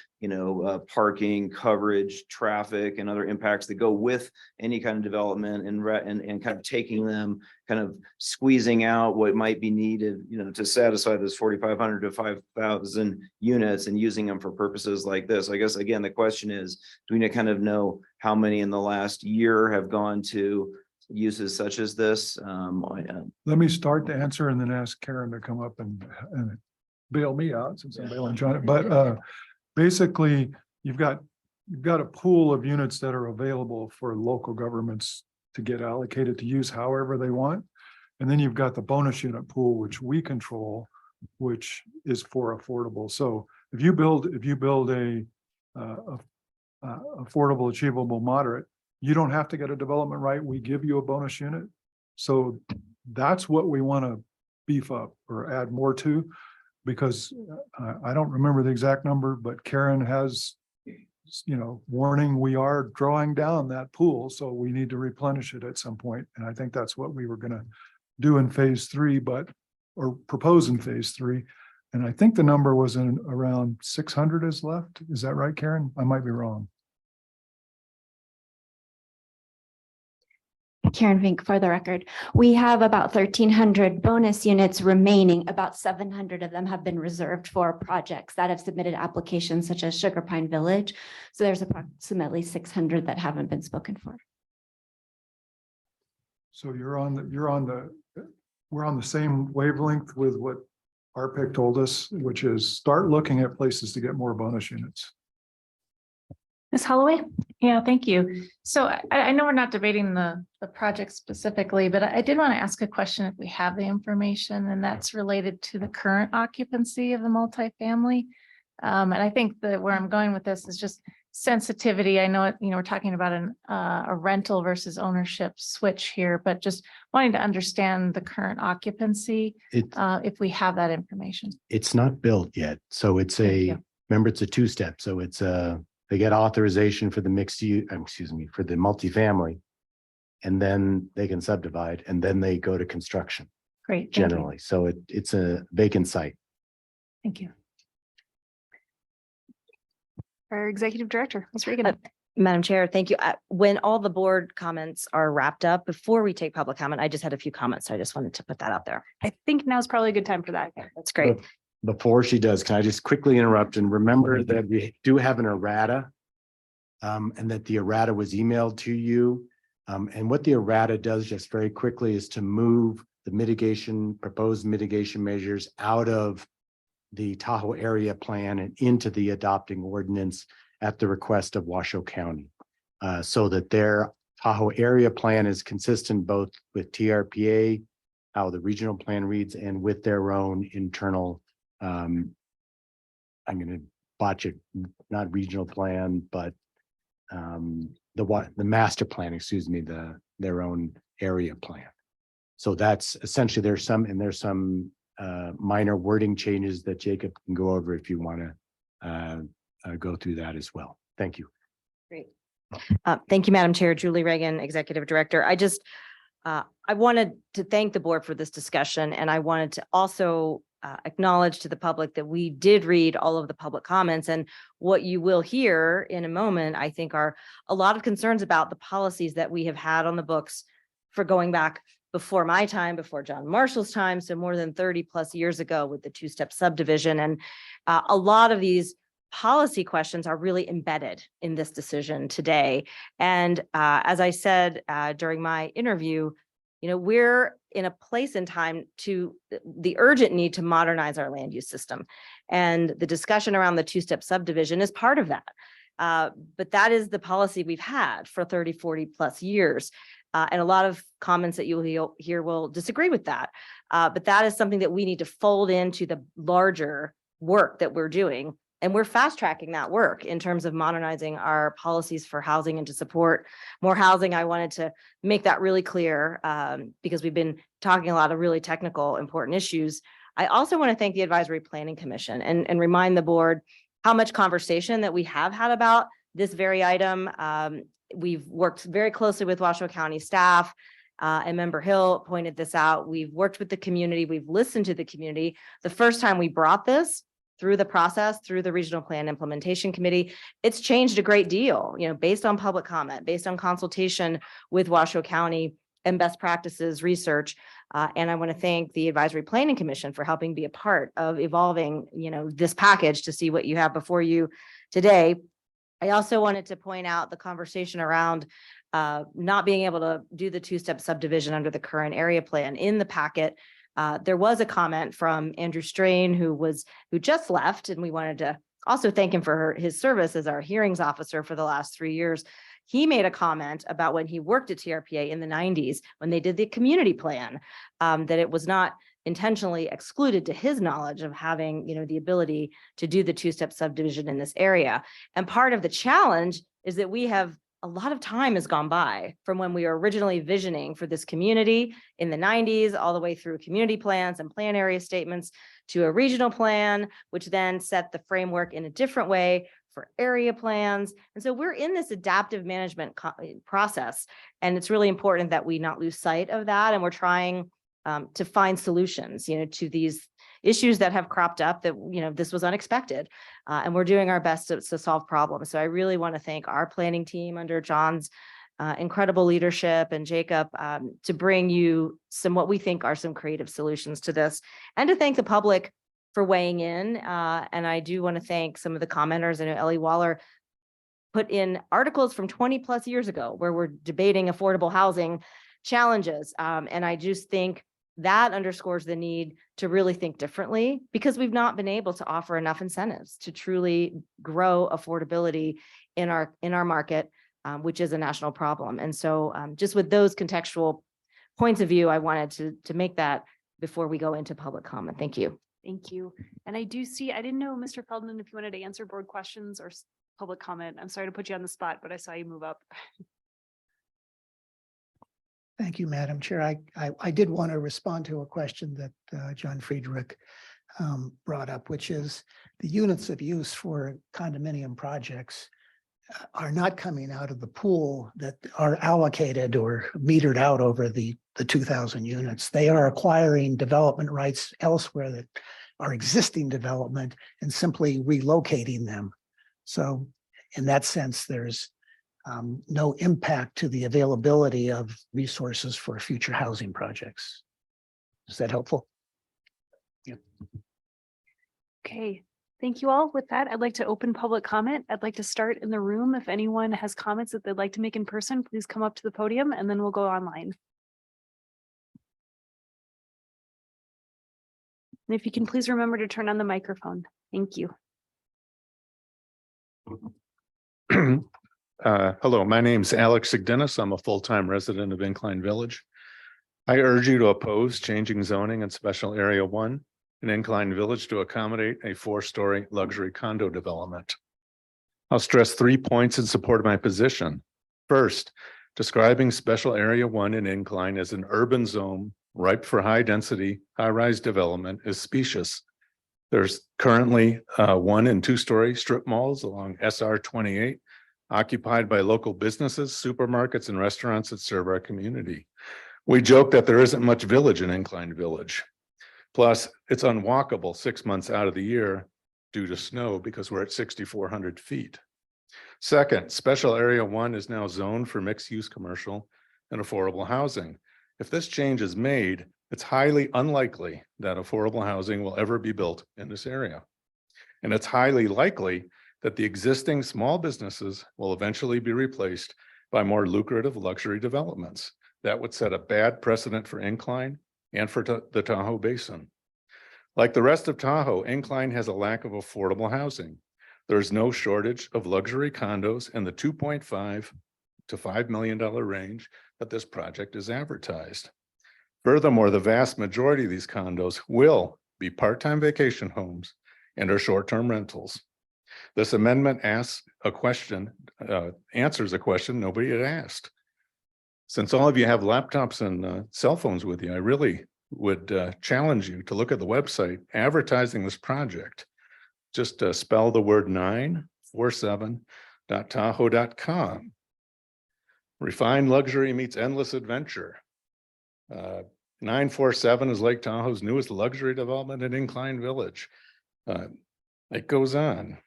parking, coverage, traffic, and other impacts that go with any kind of development, and kind of taking them, kind of squeezing out what might be needed, to satisfy those 4,500 to 5,000 units and using them for purposes like this? I guess, again, the question is, do we kind of know how many in the last year have gone to uses such as this? Let me start the answer and then ask Karen to come up and bail me out since I'm bailing John. But basically, you've got a pool of units that are available for local governments to get allocated to use however they want. And then you've got the bonus unit pool, which we control, which is for affordable. So if you build a affordable, achievable, moderate, you don't have to get a development right. We give you a bonus unit. So that's what we want to beef up or add more to, because I don't remember the exact number, but Karen has, warning, we are drawing down that pool. So we need to replenish it at some point. And I think that's what we were going to do in phase 3, or propose in phase 3. And I think the number was in around 600 is left. Is that right, Karen? I might be wrong. Karen Vink, for the record, we have about 1,300 bonus units remaining. About 700 of them have been reserved for projects that have submitted applications such as Sugar Pine Village. So there's approximately 600 that haven't been spoken for. So we're on the same wavelength with what RPIC told us, which is start looking at places to get more bonus units. Ms. Holloway? Yeah, thank you. So I know we're not debating the project specifically, but I did want to ask a question if we have the information, and that's related to the current occupancy of the multifamily. And I think that where I'm going with this is just sensitivity. I know, we're talking about a rental versus ownership switch here, but just wanting to understand the current occupancy, if we have that information. It's not built yet. So it's remember, it's a two-step. So it's they get authorization for the for the multifamily, and then they can subdivide, and then they go to construction. Great. Generally. So it's a vacant site. Thank you. Our Executive Director, Ms. Regan. Madam Chair, thank you. When all the board comments are wrapped up, before we take public comment, I just had a few comments. So I just wanted to put that out there. I think now's probably a good time for that. That's great. Before she does, can I just quickly interrupt and remember that we do have an errata, and that the errata was emailed to you. And what the errata does, just very quickly, is to move the proposed mitigation measures out of the Tahoe area plan and into the adopting ordinance at the request of Washoe County, so that their Tahoe area plan is consistent both with TRPA, how the regional plan reads, and with their own internal, I'm going to botch it, not regional plan, but the master plan, excuse me, their own area plan. So that's essentially, there's some minor wording changes that Jacob can go over if you want to go through that as well. Thank you. Great. Thank you, Madam Chair. Julie Reagan, Executive Director. I wanted to thank the board for this discussion, and I wanted to also acknowledge to the public that we did read all of the public comments, and what you will hear in a moment, I think, are a lot of concerns about the policies that we have had on the books for going back before my time, before John Marshall's time, so more than 30 plus years ago with the two-step subdivision. And a lot of these policy questions are really embedded in this decision today. And as I said during my interview, we're in a place in time to the urgent need to modernize our land use system. And the discussion around the two-step subdivision is part of that. But that is the policy we've had for 30, 40 plus years. And a lot of comments that you'll hear will disagree with that. But that is something that we need to fold into the larger work that we're doing. And we're fast tracking that work in terms of modernizing our policies for housing and to support more housing. I wanted to make that really clear because we've been talking a lot of really technical, important issues. I also want to thank the Advisory Planning Commission and remind the board how much conversation that we have had about this very item. We've worked very closely with Washoe County staff. And Member Hill pointed this out. We've worked with the community. We've listened to the community. The first time we brought this through the process, through the Regional Plan Implementation Committee, it's changed a great deal, based on public comment, based on consultation with Washoe County and best practices research. And I want to thank the Advisory Planning Commission for helping be a part of evolving, this package to see what you have before you today. I also wanted to point out the conversation around not being able to do the two-step subdivision under the current area plan. In the packet, there was a comment from Andrew Strain, who just left, and we wanted to also thank him for his service as our hearings officer for the last 3 years. He made a comment about when he worked at TRPA in the 90s, when they did the community plan, that it was not intentionally excluded to his knowledge of having, the ability to do the two-step subdivision in this area. And part of the challenge is that a lot of time has gone by from when we were originally visioning for this community in the 90s, all the way through community plans and plan area statements to a regional plan, which then set the framework in a different way for area plans. And so we're in this adaptive management process, and it's really important that we not lose sight of that. And we're trying to find solutions, to these issues that have cropped up that, this was unexpected. And we're doing our best to solve problems. So I really want to thank our planning team under John's incredible leadership and Jacob to bring you what we think are some creative solutions to this, and to thank the public for weighing in. And I do want to thank some of the commenters. I know Ellie Waller put in articles from 20 plus years ago where we're debating affordable housing challenges. And I just think that underscores the need to really think differently, because we've not been able to offer enough incentives to truly grow affordability in our market, which is a national problem. And so just with those contextual points of view, I wanted to make that before we go into public comment. Thank you. Thank you. And I didn't know, Mr. Feldman, if you wanted to answer board questions or public comment. I'm sorry to put you on the spot, but I saw you move up. Thank you, Madam Chair. I did want to respond to a question that John Friedrich brought up, which is the units of use for condominium projects are not coming out of the pool that are allocated or metered out over the 2,000 units. They are acquiring development rights elsewhere that are existing development and simply relocating them. So in that sense, there's no impact to the availability of resources for future housing projects. Is that helpful? Yep. Okay, thank you all. With that, I'd like to open public comment. I'd like to start in the room. If anyone has comments that they'd like to make in person, please come up to the podium, and then we'll go online. And if you can please remember to turn on the microphone. Thank you. Hello, my name's Alex Sigdenis. I'm a full-time resident of Incline Village. I urge you to oppose changing zoning in Special Area 1 in Incline Village to accommodate a 4-story luxury condo development. I'll stress 3 points in support of my position. First, describing Special Area 1 in Incline as an urban zone ripe for high-density, high-rise development is specious. There's currently 1- and 2-story strip malls along SR 28, occupied by local businesses, supermarkets, and restaurants that serve our community. We joke that there isn't much village in Incline Village. Plus, it's unwalkable 6 months out of the year due to snow because we're at 6,400 feet. Second, Special Area 1 is now zoned for mixed-use commercial and affordable housing. If this change is made, it's highly unlikely that affordable housing will ever be built in this area. And it's highly likely that the existing small businesses will eventually be replaced by more lucrative luxury developments. That would set a bad precedent for Incline and for the Tahoe Basin. Like the rest of Tahoe, Incline has a lack of affordable housing. There's no shortage of luxury condos in the $2.5 to $5 million range that this project is advertised. Furthermore, the vast majority of these condos will be part-time vacation homes and are short-term rentals. This amendment asks a question, answers a question nobody had asked. Since all of you have laptops and cell phones with you, I really would challenge you to look at the website advertising this project. Just spell the word 947.tahoe.com. Refined luxury meets endless adventure. 947 is Lake Tahoe's newest luxury development in Incline Village. It goes on.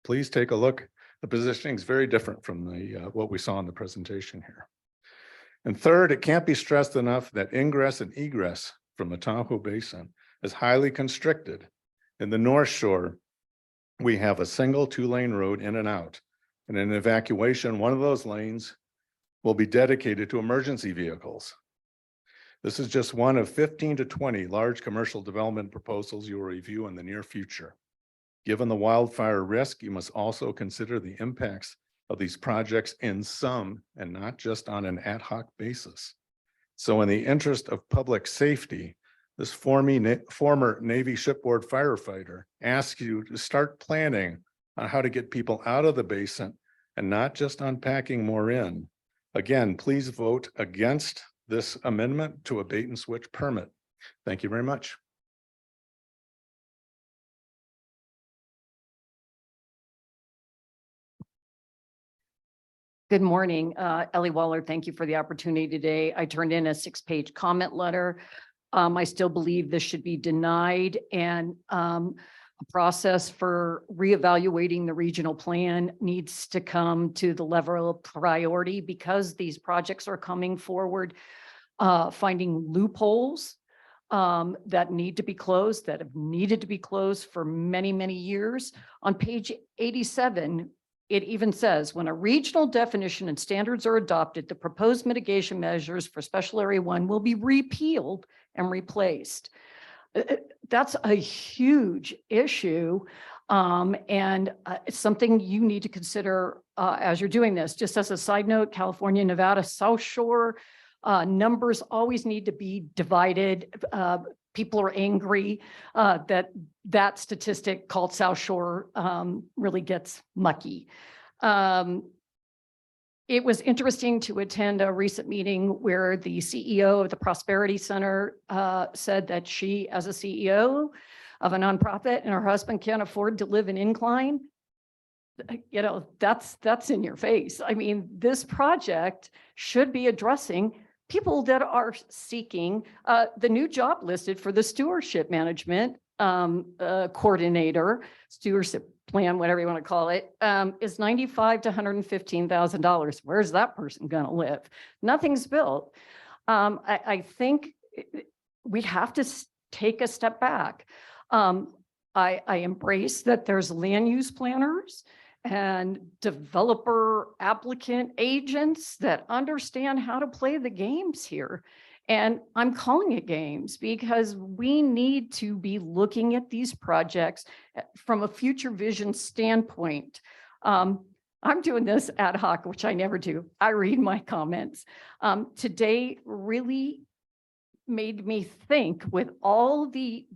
Please take a look. The positioning is very different from the what we saw in the presentation here. And third, it can't be stressed enough that ingress and egress from the Tahoe Basin is highly constricted. In the North Shore, we have a single 2-lane road in and out. And in evacuation, one of those lanes will be dedicated to emergency vehicles. This is just one of 15 to 20 large commercial development proposals you will review in the near future. Given the wildfire risk, you must also consider the impacts of these projects in some and not just on an ad hoc basis. So in the interest of public safety, this former Navy shipboard firefighter asks you to start planning on how to get people out of the basin and not just unpacking more in. Again, please vote against this amendment to a bait and switch permit. Thank you very much. Good morning, Ellie Waller. Thank you for the opportunity today. I turned in a 6-page comment letter. I still believe this should be denied, and a process for reevaluating the regional plan needs to come to the level of priority because these projects are coming forward, finding loopholes that need to be closed, that have needed to be closed for many, many years. On page 87, it even says, when a regional definition and standards are adopted, the proposed mitigation measures for special area 1 will be repealed and replaced. That's a huge issue. And it's something you need to consider as you're doing this. Just as a side note, California, Nevada, South Shore, numbers always need to be divided. People are angry that statistic called South Shore really gets mucky. It was interesting to attend a recent meeting where the CEO of the Prosperity Center said that she, as a CEO of a nonprofit, and her husband can't afford to live in Incline. You know, that's in your face. I mean, this project should be addressing people that are seeking the new job listed for the stewardship management coordinator, stewardship plan, whatever you want to call it, is $95,000 to $115,000. Where's that person going to live? Nothing's built. I think we have to take a step back. I embrace that there's land use planners and developer applicant agents that understand how to play the games here. And I'm calling it games because we need to be looking at these projects from a future vision standpoint. I'm doing this ad hoc, which I never do. I read my comments. Today really made me think with all the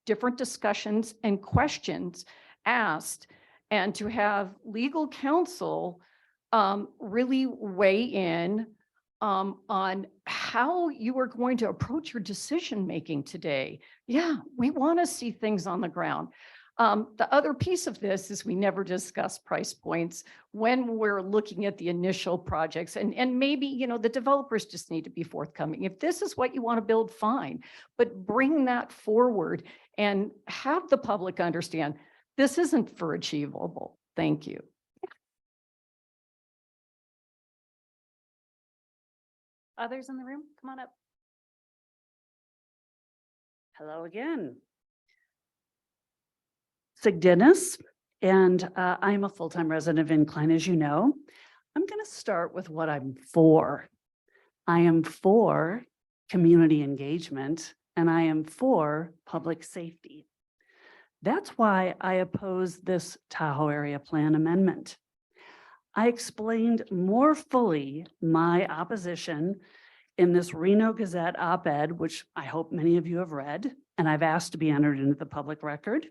different discussions and questions asked, and to have legal counsel really weigh in on how you are going to approach your decision-making today. Yeah, we want to see things on the ground. The other piece of this is we never discuss price points when we're looking at the initial projects, and maybe, you know, the developers just need to be forthcoming. If this is what you want to build, fine, but bring that forward and have the public understand this isn't for achievable. Thank you. Others in the room, come on up. Hello again. Sig Dennis, and I'm a full-time resident of Incline, as you know. I'm going to start with what I'm for. I am for community engagement, and I am for public safety. That's why I oppose this Tahoe Area Plan amendment. I explained more fully my opposition in this Reno Gazette op-ed, which I hope many of you have read, and I've asked to be entered into the public record.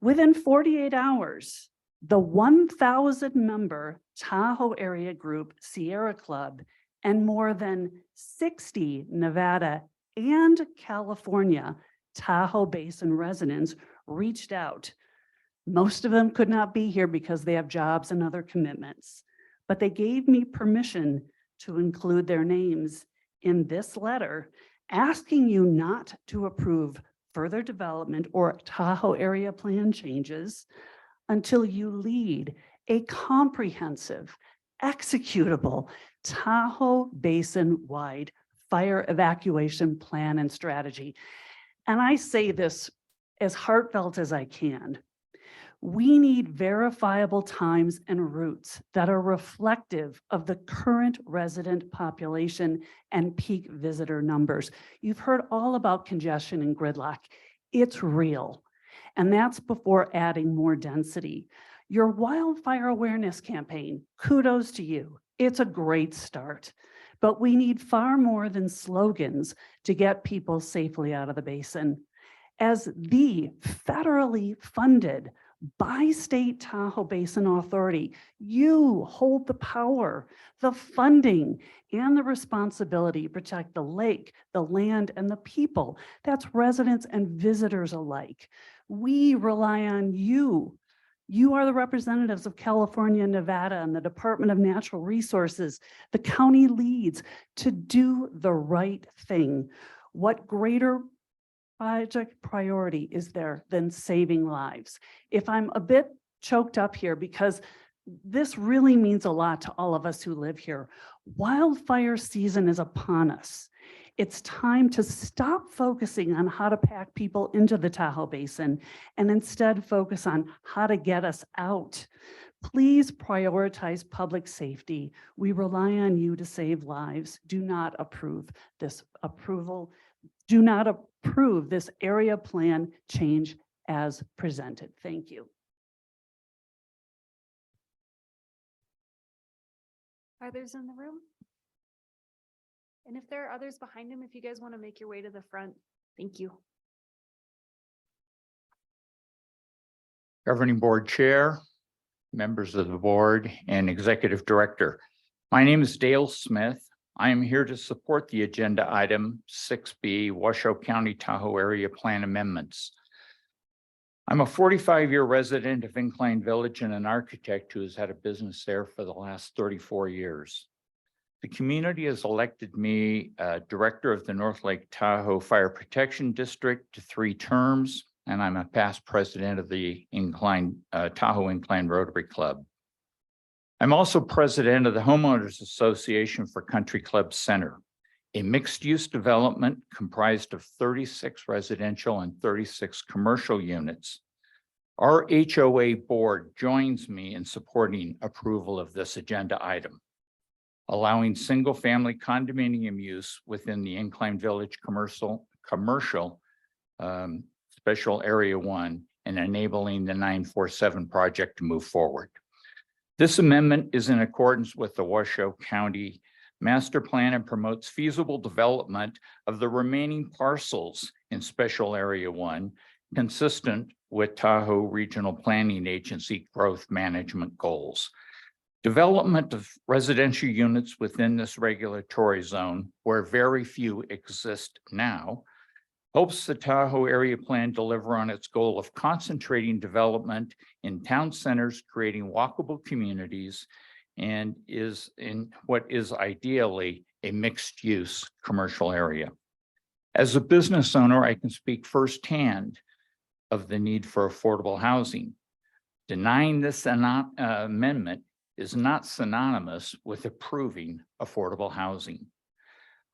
Within 48 hours, the 1,000-member Tahoe Area Group Sierra Club and more than 60 Nevada and California Tahoe Basin residents reached out. Most of them could not be here because they have jobs and other commitments, but they gave me permission to include their names in this letter, asking you not to approve further development or Tahoe Area Plan changes until you lead a comprehensive, executable Tahoe Basin-wide fire evacuation plan and strategy. And I say this as heartfelt as I can. We need verifiable times and routes that are reflective of the current resident population and peak visitor numbers. You've heard all about congestion and gridlock. It's real. And that's before adding more density. Your wildfire awareness campaign, kudos to you. It's a great start. But we need far more than slogans to get people safely out of the basin. As the federally funded by state Tahoe Basin Authority, you hold the power, the funding, and the responsibility to protect the lake, the land, and the people. That's residents and visitors alike. We rely on you. You are the representatives of California, Nevada, and the Department of Natural Resources, the county leads, to do the right thing. What greater project priority is there than saving lives? If I'm a bit choked up here, because this really means a lot to all of us who live here. Wildfire season is upon us. It's time to stop focusing on how to pack people into the Tahoe Basin and instead focus on how to get us out. Please prioritize public safety. We rely on you to save lives. Do not approve this Do not approve this area plan change as presented. Thank you. Others in the room? And if there are others behind him, if you guys want to make your way to the front, thank you. Governing Board Chair, members of the board, and Executive Director. My name is Dale Smith. I am here to support the agenda item 6B, Washoe County Tahoe Area Plan Amendments. I'm a 45-year resident of Incline Village and an architect who has had a business there for the last 34 years. The community has elected me director of the North Lake Tahoe Fire Protection District to 3 terms, and I'm a past president of the Tahoe Incline Rotary Club. I'm also president of the Homeowners Association for Country Club Center, a mixed-use development comprised of 36 residential and 36 commercial units. Our HOA board joins me in supporting approval of this agenda item, allowing single-family condominium use within the Incline Village commercial Special Area 1 and enabling the 947 project to move forward. This amendment is in accordance with the Washoe County Master Plan and promotes feasible development of the remaining parcels in Special Area 1, consistent with Tahoe Regional Planning Agency growth management goals. Development of residential units within this regulatory zone, where very few exist now, helps the Tahoe Area Plan deliver on its goal of concentrating development in town centers, creating walkable communities, and is in what is ideally a mixed-use commercial area. As a business owner, I can speak firsthand of the need for affordable housing. Denying this amendment is not synonymous with approving affordable housing.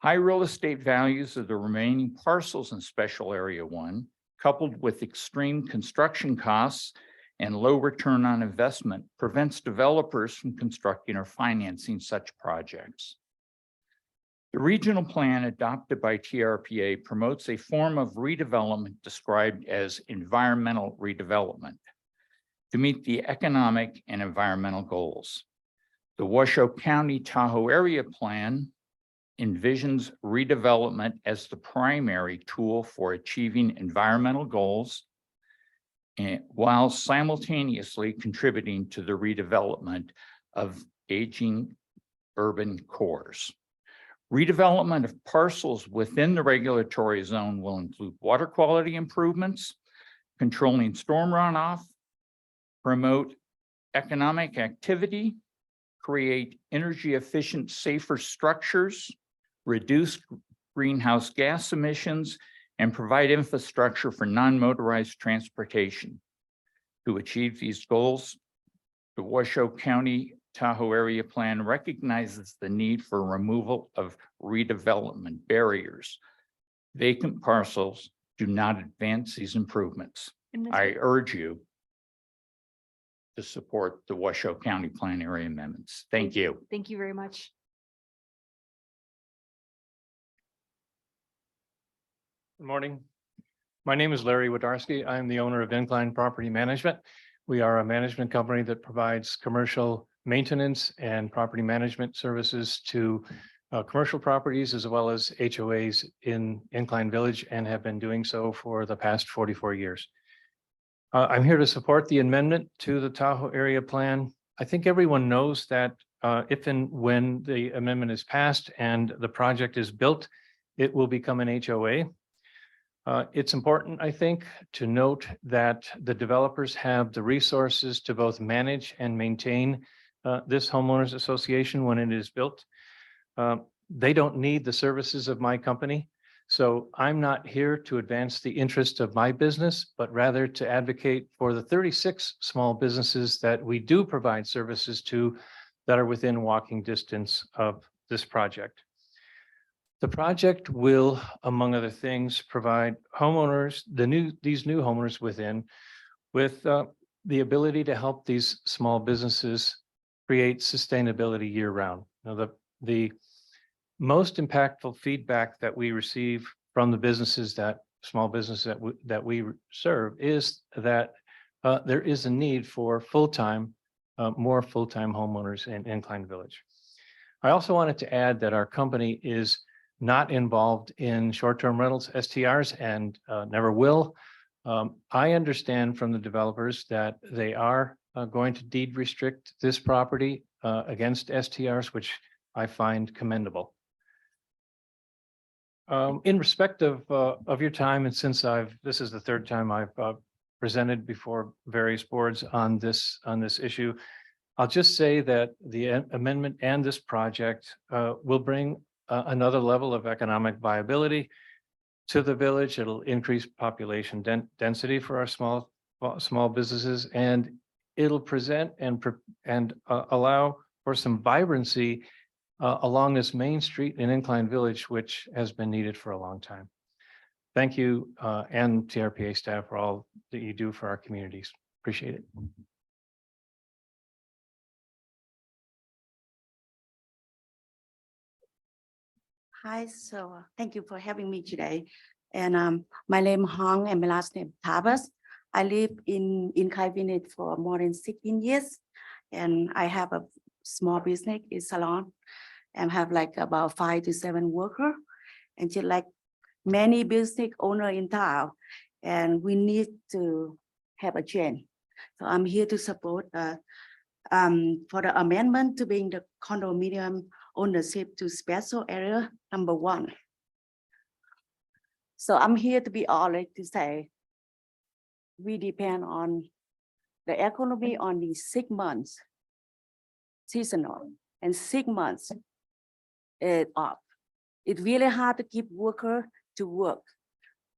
High real estate values of the remaining parcels in Special Area 1, coupled with extreme construction costs and low return on investment, prevents developers from constructing or financing such projects. The regional plan adopted by TRPA promotes a form of redevelopment described as environmental redevelopment to meet the economic and environmental goals. The Washoe County Tahoe Area Plan envisions redevelopment as the primary tool for achieving environmental goals and while simultaneously contributing to the redevelopment of aging urban cores. Redevelopment of parcels within the regulatory zone will include water quality improvements, controlling storm runoff, promote economic activity, create energy efficient, safer structures, reduce greenhouse gas emissions, and provide infrastructure for non-motorized transportation. To achieve these goals, the Washoe County Tahoe Area Plan recognizes the need for removal of redevelopment barriers. Vacant parcels do not advance these improvements. I urge you to support the Washoe County Plan Area amendments. Thank you. Thank you very much. Good morning. My name is Larry Wodarski. I am the owner of Incline Property Management. We are a management company that provides commercial maintenance and property management services to commercial properties as well as HOAs in Incline Village and have been doing so for the past 44 years. I'm here to support the amendment to the Tahoe Area Plan. I think everyone knows that if and when the amendment is passed and the project is built, it will become an HOA. It's important, I think, to note that the developers have the resources to both manage and maintain this homeowners association when it is built. They don't need the services of my company. So I'm not here to advance the interest of my business, but rather to advocate for the 36 small businesses that we do provide services to that are within walking distance of this project. The project will, among other things, provide homeowners, these new homeowners within, with the ability to help these small businesses create sustainability year round. Now, the most impactful feedback that we receive from the businesses small businesses that we serve is that there is a need for more full-time homeowners in Incline Village. I also wanted to add that our company is not involved in short-term rentals, STRs, and never will. I understand from the developers that they are going to deed restrict this property against STRs, which I find commendable. In respect of your time, and since this is the third time I've presented before various boards on this issue, I'll just say that the amendment and this project will bring another level of economic viability to the village. It'll increase population density for our small businesses, and it'll present and allow for some vibrancy along this main street in Incline Village, which has been needed for a long time. Thank you and TRPA staff for all that you do for our communities. Appreciate it. Hi, so thank you for having me today. And my name is Hong and my last name Tabas. I live in Incline Village for more than 16 years. And I have a small business in salon and have like about 5 to 7 workers. And just like many business owners in town, and we need to have a change. So I'm here to support for the amendment to bring the condominium ownership to special area number 1. So I'm here to be honest to say, we depend on the economy on the 6 months seasonal and 6 months off. It's really hard to keep workers to work,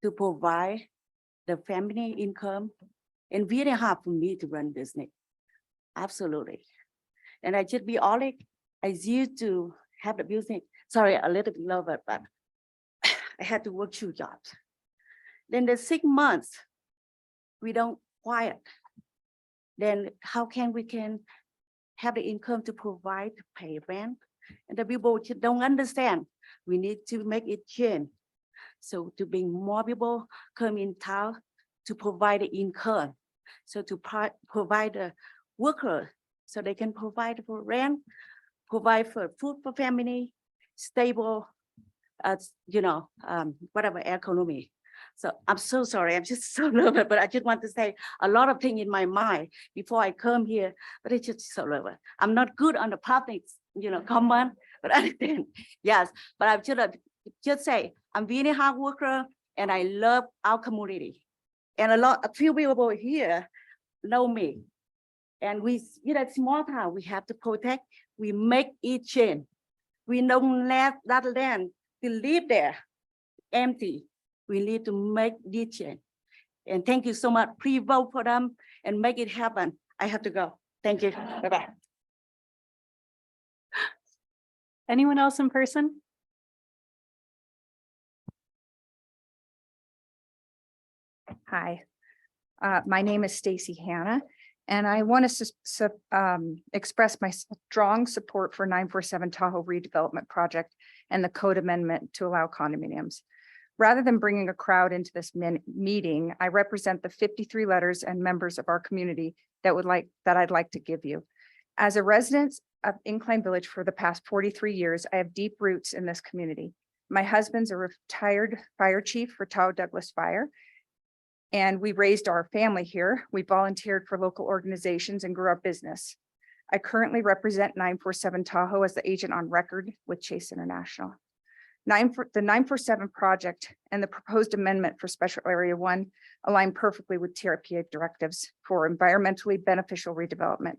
to provide the family income, and really hard for me to run business. Absolutely. And I just be honest, I used to have the business sorry, a little bit lower, but I had to work 2 jobs. Then the 6 months, we don't quiet. Then how can we have the income to provide, to pay rent? And the people don't understand. We need to make it change. So to bring more people come in town to provide the income. So to provide the worker, so they can provide for rent, provide for food for family, stable, whatever economy. So I'm so sorry, I'm just so nervous, but I just want to say a lot of things in my mind before I come here, but it's just so nervous. I'm not good on the public, comment, but I think, yes, but I just say, I'm really hard worker and I love our community. And a few people here know me. And we, small town, we have to protect, we make it change. We don't let that land to live there empty. We need to make this change. And thank you so much. Please vote for them and make it happen. I have to go. Thank you. Bye-bye. Anyone else in person? Hi, my name is Stacy Hanna, and I want to express my strong support for 947 Tahoe redevelopment project and the code amendment to allow condominiums. Rather than bringing a crowd into this meeting, I represent the 53 letters and members of our community that I'd like to give you. As a resident of Incline Village for the past 43 years, I have deep roots in this community. My husband's a retired fire chief for Tahoe Douglas Fire, and we raised our family here. We volunteered for local organizations and grew our business. I currently represent 947 Tahoe as the agent on record with Chase International. The 947 project and the proposed amendment for Special Area 1 align perfectly with TRPA directives for environmentally beneficial redevelopment.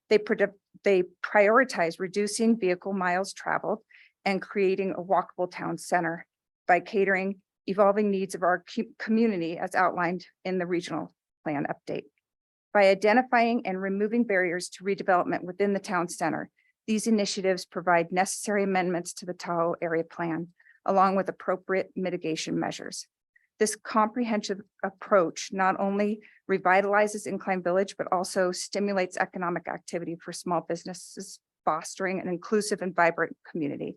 They prioritize reducing vehicle miles traveled and creating a walkable town center by catering evolving needs of our community as outlined in the regional plan update. By identifying and removing barriers to redevelopment within the town center, these initiatives provide necessary amendments to the Tahoe area plan, along with appropriate mitigation measures. This comprehensive approach not only revitalizes Incline Village, but also stimulates economic activity for small businesses, fostering an inclusive and vibrant community.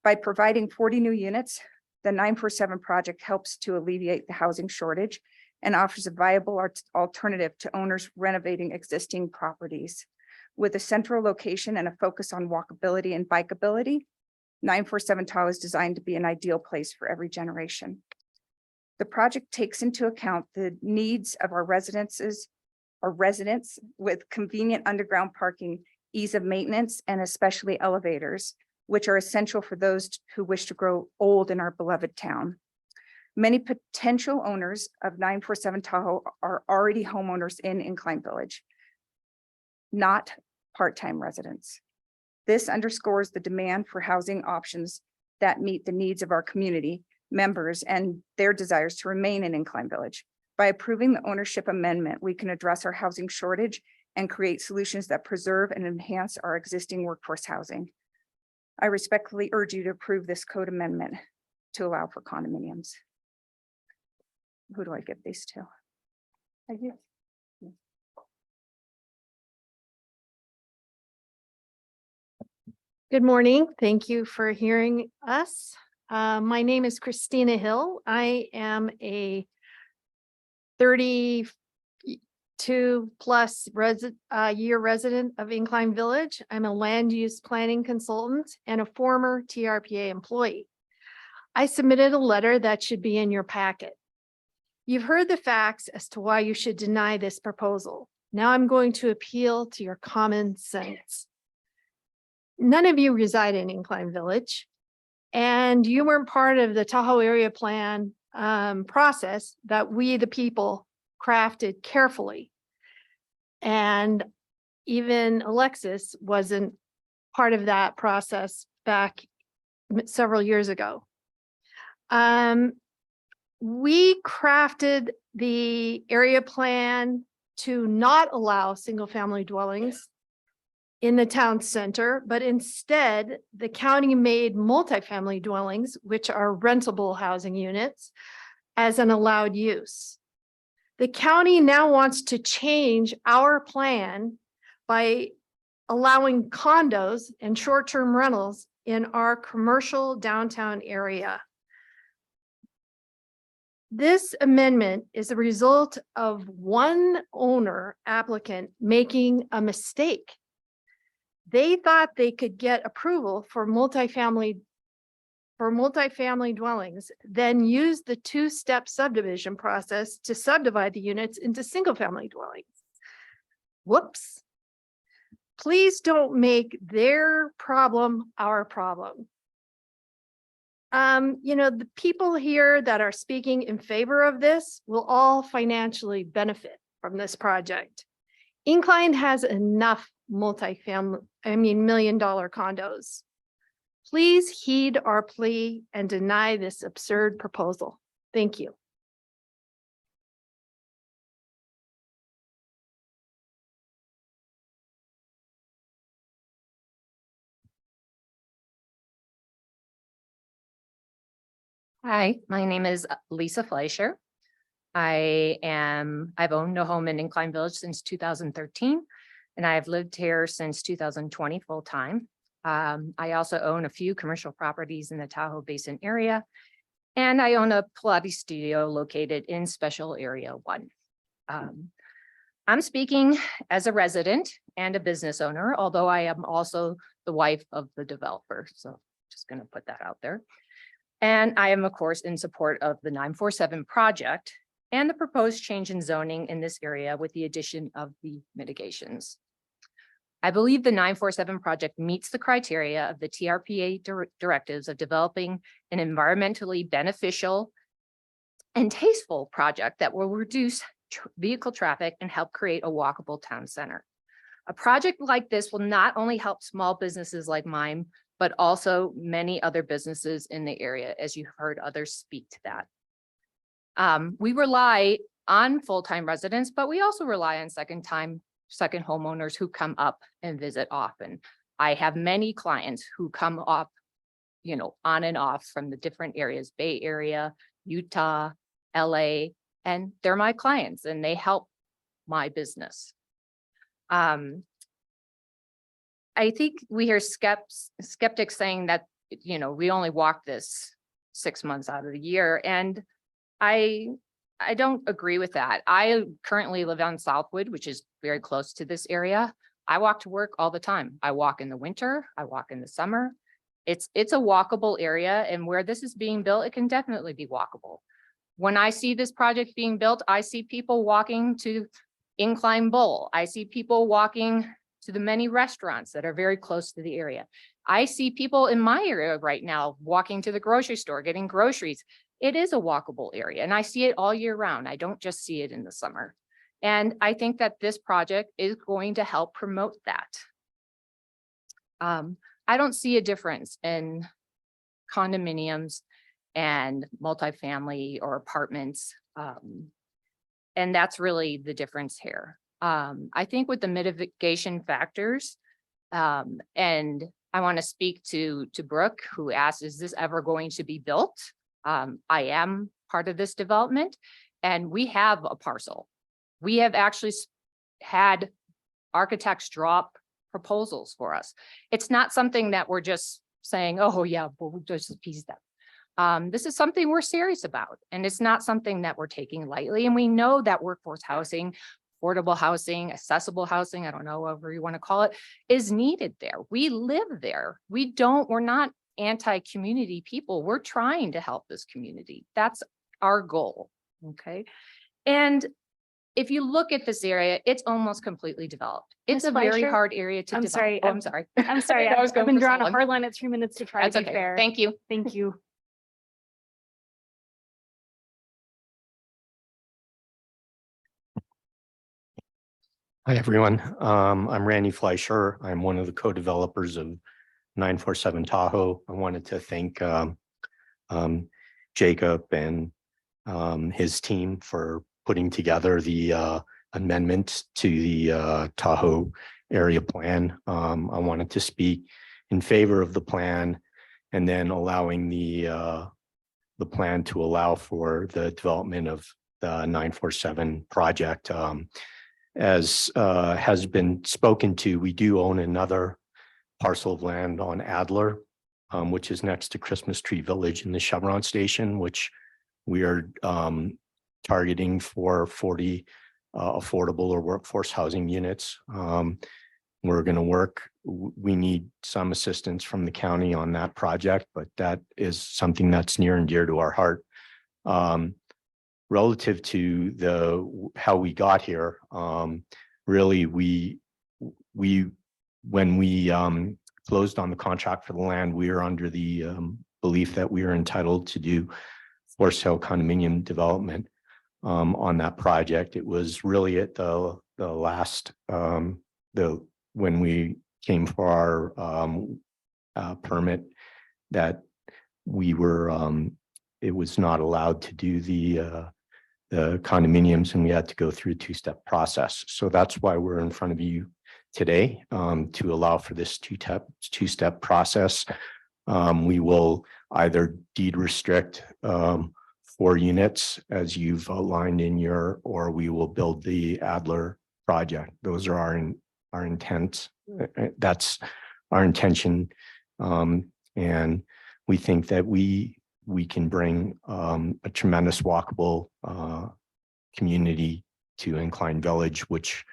By providing 40 new units, the 947 project helps to alleviate the housing shortage and offers a viable alternative to owners renovating existing properties. With a central location and a focus on walkability and bikeability, 947 Tahoe is designed to be an ideal place for every generation. The project takes into account the needs of our residents with convenient underground parking, ease of maintenance, and especially elevators, which are essential for those who wish to grow old in our beloved town. Many potential owners of 947 Tahoe are already homeowners in Incline Village, not part-time residents. This underscores the demand for housing options that meet the needs of our community members and their desires to remain in Incline Village. By approving the ownership amendment, we can address our housing shortage and create solutions that preserve and enhance our existing workforce housing. I respectfully urge you to approve this code amendment to allow for condominiums. Who do I give these to? I do. Good morning. Thank you for hearing us. My name is Christina Hill. I am a 32+ year resident of Incline Village. I'm a land use planning consultant and a former TRPA employee. I submitted a letter that should be in your packet. You've heard the facts as to why you should deny this proposal. Now I'm going to appeal to your common sense. None of you reside in Incline Village, and you weren't part of the Tahoe area plan process that we, the people, crafted carefully. And even Alexis wasn't part of that process back several years ago. We crafted the area plan to not allow single family dwellings in the town center, but instead the county made multifamily dwellings, which are rentable housing units, as an allowed use. The county now wants to change our plan by allowing condos and short-term rentals in our commercial downtown area. This amendment is a result of one owner applicant making a mistake. They thought they could get approval for multifamily dwellings, then use the two-step subdivision process to subdivide the units into single-family dwellings. Whoops. Please don't make their problem our problem. The people here that are speaking in favor of this will all financially benefit from this project. Incline has enough million-dollar condos. Please heed our plea and deny this absurd proposal. Thank you. Hi, my name is Lisa Fleischer. I've owned a home in Incline Village since 2013, and I've lived here since 2020 full time. I also own a few commercial properties in the Tahoe Basin area, and I own a Pilates studio located in Special Area 1. I'm speaking as a resident and a business owner, although I am also the wife of the developer. So just going to put that out there. And I am, of course, in support of the 947 project and the proposed change in zoning in this area with the addition of the mitigations. I believe the 947 project meets the criteria of the TRPA directives of developing an environmentally beneficial and tasteful project that will reduce vehicle traffic and help create a walkable town center. A project like this will not only help small businesses like mine, but also many other businesses in the area, as you heard others speak to that. We rely on full-time residents, but we also rely on second homeowners who come up and visit often. I have many clients who come up, on and off from the different areas, Bay Area, Utah, LA, and they're my clients and they help my business. I think we hear skeptics saying that, we only walk this 6 months out of the year. And I don't agree with that. I currently live on Southwood, which is very close to this area. I walk to work all the time. I walk in the winter, I walk in the summer. It's a walkable area, and where this is being built, it can definitely be walkable. When I see this project being built, I see people walking to Incline Bowl. I see people walking to the many restaurants that are very close to the area. I see people in my area right now walking to the grocery store, getting groceries. It is a walkable area, and I see it all year round. I don't just see it in the summer. And I think that this project is going to help promote that. I don't see a difference in condominiums and multifamily or apartments. And that's really the difference here. I think with the mitigation factors, and I want to speak to Brooke, who asked, is this ever going to be built? I am part of this development, and we have a parcel. We have actually had architects drop proposals for us. It's not something that we're just saying, oh yeah, we'll just appease them. This is something we're serious about, and it's not something that we're taking lightly. And we know that workforce housing, affordable housing, accessible housing, I don't know, whatever you want to call it, is needed there. We live there. We're not anti-community people. We're trying to help this community. That's our goal. Okay. And if you look at this area, it's almost completely developed. It's Ms. a very Fleischer? hard area to develop. Sorry. Oh, I'm sorry. I'm sorry. I was I've going been for drawn a someone. hard line at 3 minutes to try That's to be okay. fair. Thank you. Thank you. Hi, everyone. I'm Randy Fleischer. I'm one of the co-developers of 947 Tahoe. I wanted to thank Jacob and his team for putting together the amendment to the Tahoe area plan. I wanted to speak in favor of the plan and then allowing the plan to allow for the development of the 947 project. As has been spoken to, we do own another parcel of land on Adler, which is next to Christmas Tree Village in the Chevron station, which we are targeting for 40 affordable or workforce housing units. We're going to work. We need some assistance from the county on that project, but that is something that's near and dear to our heart. Relative to how we got here, really, when we closed on the contract for the land, we were under the belief that we were entitled to do for sale condominium development on that project. It was really at the last when we came for our permit that we were it was not allowed to do the condominiums, and we had to go through a two-step process. So that's why we're in front of you today, to allow for this two-step process. We will either deed restrict 4 units as you've outlined in your, or we will build the Adler project. Those are our intent. That's our intention. And we think that we can bring a tremendous walkable community to Incline Village, which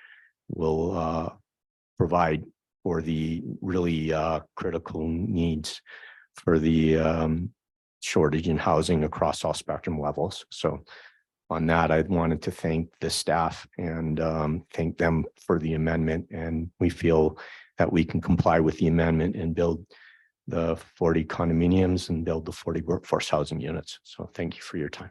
will provide for the really critical needs for the shortage in housing across all spectrum levels. So on that, I wanted to thank the staff and thank them for the amendment. And we feel that we can comply with the amendment and build the 40 condominiums and build the 40 workforce housing units. So thank you for your time.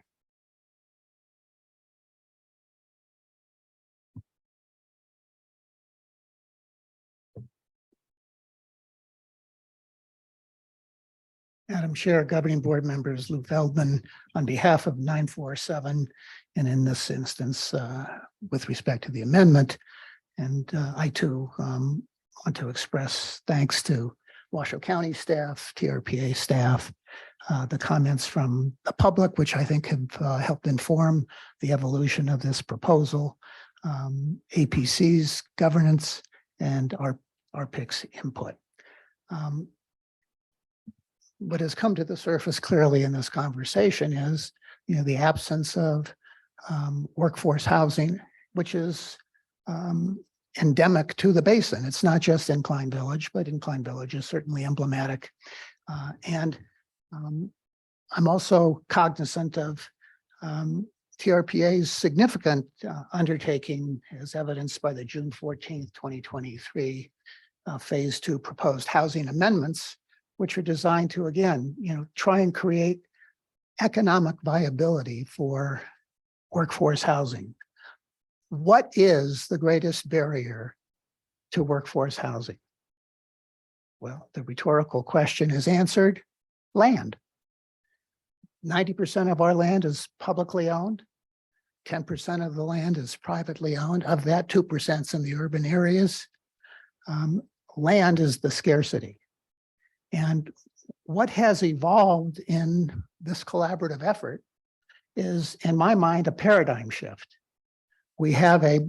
Madam Chair, Governing Board members, Lou Feldman, on behalf of 947, and in this instance, with respect to the amendment, and I too want to express thanks to Washoe County staff, TRPA staff, the comments from the public, which I think have helped inform the evolution of this proposal, APC's governance, and our PIC's input. What has come to the surface clearly in this conversation is, the absence of workforce housing, which is endemic to the basin. It's not just Incline Village, but Incline Village is certainly emblematic. And I'm also cognizant of TRPA's significant undertaking, as evidenced by the June 14th, 2023 Phase 2 proposed housing amendments, which are designed to, again, try and create economic viability for workforce housing. What is the greatest barrier to workforce housing? Well, the rhetorical question is answered: land. 90% of our land is publicly owned. 10% of the land is privately owned. Of that, 2% is in the urban areas. Land is the scarcity. And what has evolved in this collaborative effort is, in my mind, a paradigm shift. We have a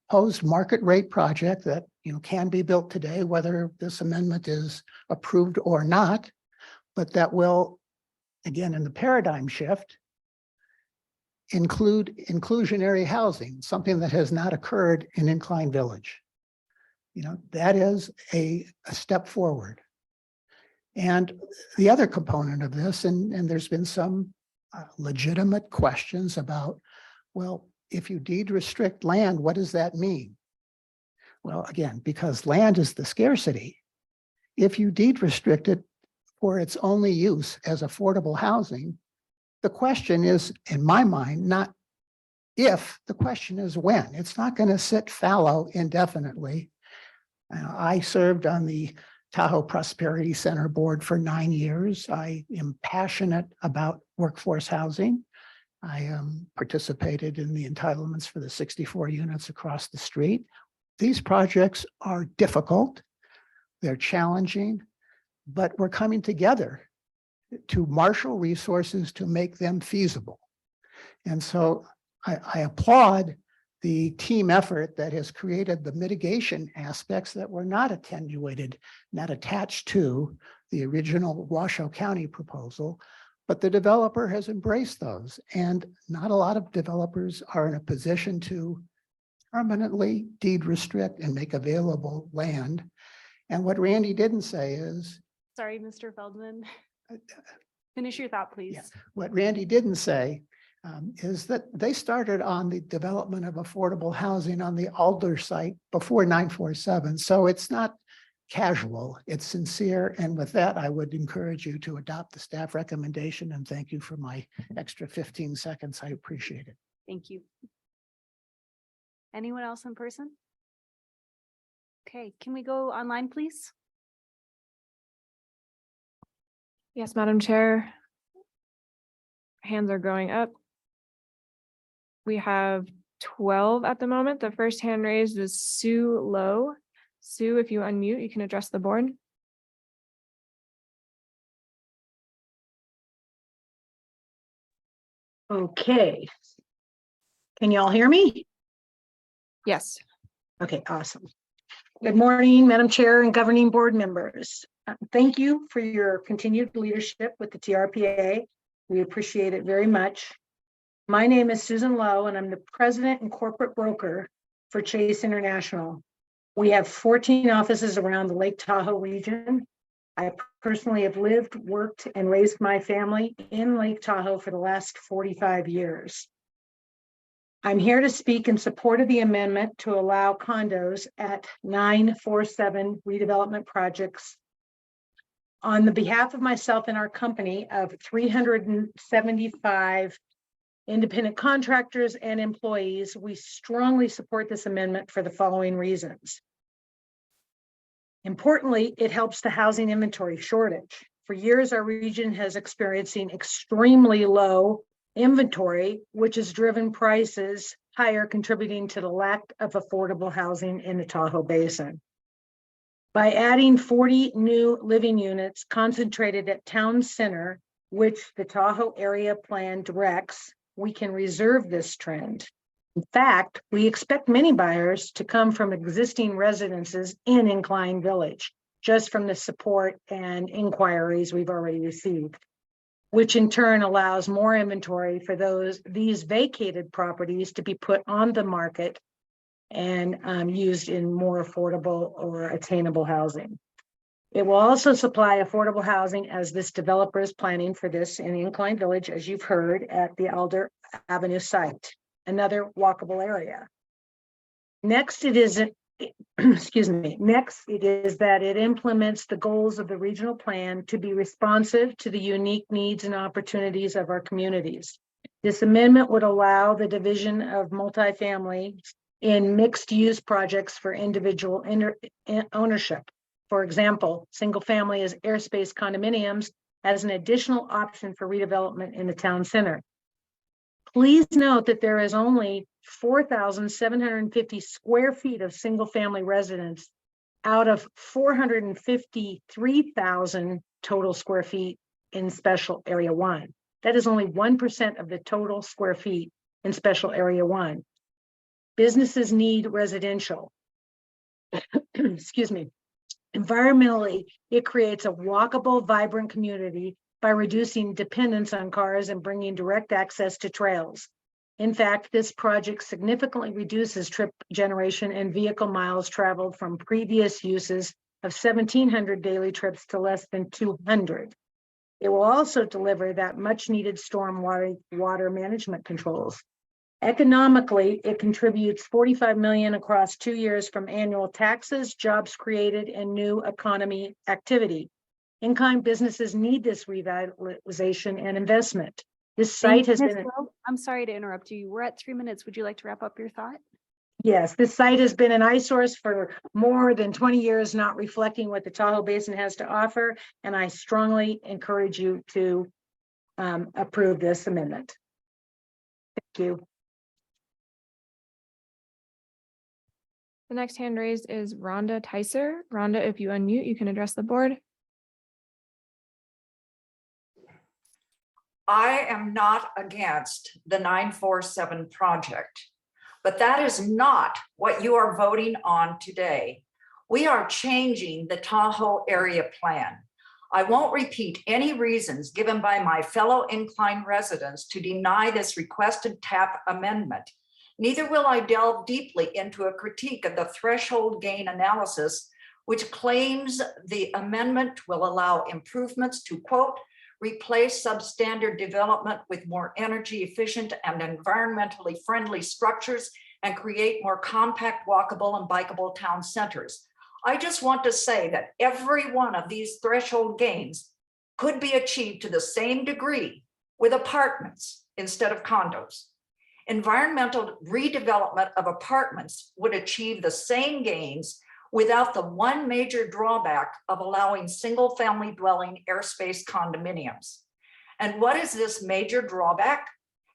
proposed market rate project that can be built today, whether this amendment is approved or not, but that will, again, in the paradigm shift, include inclusionary housing, something that has not occurred in Incline Village. That is a step forward. And the other component of this, and there's been some legitimate questions about, well, if you deed restrict land, what does that mean? Well, again, because land is the scarcity, if you deed restrict it for its only use as affordable housing, the question is, in my mind, not if, the question is when. It's not going to sit fallow indefinitely. I served on the Tahoe Prosperity Center board for 9 years. I am passionate about workforce housing. I participated in the entitlements for the 64 units across the street. these projects are difficult, they're challenging, but we're coming together to marshal resources to make them feasible. And so I applaud the team effort that has created the mitigation aspects that were not attenuated, not attached to the original Washoe County proposal, but the developer has embraced those. And not a lot of developers are in a position to permanently deed restrict and make available land. And what Randy didn't say is, Sorry, Mr. Feldman. Finish your thought, please. what Randy didn't say is that they started on the development of affordable housing on the Alder site before 947. So it's not casual, it's sincere. And with that, I would encourage you to adopt the staff recommendation, and thank you for my extra 15 seconds. I appreciate it. Thank you. Anyone else in person? Okay, can we go online, please? Yes, Madam Chair. Hands are going up. We have 12 at the moment. The first hand raised is Sue Lowe. Sue, if you unmute, you can address the board. Okay. Can y'all hear me? Yes. Okay, awesome. Good morning, Madam Chair and governing board members. Thank you for your continued leadership with the TRPA. We appreciate it very much. My name is Susan Lowe, and I'm the president and corporate broker for Chase International. We have 14 offices around the Lake Tahoe region. I personally have lived, worked, and raised my family in Lake Tahoe for the last 45 years. I'm here to speak in support of the amendment to allow condos at 947 redevelopment projects. On the behalf of myself and our company of 375 independent contractors and employees, we strongly support this amendment for the following reasons. Importantly, it helps the housing inventory shortage. For years, our region has experiencing extremely low inventory, which has driven prices higher, contributing to the lack of affordable housing in the Tahoe Basin. By adding 40 new living units concentrated at Town Center, which the Tahoe Area Plan directs, we can reserve this trend. In fact, we expect many buyers to come from existing residences in Incline Village, just from the support and inquiries we've already received, which in turn allows more inventory for these vacated properties to be put on the market and used in more affordable or attainable housing. It will also supply affordable housing, as this developer is planning for this in Incline Village, as you've heard, at the Alder Avenue site, another walkable area. Next, it is, excuse me, next it is that it implements the goals of the regional plan to be responsive to the unique needs and opportunities of our communities. This amendment would allow the division of multifamily in mixed-use projects for individual ownership. For example, single family as airspace condominiums as an additional option for redevelopment in the town center. Please note that there is only 4,750 square feet of single family residence out of 453,000 total square feet in special area 1. That is only 1% of the total square feet in special area 1. Businesses need residential. Excuse me. Environmentally, it creates a walkable, vibrant community by reducing dependence on cars and bringing direct access to trails. In fact, this project significantly reduces trip generation and vehicle miles traveled from previous uses of 1,700 daily trips to less than 200. It will also deliver that much needed water management controls. Economically, it contributes $45 million across 2 years from annual taxes, jobs created, and new economy activity. In-kind businesses need this revitalization and investment. This site has been. I'm sorry to interrupt you. We're at 3 minutes. Would you like to wrap up your thought? Yes, this site has been an eyesore for more than 20 years, not reflecting what the Tahoe Basin has to offer. And I strongly encourage you to approve this amendment. Thank you. The next hand raised is Rhonda Tyser. Rhonda, if you unmute, you can address the board. I am not against the 947 project, but that is not what you are voting on today. We are changing the Tahoe area plan. I won't repeat any reasons given by my fellow incline residents to deny this requested TAP amendment. Neither will I delve deeply into a critique of the threshold gain analysis, which claims the amendment will allow improvements to, quote, replace substandard development with more energy efficient and environmentally friendly structures and create more compact, walkable and bikeable town centers. I just want to say that every one of these threshold gains could be achieved to the same degree with apartments instead of condos. Environmental redevelopment of apartments would achieve the same gains without the one major drawback of allowing single family dwelling airspace condominiums. And what is this major drawback?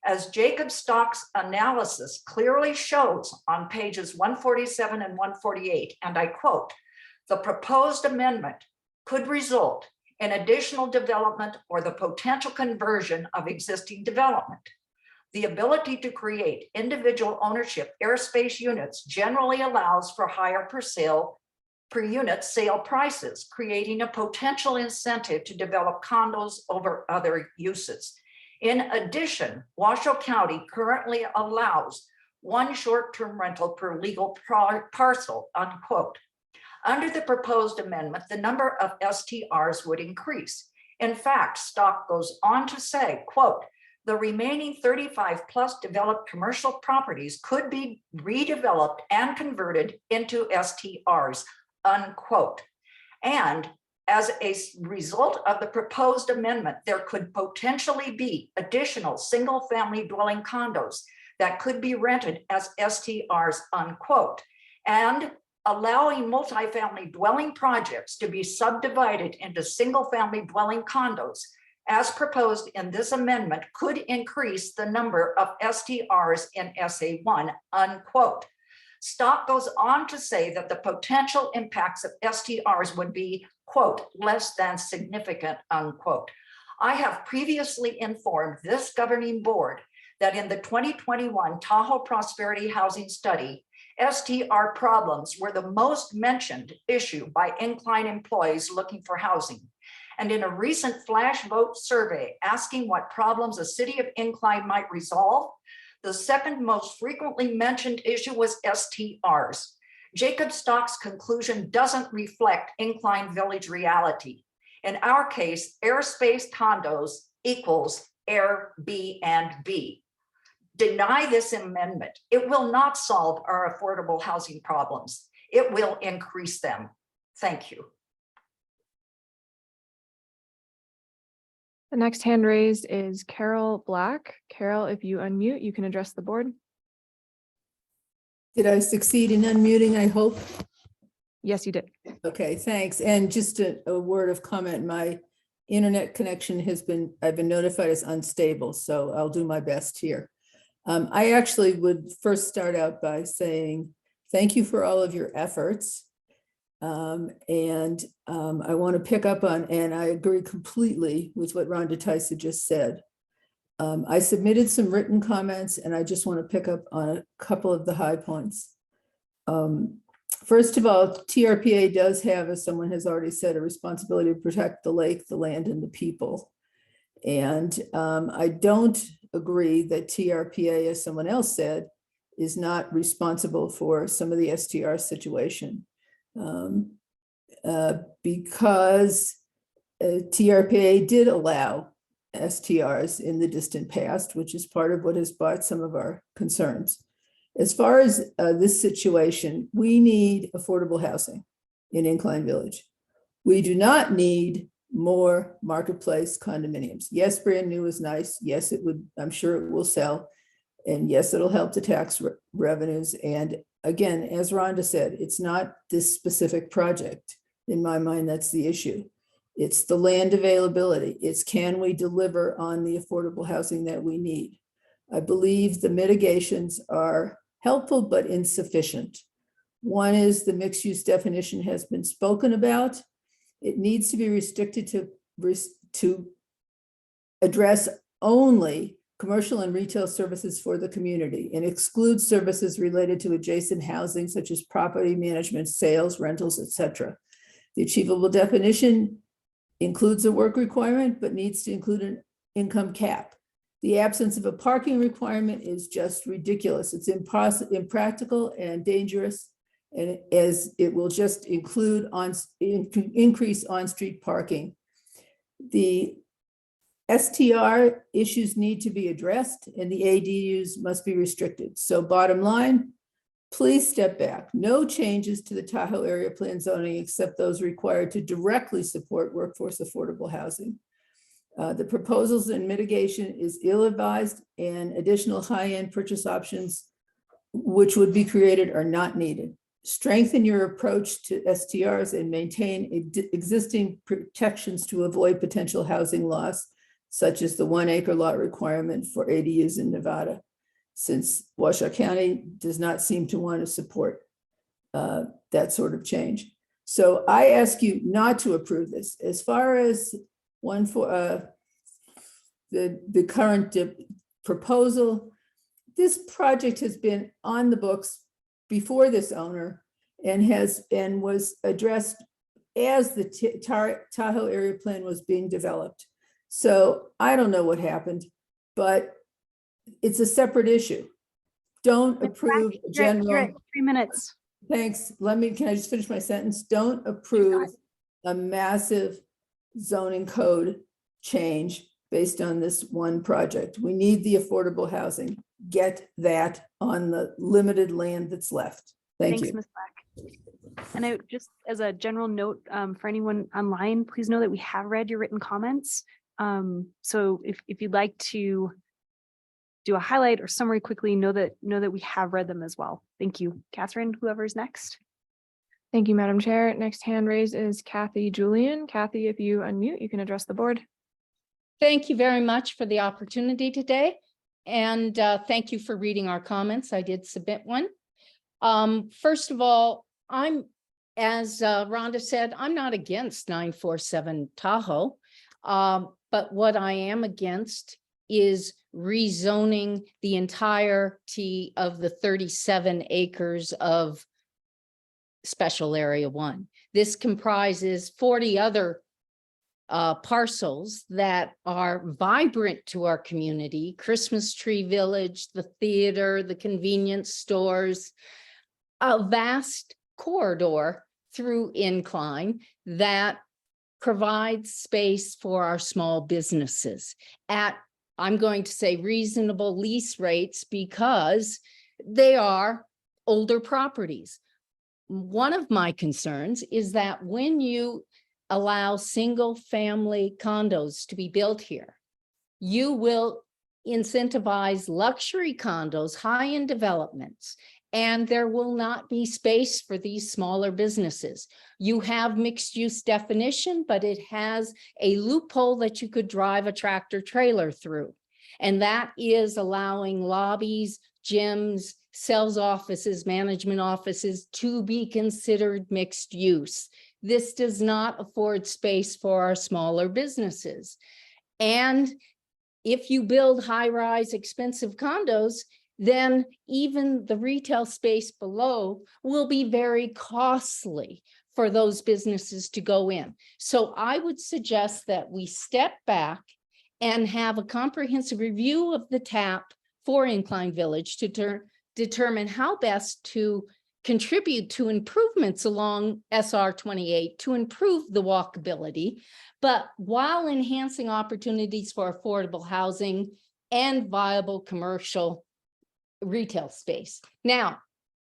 As Jacob Stock's analysis clearly shows on pages 147 and 148, and I quote, the proposed amendment could result in additional development or the potential conversion of existing development. The ability to create individual ownership airspace units generally allows for higher per unit sale prices, creating a potential incentive to develop condos over other uses. In addition, Washoe County currently allows one short-term rental per legal parcel, unquote. Under the proposed amendment, the number of STRs would increase. In fact, Stock goes on to say, quote, the remaining 35 plus developed commercial properties could be redeveloped and converted into STRs, unquote. And as a result of the proposed amendment, there could potentially be additional single family dwelling condos that could be rented as STRs, unquote. And allowing multifamily dwelling projects to be subdivided into single family dwelling condos as proposed in this amendment could increase the number of STRs in SA1, unquote. Stock goes on to say that the potential impacts of STRs would be, quote, less than significant, unquote. I have previously informed this governing board that in the 2021 Tahoe Prosperity Housing Study, STR problems were the most mentioned issue by incline employees looking for housing. And in a recent flash vote survey asking what problems a city of Incline might resolve, the second most frequently mentioned issue was STRs. Jacob Stock's conclusion doesn't reflect Incline Village reality. In our case, airspace condos equals Airbnb. Deny this amendment. It will not solve our affordable housing problems. It will increase them. Thank you. The next hand raised is Carol Black. Carol, if you unmute, you can address the board. Did I succeed in unmuting, I hope? Yes, you did. Okay, thanks. And just a word of comment, my internet connection I've been notified as unstable, so I'll do my best here. I actually would first start out by saying thank you for all of your efforts. I want to pick up on, and I agree completely with what Rhonda Tyson just said. I submitted some written comments and I just want to pick up on a couple of the high points. First of all, TRPA does have, as someone has already said, a responsibility to protect the lake, the land, and the people. And I don't agree that TRPA, as someone else said, is not responsible for some of the STR situation. Because TRPA did allow STRs in the distant past, which is part of what has brought some of our concerns. As far as this situation, we need affordable housing in Incline Village. We do not need more marketplace condominiums. Yes, brand new is nice. Yes, it would, I'm sure it will sell. And yes, it'll help the tax revenues. And again, as Rhonda said, it's not this specific project. In my mind, that's the issue. It's the land availability. It's can we deliver on the affordable housing that we need? I believe the mitigations are helpful but insufficient. One is the mixed use definition has been spoken about. It needs to be restricted to address only commercial and retail services for the community and exclude services related to adjacent housing such as property management, sales, rentals, etc. The achievable definition includes a work requirement, but needs to include an income cap. The absence of a parking requirement is just ridiculous. It's impractical and dangerous, and as it will just increase on-street parking. The STR issues need to be addressed and the ADUs must be restricted. So bottom line, please step back. No changes to the Tahoe area plan zoning except those required to directly support workforce affordable housing. The proposals and mitigation is ill-advised, and additional high-end purchase options which would be created are not needed. Strengthen your approach to STRs and maintain existing protections to avoid potential housing loss, such as the 1 acre lot requirement for ADUs in Nevada, since Washoe County does not seem to want to support that sort of change. So I ask you not to approve this. As far as one for the current proposal, this project has been on the books before this owner and was addressed as the Tahoe area plan was being developed. So I don't know what happened, but it's a separate issue. Don't approve general. You're at 3 minutes. Thanks. Can I just finish my sentence? Don't approve a massive zoning code change based on this one project. We need the affordable housing. Get that on the limited land that's left. Thank Thanks, you. Ms. Black. And I just, as a general note for anyone online, please know that we have read your written comments. So if you'd like to do a highlight or summary quickly, know that we have read them as well. Thank you. Catherine, whoever's next. Thank you, Madam Chair. Next hand raised is Kathy Julian. Kathy, if you unmute, you can address the board. Thank you very much for the opportunity today. And thank you for reading our comments. I did submit one. First of all, as Rhonda said, I'm not against 947 Tahoe. But what I am against is rezoning the entirety of the 37 acres of Special Area 1. This comprises 40 other parcels that are vibrant to our community: Christmas Tree Village, the theater, the convenience stores, a vast corridor through Incline that provides space for our small businesses at, I'm going to say, reasonable lease rates because they are older properties. One of my concerns is that when you allow single family condos to be built here, you will incentivize luxury condos, high-end developments, and there will not be space for these smaller businesses. You have mixed use definition, but it has a loophole that you could drive a tractor trailer through. And that is allowing lobbies, gyms, sales offices, management offices to be considered mixed use. This does not afford space for our smaller businesses. And if you build high-rise expensive condos, then even the retail space below will be very costly for those businesses to go in. So I would suggest that we step back and have a comprehensive review of the TAP for Incline Village to determine how best to contribute to improvements along SR 28 to improve the walkability, but while enhancing opportunities for affordable housing and viable commercial retail space. Now,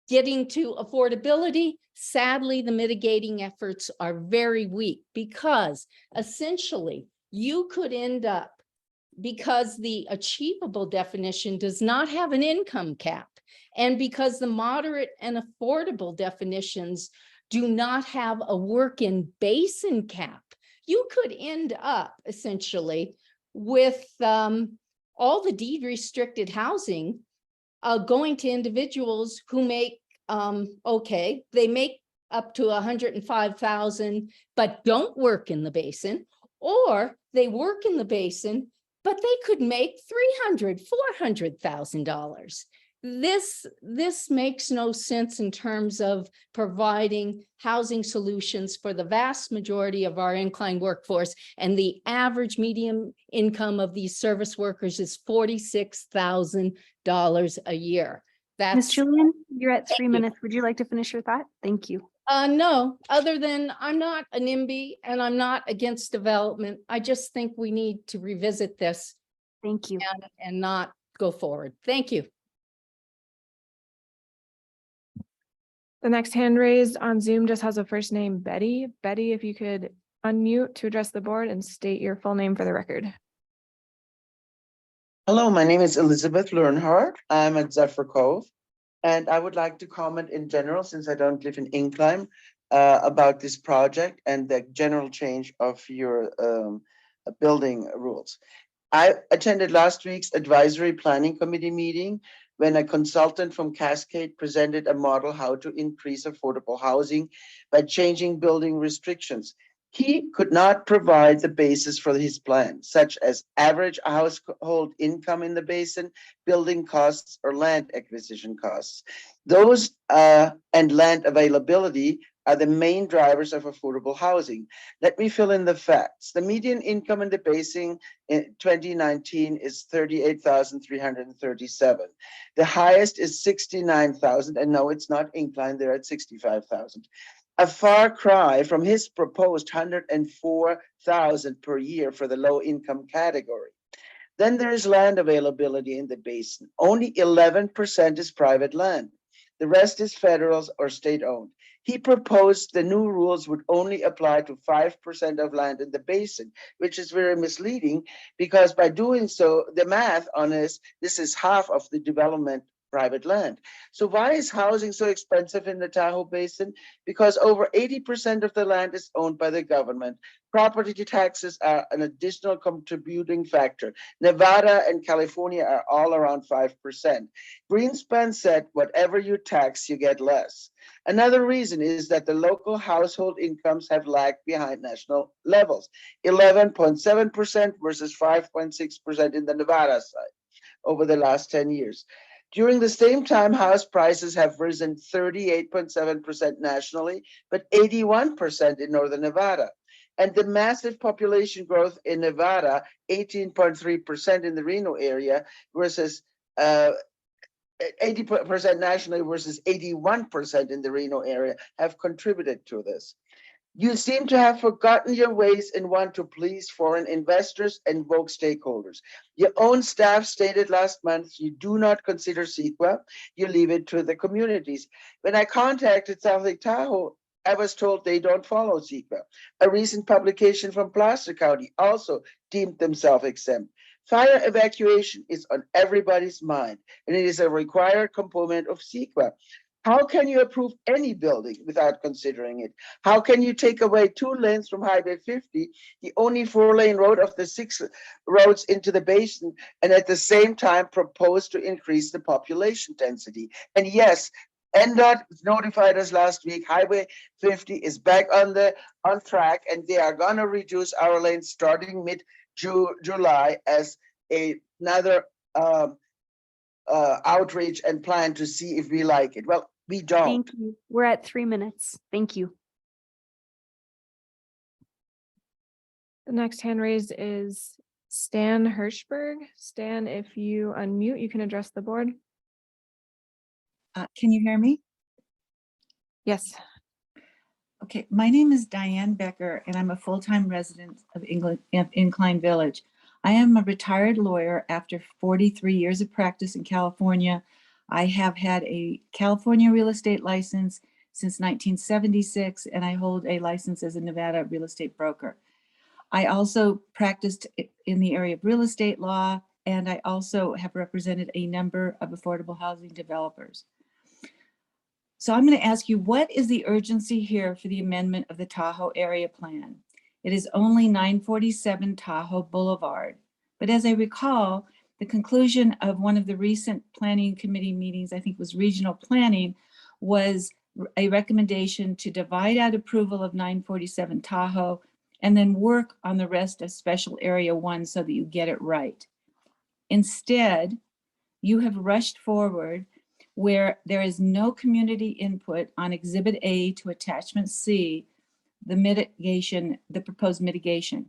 getting to affordability, sadly, the mitigating efforts are very weak because essentially you could end up, because the achievable definition does not have an income cap, and because the moderate and affordable definitions do not have a work-in basin cap, you could end up essentially with all the deed restricted housing going to individuals who make okay, they make up to 105,000, but don't work in the basin, or they work in the basin, but they could make $400,000. This makes no sense in terms of providing housing solutions for the vast majority of our incline workforce. And the average median income of these service workers is $46,000 a year. Ms. That's Julian, you're at 3 minutes. Would you like to finish your thought? Thank you. no, other than I'm not a NIMBY and I'm not against development. I just think we need to revisit this. Thank you. And not go forward. Thank you. The next hand raised on Zoom just has a first name, Betty. Betty, if you could unmute to address the board and state your full name for the record. Hello, my name is Elizabeth Learnhardt. I'm at Zephyr Cove. And I would like to comment in general, since I don't live in Incline, about this project and the general change of your building rules. I attended last week's advisory planning committee meeting when a consultant from Cascade presented a model how to increase affordable housing by changing building restrictions. He could not provide the basis for his plan, such as average household income in the basin, building costs, or land acquisition costs. Those and land availability are the main drivers of affordable housing. Let me fill in the facts. The median income in the basin in 2019 is $38,337. The highest is $69,000, and no, it's not Incline, they're at $65,000. A far cry from his proposed $104,000 per year for the low income category. Then there is land availability in the basin. Only 11% is private land. The rest is federal or state owned. He proposed the new rules would only apply to 5% of land in the basin, which is very misleading because by doing so, the math on this is half of the development private land. So why is housing so expensive in the Tahoe Basin? Because over 80% of the land is owned by the government. Property taxes are an additional contributing factor. Nevada and California are all around 5%. Greenspan said, whatever you tax, you get less. Another reason is that the local household incomes have lagged behind national levels, 11.7% versus 5.6% in the Nevada side over the last 10 years. During the same time, house prices have risen 38.7% nationally, but 81% in Northern Nevada. And the massive population growth in Nevada, 18.3% in the Reno area versus 80% nationally versus 81% in the Reno area have contributed to this. You seem to have forgotten your ways and want to please foreign investors and woke stakeholders. Your own staff stated last month you do not consider CEQA, you leave it to the communities. When I contacted South Lake Tahoe, I was told they don't follow CEQA. A recent publication from Placer County also deemed themselves exempt. Fire evacuation is on everybody's mind, and it is a required component of CEQA. How can you approve any building without considering it? How can you take away 2 lanes from Highway 50, the only 4-lane road of the 6 roads into the basin, and at the same time propose to increase the population density? And yes, NDOT notified us last week, Highway 50 is back on track, and they are gonna reduce our lanes starting mid-July as another outreach and plan to see if we like it. Well, we don't. Thank you. We're at 3 minutes. Thank you. The next hand raised is Stan Hirschberg. Stan, if you unmute, you can address the board. Can you hear me? Yes. Okay, my name is Diane Becker, and I'm a full-time resident of Incline Village. I am a retired lawyer after 43 years of practice in California. I have had a California real estate license since 1976, and I hold a license as a Nevada real estate broker. I also practiced in the area of real estate law, and I also have represented a number of affordable housing developers. So I'm going to ask you, what is the urgency here for the amendment of the Tahoe area plan? It is only 947 Tahoe Boulevard. But as I recall, the conclusion of one of the recent planning committee meetings, I think was regional planning, was a recommendation to divide out approval of 947 Tahoe and then work on the rest of Special Area 1 so that you get it right. Instead, you have rushed forward where there is no community input on Exhibit A to Attachment C, the proposed mitigation.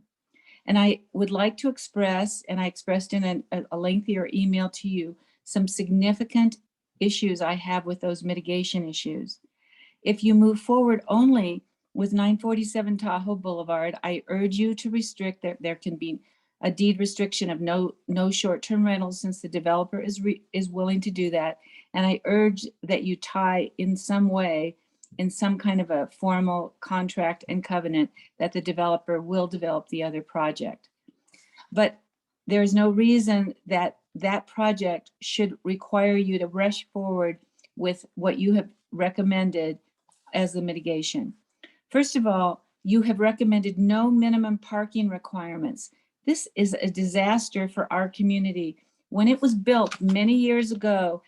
And I would like to express, and I expressed in a lengthier email to you, some significant issues I have with those mitigation issues. If you move forward only with 947 Tahoe Boulevard, I urge you to restrict that there can be a deed restriction of no short-term rentals since the developer is willing to do that. And I urge that you tie in some way, in some kind of a formal contract and covenant, that the developer will develop the other project. But there's no reason that that project should require you to rush forward with what you have recommended as the mitigation. First of all, you have recommended no minimum parking requirements. This is a disaster for our community. When it was built many years ago,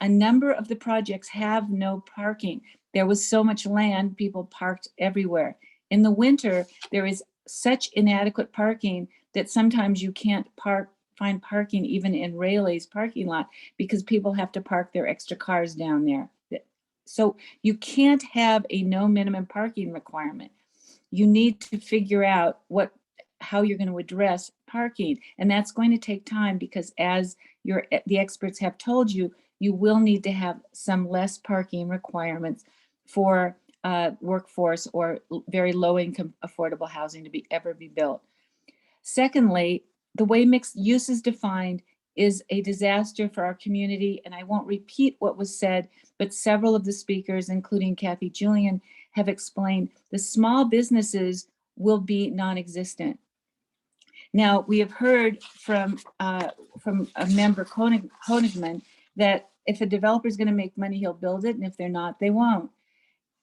a number of the projects have no parking. There was so much land, people parked everywhere. In the winter, there is such inadequate parking that sometimes you can't find parking even in Rayleigh's parking lot because people have to park their extra cars down there. So you can't have a no minimum parking requirement. You need to figure out how you're going to address parking. And that's going to take time because as the experts have told you, you will need to have some less parking requirements for workforce or very low income affordable housing to ever be built. Secondly, the way mixed use is defined is a disaster for our community. And I won't repeat what was said, but several of the speakers, including Kathy Julian, have explained the small businesses will be non-existent. Now, we have heard from a member, Honigman, that if a developer is going to make money, he'll build it, and if they're not, they won't.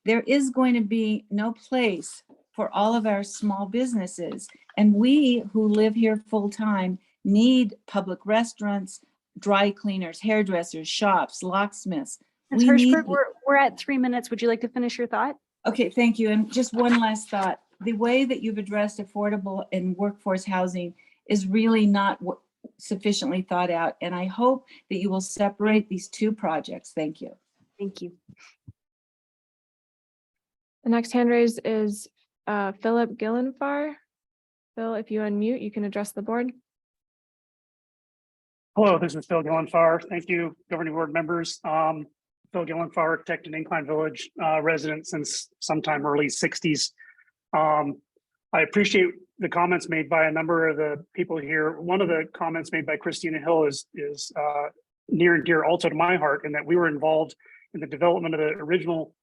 There is going to be no place for all of our small businesses, and we who live here full-time need public restaurants, dry cleaners, hairdressers, shops, locksmiths. Ms. Hirschberg, we're at 3 minutes. Would you like to finish your thought? Okay, thank you. And just one last thought. The way that you've addressed affordable and workforce housing is really not sufficiently thought out. And I hope that you will separate these two projects. Thank you. Thank you. The next hand raised is Philip Gillenfar. Phil, if you unmute, you can address the board. Hello, this is Phil Gillenfar. Thank you, governing board members. Phil Gillenfar, architect in Incline Village, resident since sometime early 60s. I appreciate the comments made by a number of the people here. One of the comments made by Christina Hill is near and dear also to my heart, in that we were involved in the development of the original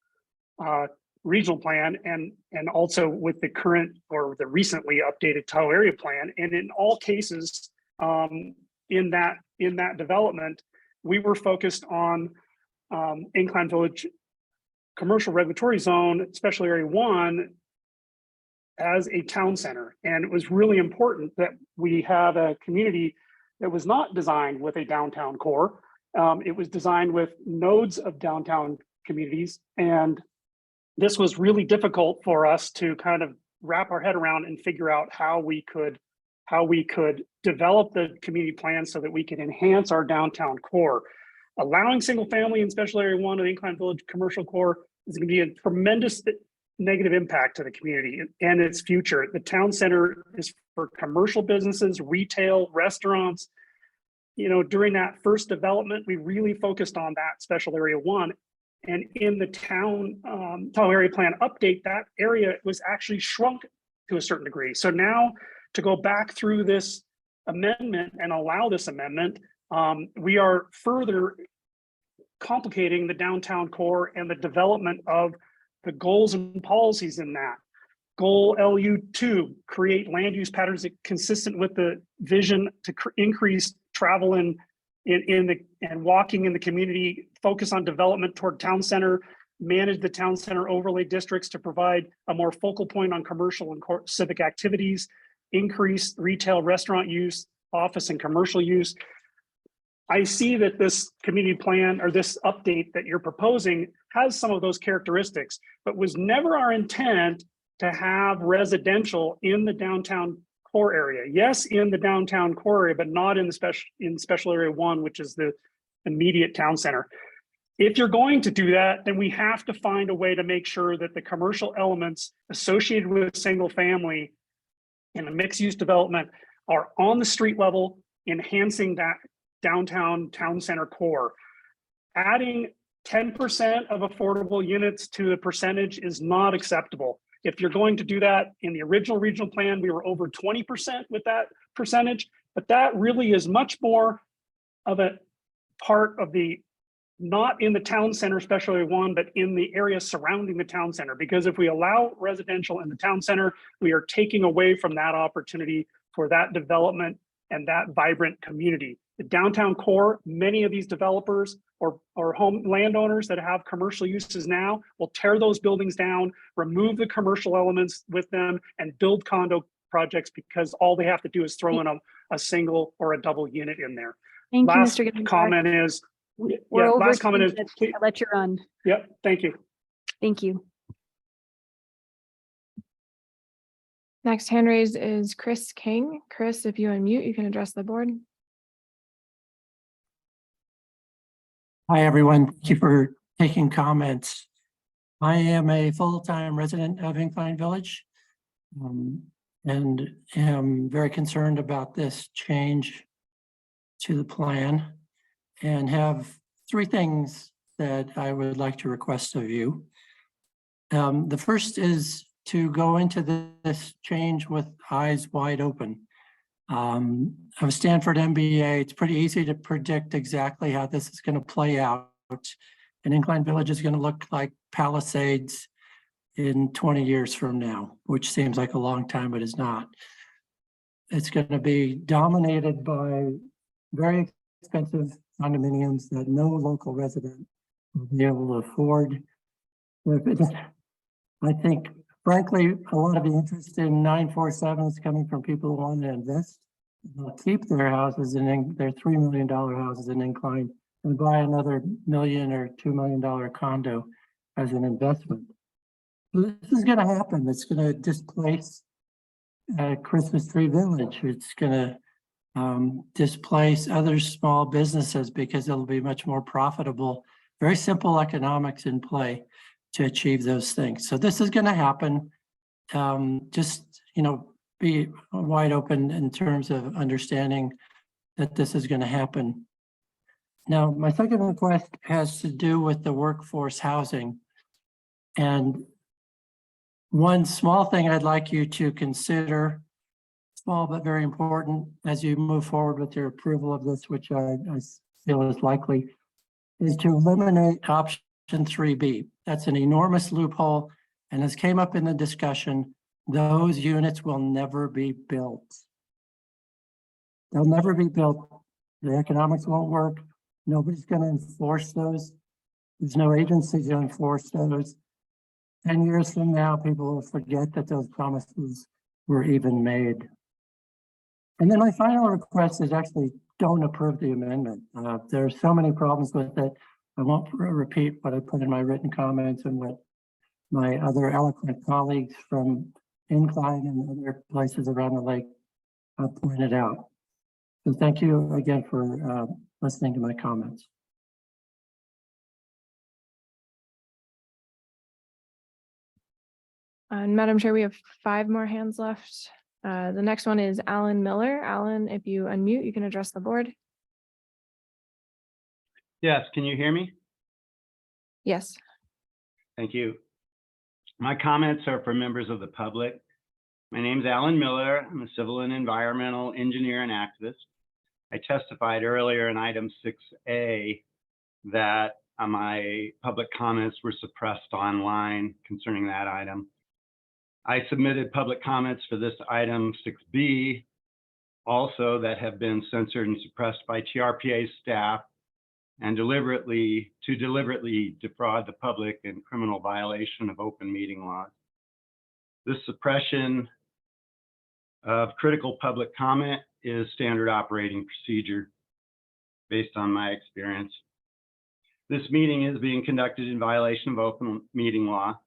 regional plan and also with the current or the recently updated Tahoe area plan. And in all cases, in that development, we were focused on Incline Village commercial regulatory zone, special area 1, as a town center. And it was really important that we have a community that was not designed with a downtown core. It was designed with nodes of downtown communities. And this was really difficult for us to kind of wrap our head around and figure out how we could develop the community plan so that we could enhance our downtown core. Allowing single family in special area 1 of the Incline Village commercial core is going to be a tremendous negative impact to the community and its future. The town center is for commercial businesses, retail, restaurants. You know, during that first development, we really focused on that special area 1. And in the town Tahoe area plan update, that area was actually shrunk to a certain degree. So now to go back through this amendment and allow this amendment, we are further complicating the downtown core and the development of the goals and policies in that. Goal LU2, create land use patterns consistent with the vision to increase travel and walking in the community, focus on development toward town center, manage the town center overlay districts to provide a more focal point on commercial and civic activities, increase retail restaurant use, office and commercial use. I see that this community plan or this update that you're proposing has some of those characteristics, but was never our intent to have residential in the downtown core area. Yes, in the downtown core area, but not in the special area 1, which is the immediate town center. If you're going to do that, then we have to find a way to make sure that the commercial elements associated with single family and the mixed use development are on the street level, enhancing that downtown town center core. Adding 10% of affordable units to the percentage is not acceptable. If you're going to do that, in the original regional plan, we were over 20% with that percentage, but that really is much more of a part of the, not in the town center, special area 1, but in the area surrounding the town center. Because if we allow residential in the town center, we are taking away from that opportunity for that development and that vibrant community. The downtown core, many of these developers or home landowners that have commercial uses now will tear those buildings down, remove the commercial elements with them, and build condo projects because all they have to do is throw in a single or a double unit in there. Thank you, Last Mr. Gillenfarb. comment is, We're over. last comment is, I'll let you run. yep, thank you. Thank you. Next hand raised is Chris King. Chris, if you unmute, you can address the board. Hi, everyone. Thank you for taking comments. I am a full-time resident of Incline Village and am very concerned about this change to the plan and have 3 things that I would like to request of you. The first is to go into this change with eyes wide open. I'm a Stanford MBA. It's pretty easy to predict exactly how this is going to play out. And Incline Village is going to look like Palisades in 20 years from now, which seems like a long time, but is not. It's going to be dominated by very expensive condominiums that no local resident will be able to afford. I think, frankly, a lot of the interest in 947 is coming from people who want to invest. They'll keep their houses in their $3 million houses in Incline and buy another $1 million or $2 million condo as an investment. This is going to happen. It's going to displace Christmas Tree Village. It's going to displace other small businesses because it'll be much more profitable. Very simple economics in play to achieve those things. So this is going to happen. Just, be wide open in terms of understanding that this is going to happen. Now, my second request has to do with the workforce housing. And one small thing I'd like you to consider, small but very important, as you move forward with your approval of this, which I feel is likely, is to eliminate option 3B. That's an enormous loophole. And as came up in the discussion, those units will never be built. They'll never be built. The economics won't work. Nobody's going to enforce those. There's no agency to enforce those. 10 years from now, people will forget that those promises were even made. And then my final request is actually don't approve the amendment. There are so many problems with it. I won't repeat what I put in my written comments and what my other eloquent colleagues from Incline and other places around the lake pointed out. So thank you again for listening to my comments. And Madam Chair, we have 5 more hands left. The next one is Alan Miller. Alan, if you unmute, you can address the board. Yes, can you hear me? Yes. Thank you. My comments are for members of the public. My name is Alan Miller. I'm a civil and environmental engineer and activist. I testified earlier in item 6A that my public comments were suppressed online concerning that item. I submitted public comments for this item 6B also that have been censored and suppressed by TRPA staff and deliberately defraud the public in criminal violation of open meeting laws. This suppression of critical public comment is standard operating procedure based on my experience. This meeting is being conducted in violation of open meeting law.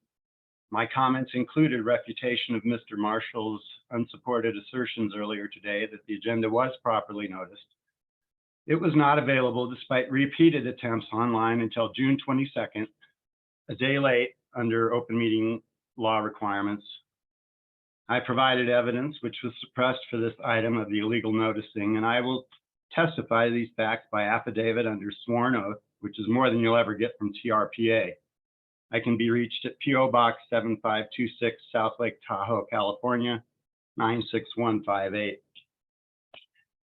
My comments included refutation of Mr. Marshall's unsupported assertions earlier today that the agenda was properly noticed. It was not available despite repeated attempts online until June 22nd, a day late under open meeting law requirements. I provided evidence which was suppressed for this item of the illegal noticing, and I will testify these facts by affidavit under sworn oath, which is more than you'll ever get from TRPA. I can be reached at P.O. Box 7526, South Lake Tahoe, California, 96158.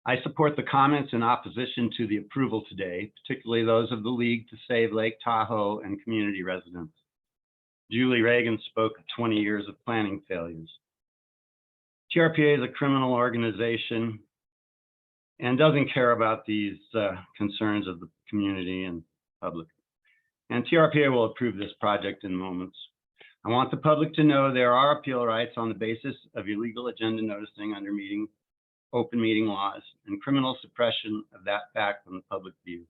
I support the comments in opposition to the approval today, particularly those of the League to Save Lake Tahoe and community residents. Julie Reagan spoke of 20 years of planning failures. TRPA is a criminal organization and doesn't care about these concerns of the community and public. And TRPA will approve this project in moments. I want the public to know there are appeal rights on the basis of illegal agenda noticing under open meeting laws and criminal suppression of that fact from the public view.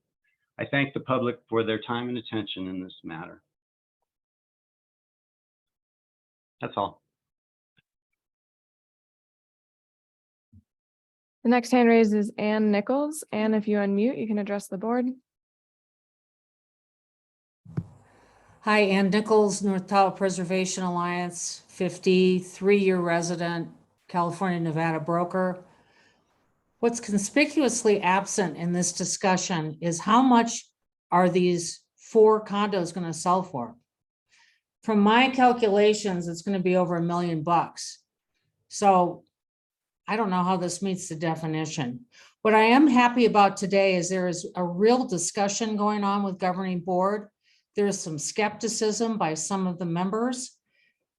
I thank the public for their time and attention in this matter. That's all. The next hand raised is Ann Nichols. Ann, if you unmute, you can address the board. Hi, Ann Nichols, North Tahoe Preservation Alliance, 53-year resident, California, Nevada broker. What's conspicuously absent in this discussion is how much are these 4 condos going to sell for? From my calculations, it's going to be over $1 million. So I don't know how this meets the definition. What I am happy about today is there is a real discussion going on with governing board. There's some skepticism by some of the members.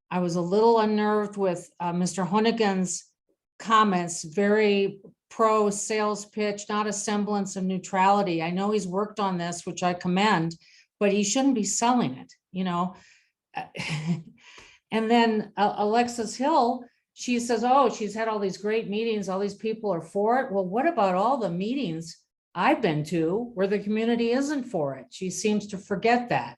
I was a little unnerved with Mr. Hoonigan's comments, very pro sales pitch, not a semblance of neutrality. I know he's worked on this, which I commend, but he shouldn't be selling it, you know. And then Alexis Hill, she says, oh, she's had all these great meetings, all these people are for it. Well, what about all the meetings I've been to where the community isn't for it? She seems to forget that.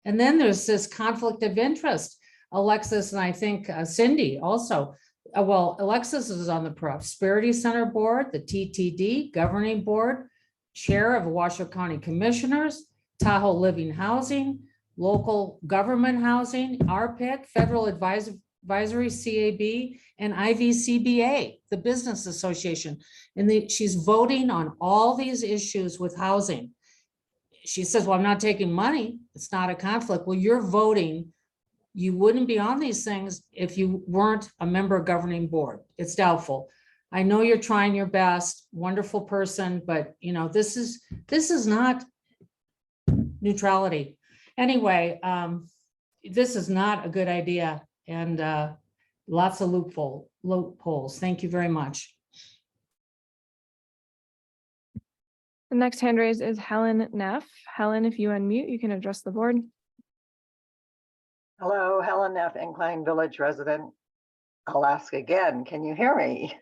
And then there's this conflict of interest. Alexis and I think Cindy also, well, Alexis is on the Prosperity Center board, the TTD governing board, chair of Washoe County Commissioners, Tahoe Living Housing, local government housing, RPIC, Federal Advisory CAB, and IVCBA, the Business Association. And she's voting on all these issues with housing. She says, well, I'm not taking money. It's not a conflict. Well, you're voting. You wouldn't be on these things if you weren't a member of governing board. It's doubtful. I know you're trying your best, wonderful person, but you know, this is not neutrality. Anyway, this is not a good idea, and lots of loopholes. Thank you very much. The next hand raised is Helen Neff. Helen, if you unmute, you can address the board. Hello, Helen Neff, Incline Village resident. I'll ask again, can you hear me?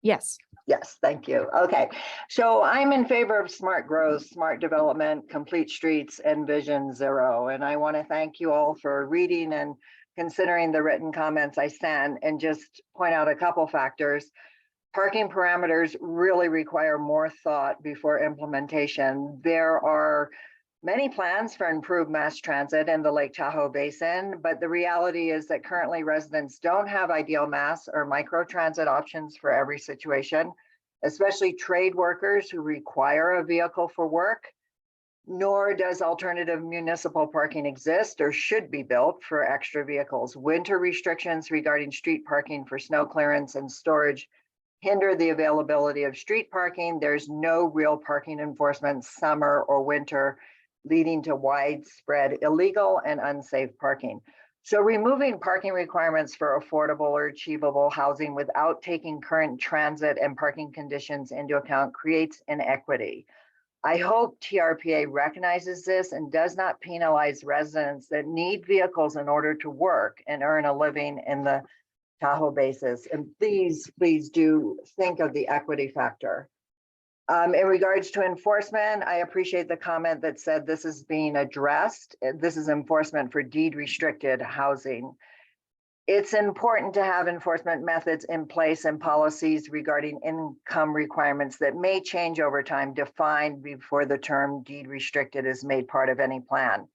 Yes. Yes, thank you. Okay, so I'm in favor of smart growth, smart development, complete streets, and Vision Zero. And I want to thank you all for reading and considering the written comments I sent, and just point out a couple factors. Parking parameters really require more thought before implementation. There are many plans for improved mass transit in the Lake Tahoe Basin, but the reality is that currently residents don't have ideal mass or micro transit options for every situation, especially trade workers who require a vehicle for work, nor does alternative municipal parking exist or should be built for extra vehicles. Winter restrictions regarding street parking for snow clearance and storage hinder the availability of street parking. There's no real parking enforcement summer or winter, leading to widespread illegal and unsafe parking. So removing parking requirements for affordable or achievable housing without taking current transit and parking conditions into account creates inequity. I hope TRPA recognizes this and does not penalize residents that need vehicles in order to work and earn a living in the Tahoe Basin. And please do think of the equity factor. In regards to enforcement, I appreciate the comment that said this is being addressed. This is enforcement for deed restricted housing. It's important to have enforcement methods in place and policies regarding income requirements that may change over time, defined before the term deed restricted is made part of any plan.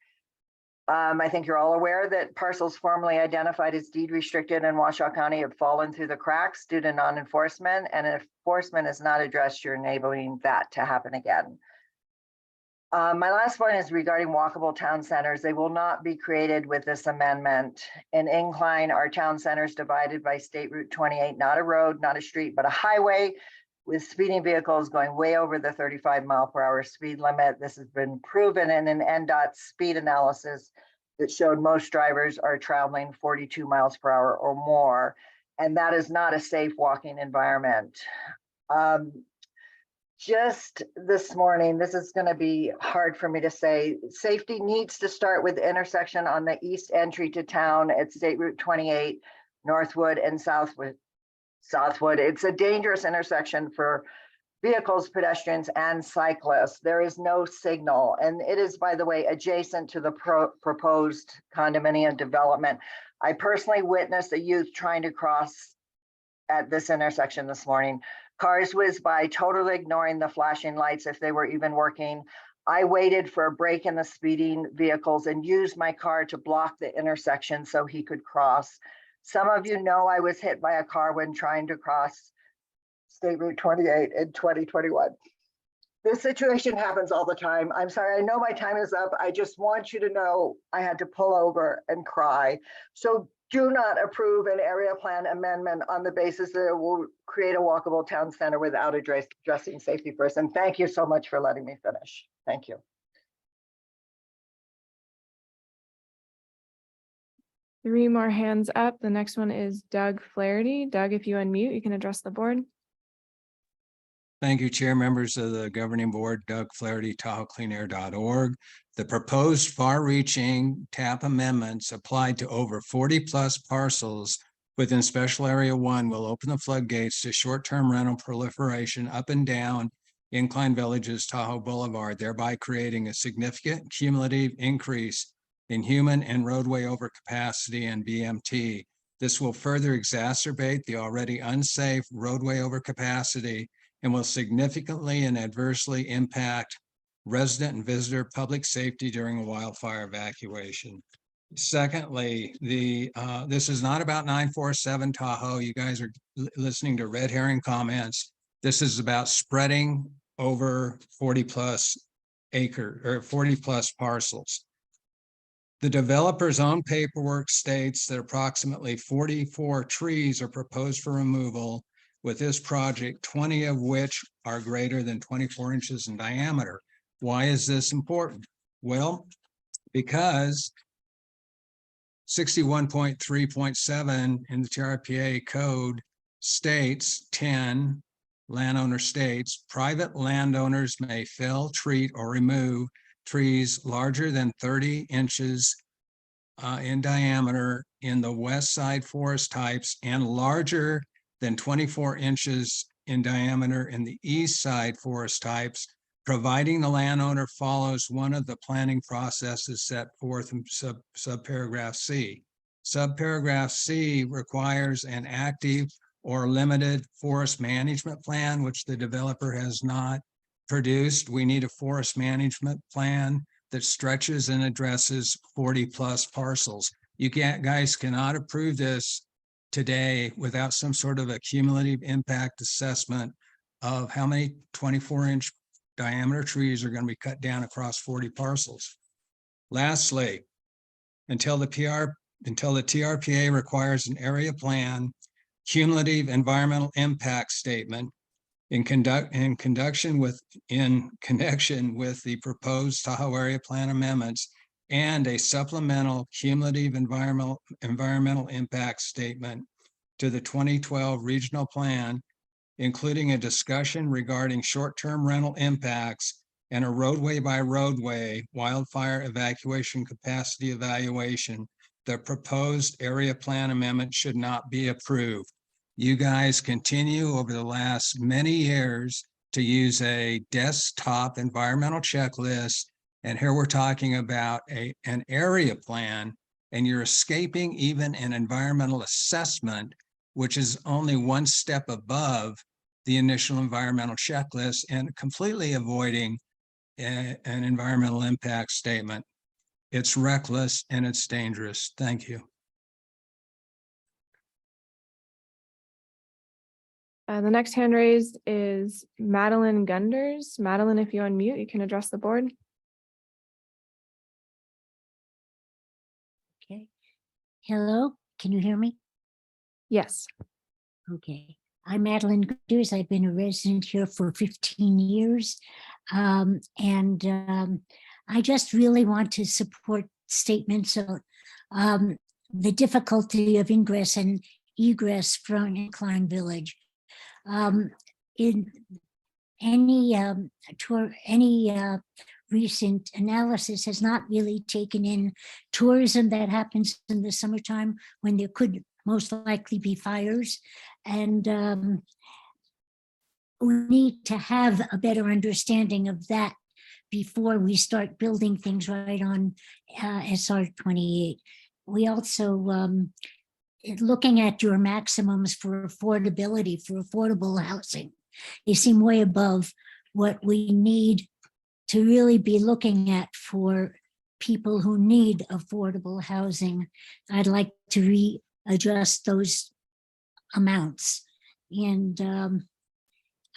I think you're all aware that parcels formerly identified as deed restricted in Washoe County have fallen through the cracks due to non-enforcement, and if enforcement is not addressed, you're enabling that to happen again. My last point is regarding walkable town centers. They will not be created with this amendment. In Incline, our town center is divided by State Route 28, not a road, not a street, but a highway, with speeding vehicles going way over the 35-mile-per-hour speed limit. This has been proven in an NDOT speed analysis that showed most drivers are traveling 42 miles per hour or more, and that is not a safe walking environment. Just this morning, this is going to be hard for me to say, safety needs to start with the intersection on the east entry to town at State Route 28, Northwood and Southwood. It's a dangerous intersection for vehicles, pedestrians, and cyclists. There is no signal, and it is, by the way, adjacent to the proposed condominium development. I personally witnessed a youth trying to cross at this intersection this morning. Cars whizzed by, totally ignoring the flashing lights if they were even working. I waited for a break in the speeding vehicles and used my car to block the intersection so he could cross. Some of you know I was hit by a car when trying to cross State Route 28 in 2021. This situation happens all the time. I'm sorry, I know my time is up. I just want you to know I had to pull over and cry. So do not approve an area plan amendment on the basis that it will create a walkable town center without addressing safety first. And thank you so much for letting me finish. Thank you. 3 more hands up. The next one is Doug Flaherty. Doug, if you unmute, you can address the board. Thank you, Chair, members of the governing board. Doug Flaherty, TahoeCleanAir.org. The proposed far-reaching TAP amendments applied to over 40-plus parcels within Special Area 1 will open the floodgates to short-term rental proliferation up and down Incline Village's Tahoe Boulevard, thereby creating a significant cumulative increase in human and roadway overcapacity and BMT. This will further exacerbate the already unsafe roadway overcapacity and will significantly and adversely impact resident and visitor public safety during a wildfire evacuation. Secondly, this is not about 947 Tahoe. You guys are listening to red herring comments. This is about spreading over 40-plus acre or 40-plus parcels. The developer's own paperwork states that approximately 44 trees are proposed for removal with this project, 20 of which are greater than 24 inches in diameter. Why is this important? Well, because 61.3.7 in the TRPA code states 10, landowner states, private landowners may fell, treat, or remove trees larger than 30 inches in diameter in the west side forest types and larger than 24 inches in diameter in the east side forest types, providing the landowner follows one of the planning processes set forth in subparagraph C. Subparagraph C requires an active or limited forest management plan, which the developer has not produced. We need a forest management plan that stretches and addresses 40-plus parcels. You guys cannot approve this today without some sort of a cumulative impact assessment of how many 24-inch diameter trees are going to be cut down across 40 parcels. Lastly, until the TRPA requires an area plan, cumulative environmental impact statement in connection with the proposed Tahoe area plan amendments and a supplemental cumulative environmental impact statement to the 2012 regional plan, including a discussion regarding short-term rental impacts and a roadway by roadway wildfire evacuation capacity evaluation. The proposed area plan amendment should not be approved. You guys continue over the last many years to use a desktop environmental checklist. And here we're talking about an area plan, and you're escaping even an environmental assessment, which is only one step above the initial environmental checklist, and completely avoiding an environmental impact statement. It's reckless and it's dangerous. Thank you. The next hand raised is Madeline Gunders. Madeline, if you unmute, you can address the board. Okay. Hello, can you hear me? Yes. Okay. I'm Madeline Gunders. I've been a resident here for 15 years. I just really want to support statements of the difficulty of ingress and egress from Incline Village. In any recent analysis has not really taken in tourism that happens in the summertime when there could most likely be fires. And we need to have a better understanding of that before we start building things right on SR 28. We also, looking at your maximums for affordability, for affordable housing, they seem way above what we need to really be looking at for people who need affordable housing. I'd like to readjust those amounts. And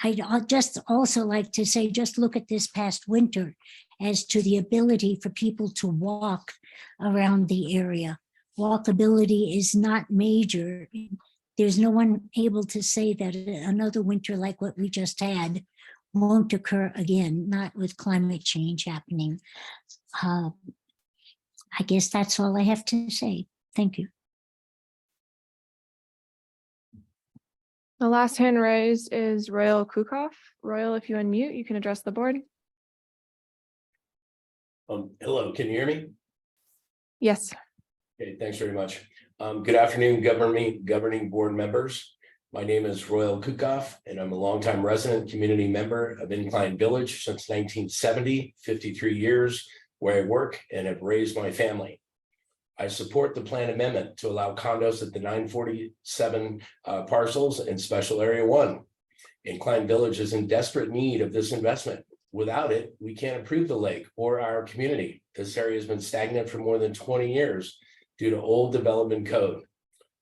I'd just also like to say, just look at this past winter as to the ability for people to walk around the area. Walkability is not major. There's no one able to say that another winter like what we just had won't occur again, not with climate change happening. I guess that's all I have to say. Thank you. The last hand raised is Royal Kukoff. Royal, if you unmute, you can address the board. Hello, can you hear me? Yes. Okay, thanks very much. Good afternoon, governing board members. My name is Royal Kukoff, and I'm a longtime resident, community member of Incline Village since 1970, 53 years where I work and have raised my family. I support the plan amendment to allow condos at the 947 parcels in Special Area 1. Incline Village is in desperate need of this investment. Without it, we can't improve the lake or our community. This area has been stagnant for more than 20 years due to old development code.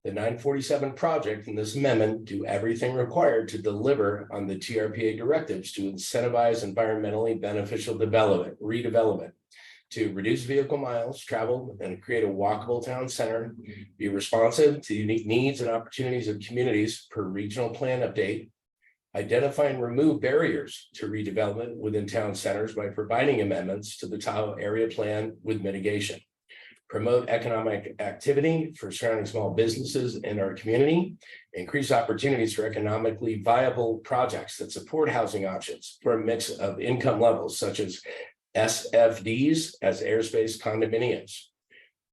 The 947 project and this amendment do everything required to deliver on the TRPA directives to incentivize environmentally beneficial redevelopment, to reduce vehicle miles traveled and create a walkable town center, be responsive to unique needs and opportunities of communities per regional plan update, identify and remove barriers to redevelopment within town centers by providing amendments to the Tahoe area plan with mitigation, promote economic activity for surrounding small businesses in our community, increase opportunities for economically viable projects that support housing options for a mix of income levels, such as SFDs as airspace condominiums.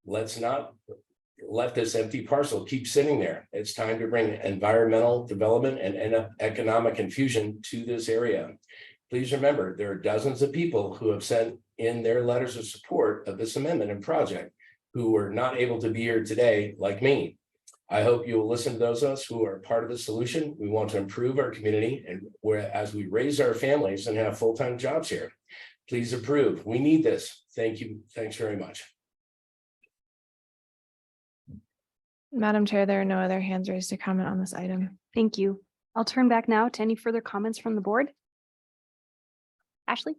Let's not let this empty parcel keep sitting there. It's time to bring environmental development and economic infusion to this area. Please remember, there are dozens of people who have sent in their letters of support of this amendment and project who were not able to be here today, like me. I hope you will listen to those of us who are part of the solution. We want to improve our community and as we raise our families and have full-time jobs here. Please approve. We need this. Thank you. Thanks very much. Madam Chair, there are no other hands raised to comment on this item. Thank you. I'll turn back now to any further comments from the board. Ashley?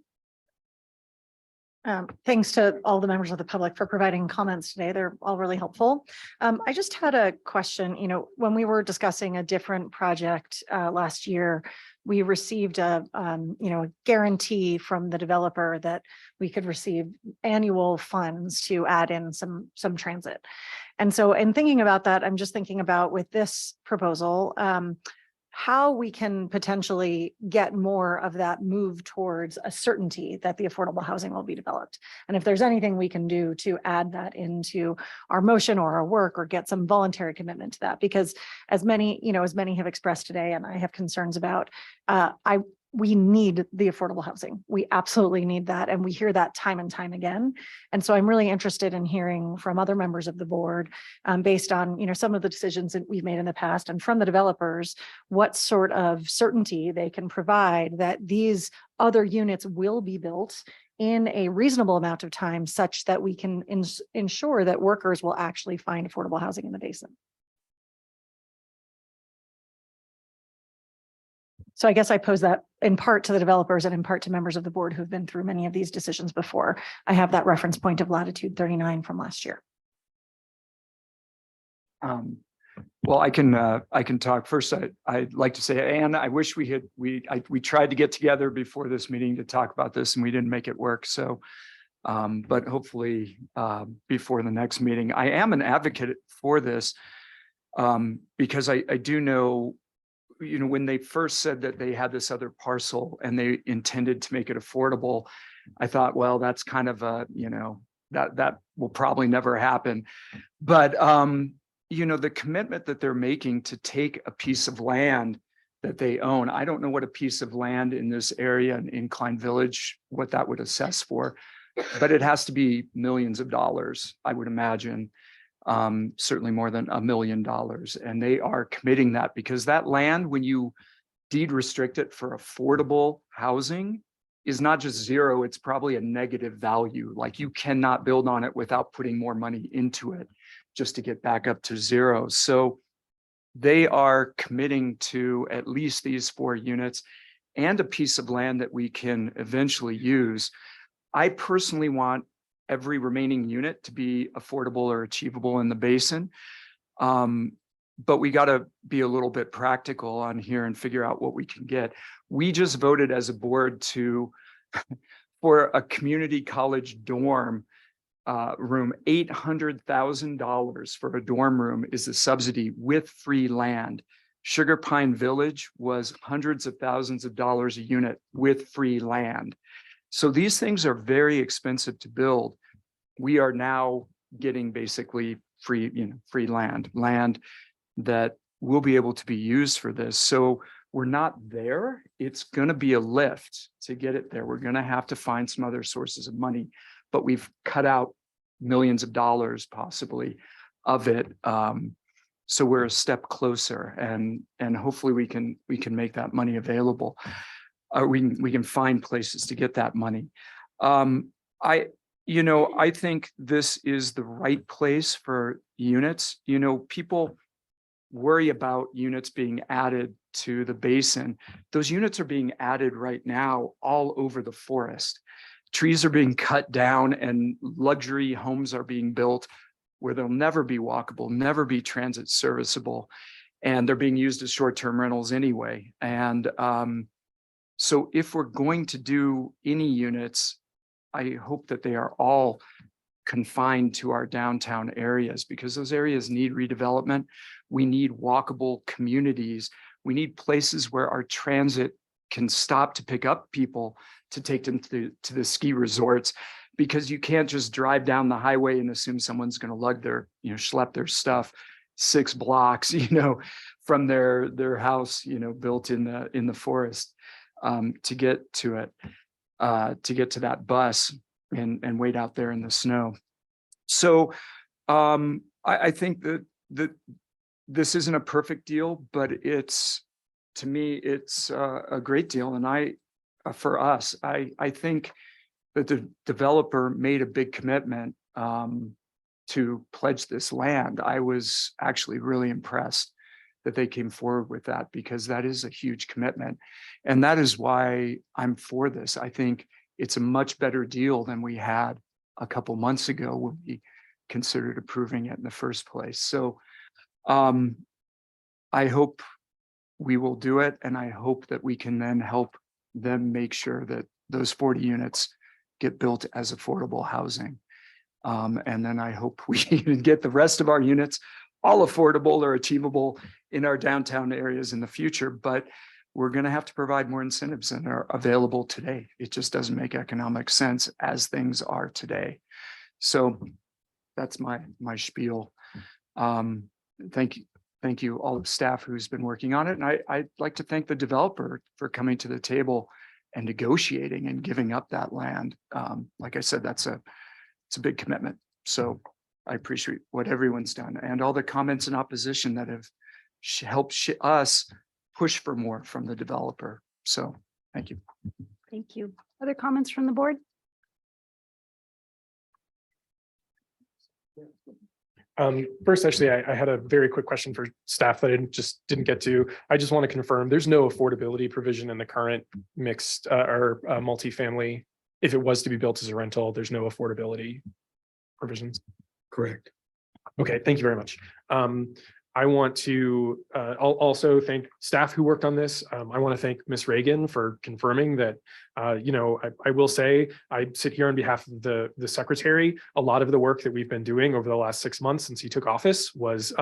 Thanks to all the members of the public for providing comments today. They're all really helpful. I just had a question. When we were discussing a different project last year, we received a guarantee from the developer that we could receive annual funds to add in some transit. And so in thinking about that, I'm just thinking about with this proposal, how we can potentially get more of that move towards a certainty that the affordable housing will be developed. And if there's anything we can do to add that into our motion or our work or get some voluntary commitment to that, because as many have expressed today, and I have concerns about, we need the affordable housing. We absolutely need that. And we hear that time and time again. And so I'm really interested in hearing from other members of the board, based on, some of the decisions that we've made in the past and from the developers, what sort of certainty they can provide that these other units will be built in a reasonable amount of time such that we can ensure that workers will actually find affordable housing in the basin. So I guess I pose that in part to the developers and in part to members of the board who've been through many of these decisions before. I have that reference point of latitude 39 from last year. Well, I can talk first. I'd like to say, Anne, I wish we tried to get together before this meeting to talk about this and we didn't make it work. So, but hopefully before the next meeting, I am an advocate for this because I do know, when they first said that they had this other parcel and they intended to make it affordable, I thought, well, that's kind of a, that will probably never happen. But, the commitment that they're making to take a piece of land that they own, I don't know what a piece of land in this area in Incline Village, what that would assess for, but it has to be millions of dollars, I would imagine. Certainly more than $1 million. And they are committing that because that land, when you deed restrict it for affordable housing, is not just zero, it's probably a negative value. Like you cannot build on it without putting more money into it just to get back up to zero. So they are committing to at least these 4 units and a piece of land that we can eventually use. I personally want every remaining unit to be affordable or achievable in the basin. But we got to be a little bit practical on here and figure out what we can get. We just voted as a board for a community college dorm room, $800,000 for a dorm room is a subsidy with free land. Sugar Pine Village was hundreds of thousands of dollars a unit with free land. So these things are very expensive to build. We are now getting basically free land that will be able to be used for this. So we're not there. It's going to be a lift to get it there. We're going to have to find some other sources of money, but we've cut out millions of dollars possibly of it. So we're a step closer, and hopefully we can make that money available. We can find places to get that money. I think this is the right place for units. People worry about units being added to the basin. Those units are being added right now all over the forest. Trees are being cut down and luxury homes are being built where they'll never be walkable, never be transit serviceable, and they're being used as short-term rentals anyway. And so if we're going to do any units, I hope that they are all confined to our downtown areas because those areas need redevelopment. We need walkable communities. We need places where our transit can stop to pick up people to take them to the ski resorts, because you can't just drive down the highway and assume someone's going to lug their, schlep their stuff 6 blocks, from their house, built in the forest, to get to it, to get to that bus and wait out there in the snow. So I think that this isn't a perfect deal, but to me, it's a great deal. And for us, I think that the developer made a big commitment to pledge this land. I was actually really impressed that they came forward with that, because that is a huge commitment. And that is why I'm for this. I think it's a much better deal than we had a couple months ago when we considered approving it in the first place. So I hope we will do it. And I hope that we can then help them make sure that those 40 units get built as affordable housing. And then I hope we get the rest of our units all affordable or achievable in our downtown areas in the future. But we're going to have to provide more incentives than are available today. It just doesn't make economic sense as things are today. So that's my spiel. Thank thank you, all the staff who's been working on it. And I'd like to thank the developer for coming to the table and negotiating and giving up that land. Like I said, it's a big commitment. So I appreciate what everyone's done and all the comments in opposition that have helped us push for more from the developer. So thank you. Thank you. Other comments from the board? First, actually, I had a very quick question for staff that I didn't get to. I just want to confirm there's no affordability provision in the current mixed or multifamily. If it was to be built as a rental, there's no affordability provisions. Correct. Okay, thank you very much. I want to also thank staff who worked on this. I want to thank Ms. Reagan for confirming that, I will say, I sit here on behalf of the secretary. A lot of the work that we've been doing over the last 6 months since he took office was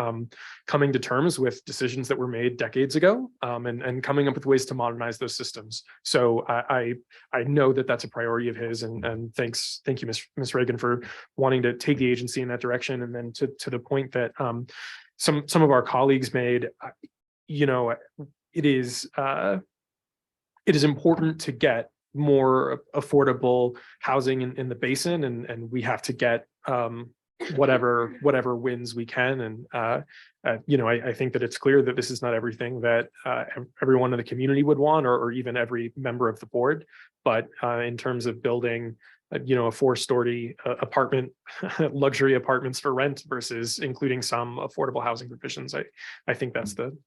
coming to terms with decisions that were made decades ago and coming up with ways to modernize those systems. So I know that that's a priority of his, and thank you, Ms. Reagan, for wanting to take the agency in that direction. And then to the point that some of our colleagues made, it is important to get more affordable housing in the basin, and we have to get whatever wins we can. And I think that it's clear that this is not everything that everyone in the community would want, or even every member of the board. But in terms of building a 4-story apartment, luxury apartments for rent versus including some affordable housing provisions, I think that's the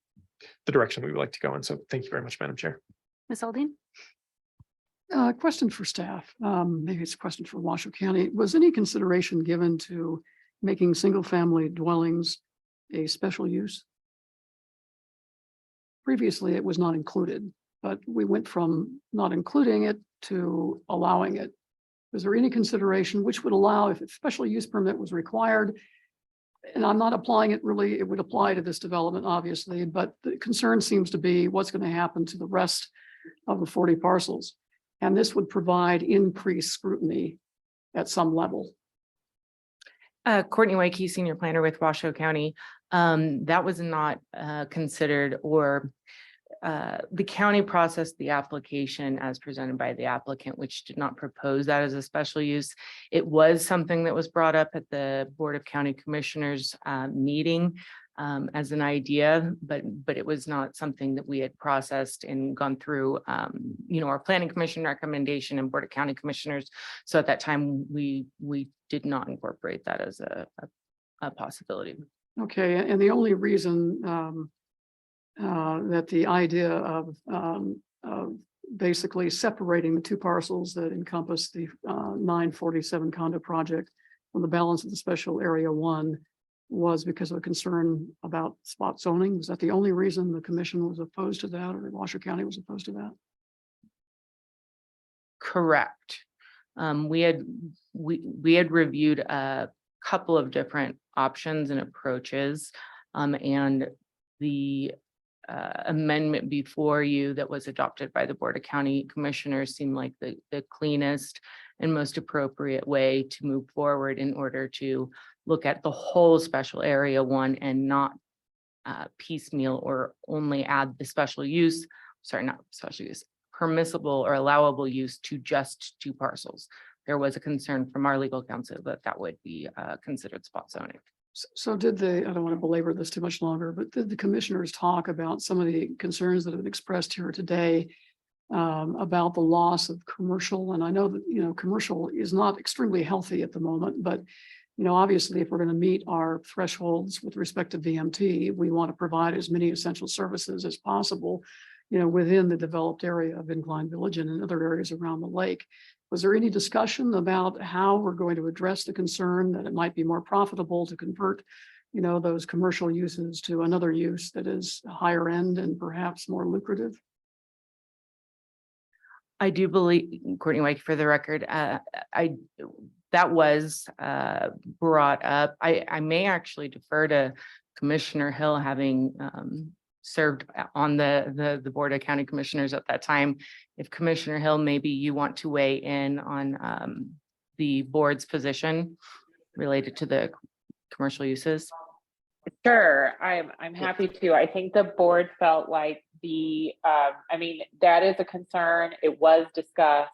direction we would like to go in. So thank you very much, Madam Chair. Ms. Aldean? Question for staff. Maybe it's a question for Washoe County. Was any consideration given to making single-family dwellings a special use? Previously, it was not included, but we went from not including it to allowing it. Was there any consideration which would allow, if a special use permit was required, and I'm not applying it really, it would apply to this development, obviously, but the concern seems to be what's going to happen to the rest of the 40 parcels. And this would provide increased scrutiny at some level. Courtney Wakey, Senior Planner with Washoe County. That was not considered, or the county processed the application as presented by the applicant, which did not propose that as a special use. It was something that was brought up at the Board of County Commissioners meeting as an idea, but it was not something that we had processed and gone through, our Planning Commission recommendation and Board of County Commissioners. So at that time, we did not incorporate that as a possibility. Okay, and the only reason that the idea of basically separating the 2 parcels that encompass the 947 condo project from the balance of the special area 1 was because of a concern about spot zoning. Was that the only reason the commission was opposed to that, or Washoe County was opposed to that? Correct. We had reviewed a couple of different options and approaches, and the amendment before you that was adopted by the Board of County Commissioners seemed like the cleanest and most appropriate way to move forward in order to look at the whole special area 1 and not piecemeal or only add the special use, not special use, permissible or allowable use to just 2 parcels. There was a concern from our legal counsel that would be considered spot zoning. So did I don't want to belabor this too much longer, but did the commissioners talk about some of the concerns that have been expressed here today about the loss of commercial? And I know that, commercial is not extremely healthy at the moment, but, obviously, if we're going to meet our thresholds with respect to VMT, we want to provide as many essential services as possible, within the developed area of Incline Village and in other areas around the lake. Was there any discussion about how we're going to address the concern that it might be more profitable to convert, those commercial uses to another use that is higher end and perhaps more lucrative? I do believe, Courtney Wake, for the record, that was brought up. I may actually defer to Commissioner Hill, having served on the Board of County Commissioners at that time. If Commissioner Hill, maybe you want to weigh in on the board's position related to the commercial uses. Sure, I'm happy to. I think the board felt like I mean, that is a concern. It was discussed.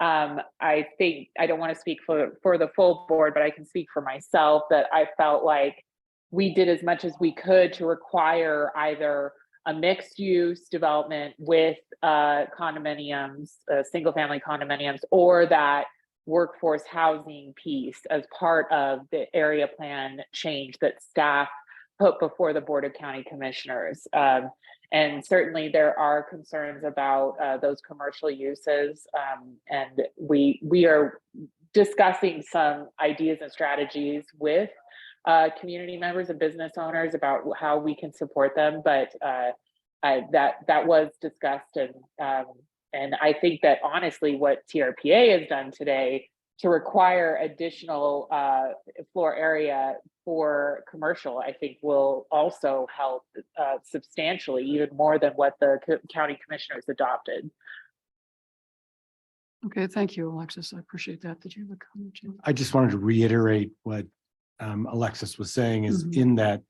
I think, I don't want to speak for the full board, but I can speak for myself that I felt like we did as much as we could to require either a mixed use development with condominiums, single family condominiums, or that workforce housing piece as part of the area plan change that staff put before the Board of County Commissioners. And certainly there are concerns about those commercial uses. And we are discussing some ideas and strategies with community members and business owners about how we can support them. But that was discussed, and I think that honestly, what TRPA has done today to require additional floor area for commercial, I think will also help substantially, even more than what the county commissioners adopted. Okay, thank you, Alexis. I appreciate that. Did you have a comment, Jim? I just wanted to reiterate what Alexis was saying is in that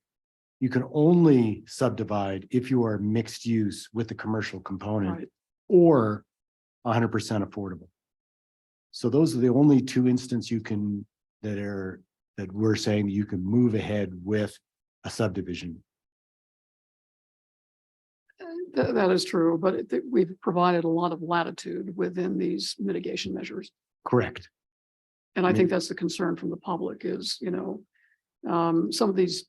you can only subdivide if you are mixed use with the commercial component or 100% affordable. So those are the only two instances you can that we're saying you can move ahead with a subdivision. That is true, but we've provided a lot of latitude within these mitigation measures. Correct. And I think that's the concern from the public is, some of these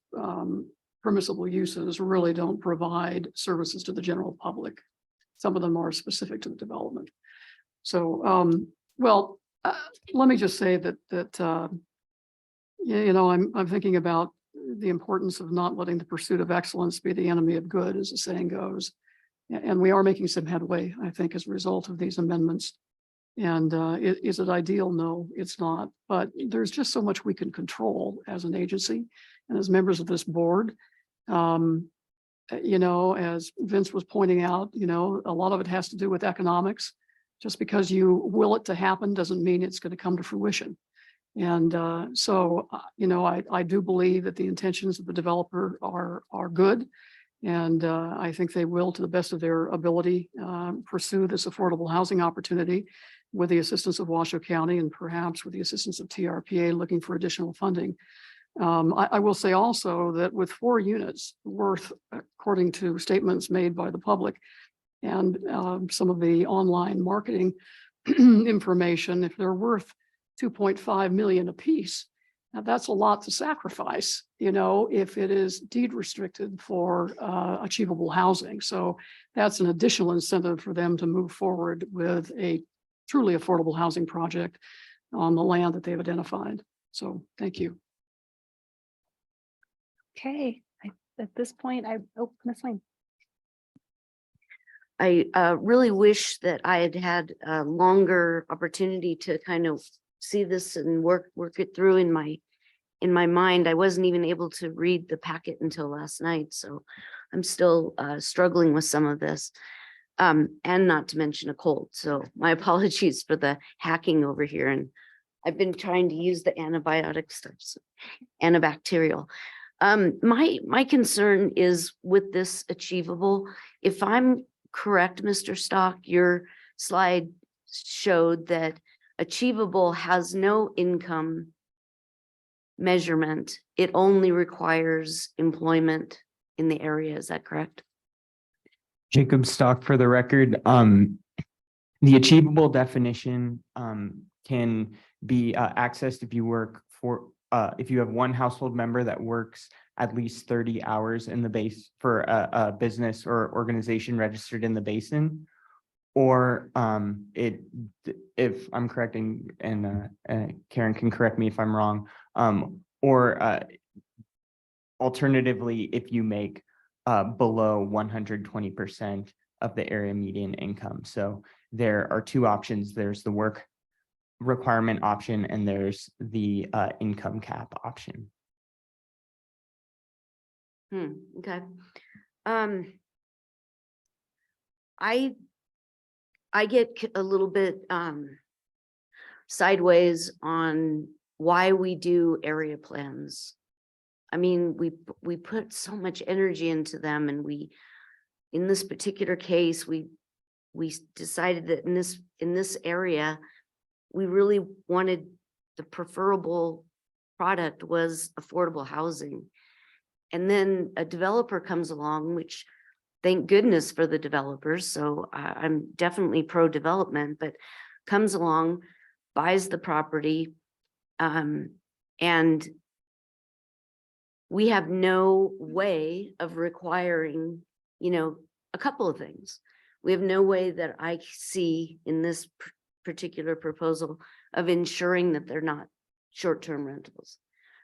permissible uses really don't provide services to the general public. Some of them are specific to the development. So, let me just say that I'm thinking about the importance of not letting the pursuit of excellence be the enemy of good, as the saying goes. And we are making some headway, I think, as a result of these amendments. And is it ideal? No, it's not. But there's just so much we can control as an agency and as members of this board. As Vince was pointing out, a lot of it has to do with economics. Just because you will it to happen doesn't mean it's going to come to fruition. And I do believe that the intentions of the developer are good. And I think they will, to the best of their ability, pursue this affordable housing opportunity with the assistance of Washoe County and perhaps with the assistance of TRPA looking for additional funding. I will say also that with 4 units worth, according to statements made by the public and some of the online marketing information, if they're worth 2.5 million apiece, now that's a lot to sacrifice, if it is deed restricted for achievable housing. So that's an additional incentive for them to move forward with a truly affordable housing project on the land that they've identified. So thank you. Okay, at this point, Ms. Lane. I really wish that I had had a longer opportunity to kind of see this and work it through in my mind. I wasn't even able to read the packet until last night, so I'm still struggling with some of this, and not to mention a cold. So my apologies for the hacking over here. And I've been trying to use the antibiotic stuff, so antibacterial. My concern is with this achievable. If I'm correct, Mr. Stock, your slide showed that achievable has no income measurement. It only requires employment in the area. Is that correct? Jacob Stock for the record. The achievable definition can be accessed if you work for if you have one household member that works at least 30 hours in the base for a business or organization registered in the basin, or if I'm correct, and Karen can correct me if I'm wrong, or alternatively, if you make below 120% of the area median income. So there are 2 options. There's the work requirement option and there's the income cap option. Okay. I get a little bit sideways on why we do area plans. I mean, we put so much energy into them, and in this particular case, we decided that in this area, we really wanted the preferable product was affordable housing. And then a developer comes along, which thank goodness for the developers. So I'm definitely pro-development, but comes along, buys the property, and we have no way of requiring, a couple of things. We have no way that I see in this particular proposal of ensuring that they're not short-term rentals.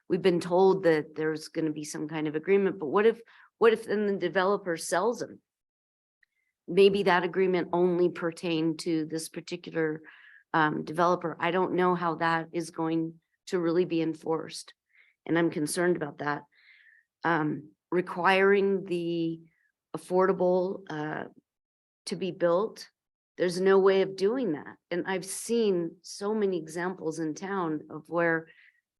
We've been told that there's going to be some kind of agreement, but what if then the developer sells them? Maybe that agreement only pertained to this particular developer. I don't know how that is going to really be enforced, and I'm concerned about that. Requiring the affordable to be built, there's no way of doing that. And I've seen so many examples in town of where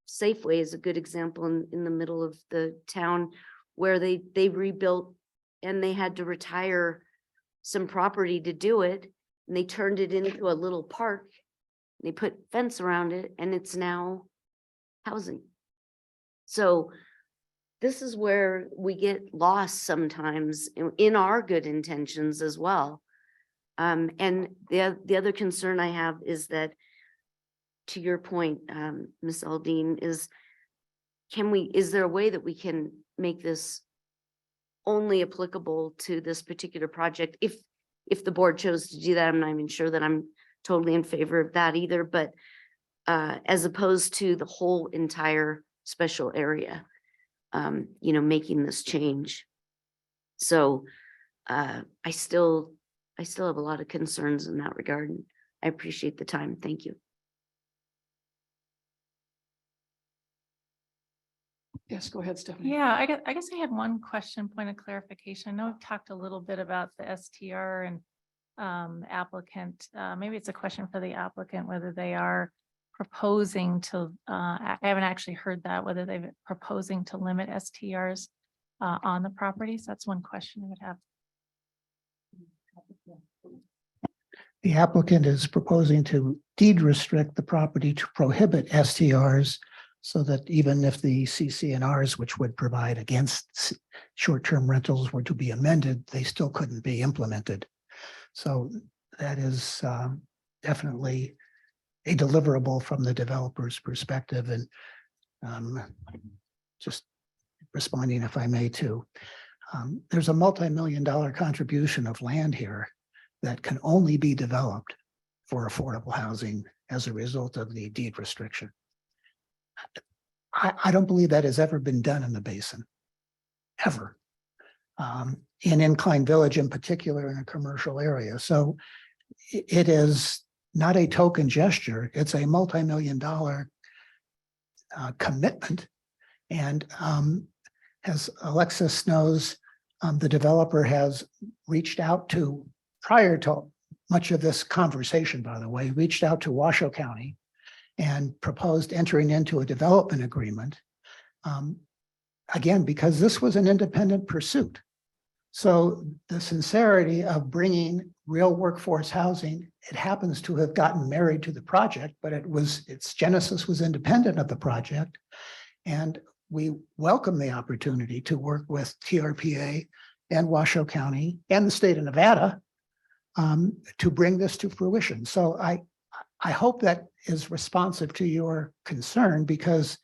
Safeway is a good example in the middle of the town, where they rebuilt and they had to retire some property to do it. And they turned it into a little park. They put fence around it, and it's now housing. So this is where we get lost sometimes in our good intentions as well. And the other concern I have is that, to your point, Ms. Aldine, is there a way that we can make this only applicable to this particular project? If the board chose to do that, I'm not even sure that I'm totally in favor of that either, but as opposed to the whole entire special area, making this change. So I still have a lot of concerns in that regard. And I appreciate the time. Thank you. Yes, go ahead, Stephanie. Yeah, I guess I had one question, point of clarification. I know we've talked a little bit about the STR and applicant. Maybe it's a question for the applicant, whether they are proposing to, I haven't actually heard that, whether they're proposing to limit STRs on the properties. That's one question I would have. The applicant is proposing to deed restrict the property to prohibit STRs, so that even if the CCNRs, which would provide against short-term rentals, were to be amended, they still couldn't be implemented. So that is definitely a deliverable from the developer's perspective. And just responding, if I may, too, there's a multi-million-dollar contribution of land here that can only be developed for affordable housing as a result of the deed restriction. I don't believe that has ever been done in the basin, ever. In Incline Village in particular, in a commercial area. So it is not a token gesture, it's a multi-million-dollar commitment. And as Alexis knows, the developer has reached out to, prior to much of this conversation, by the way, reached out to Washoe County and proposed entering into a development agreement. Again, because this was an independent pursuit. So the sincerity of bringing real workforce housing, it happens to have gotten married to the project, but its genesis was independent of the project. And we welcome the opportunity to work with TRPA and Washoe County and the state of Nevada to bring this to fruition. So I hope that is responsive to your concern, because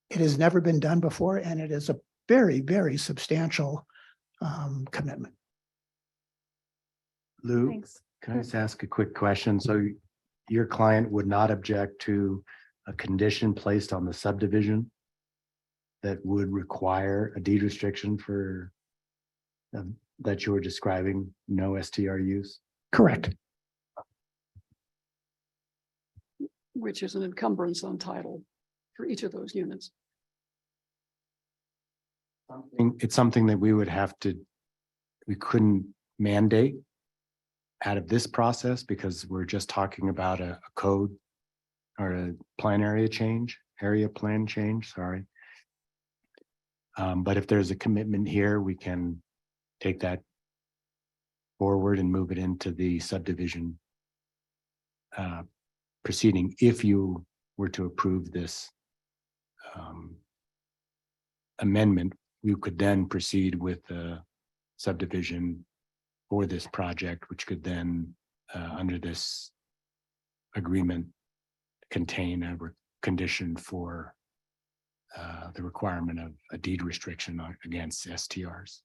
it has never been done before, and it is a very, very substantial commitment. Lou, Thanks. can I just ask a quick question? So your client would not object to a condition placed on the subdivision that would require a deed restriction for that you were describing, no STR use? Correct. Which is an encumbrance on title for each of those units. It's something that we couldn't mandate out of this process, because we're just talking about a code or a plan change, sorry. But if there's a commitment here, we can take that forward and move it into the subdivision proceeding. If you were to approve this amendment, you could then proceed with the subdivision for this project, which could then, under this agreement, contain a condition for the requirement of a deed restriction against STRs.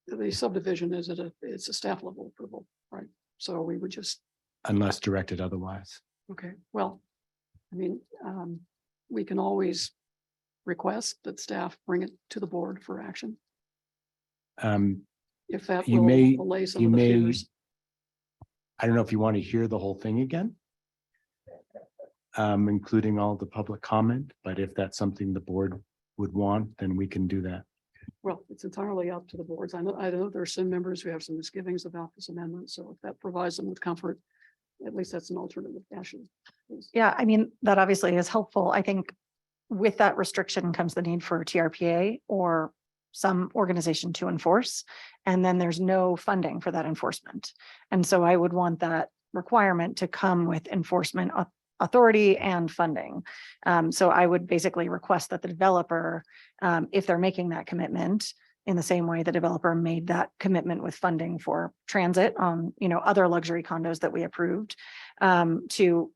The subdivision it's a staff level approval, right? So we would just, Unless directed otherwise. okay, well, I mean, we can always request that staff bring it to the board for action. If that You will may, allay some you of the may, fears. I don't know if you want to hear the whole thing again, including all the public comment, but if that's something the board would want, then we can do that. Well, it's entirely up to the boards. I know there are some members who have some misgivings about this amendment, so if that provides them with comfort, at least that's an alternative fashion. Yeah, I mean, that obviously is helpful. I think with that restriction comes the need for TRPA or some organization to enforce, and then there's no funding for that enforcement. And so I would want that requirement to come with enforcement authority and funding. So I would basically request that the developer, if they're making that commitment, in the same way the developer made that commitment with funding for transit on, other luxury condos that we approved, to,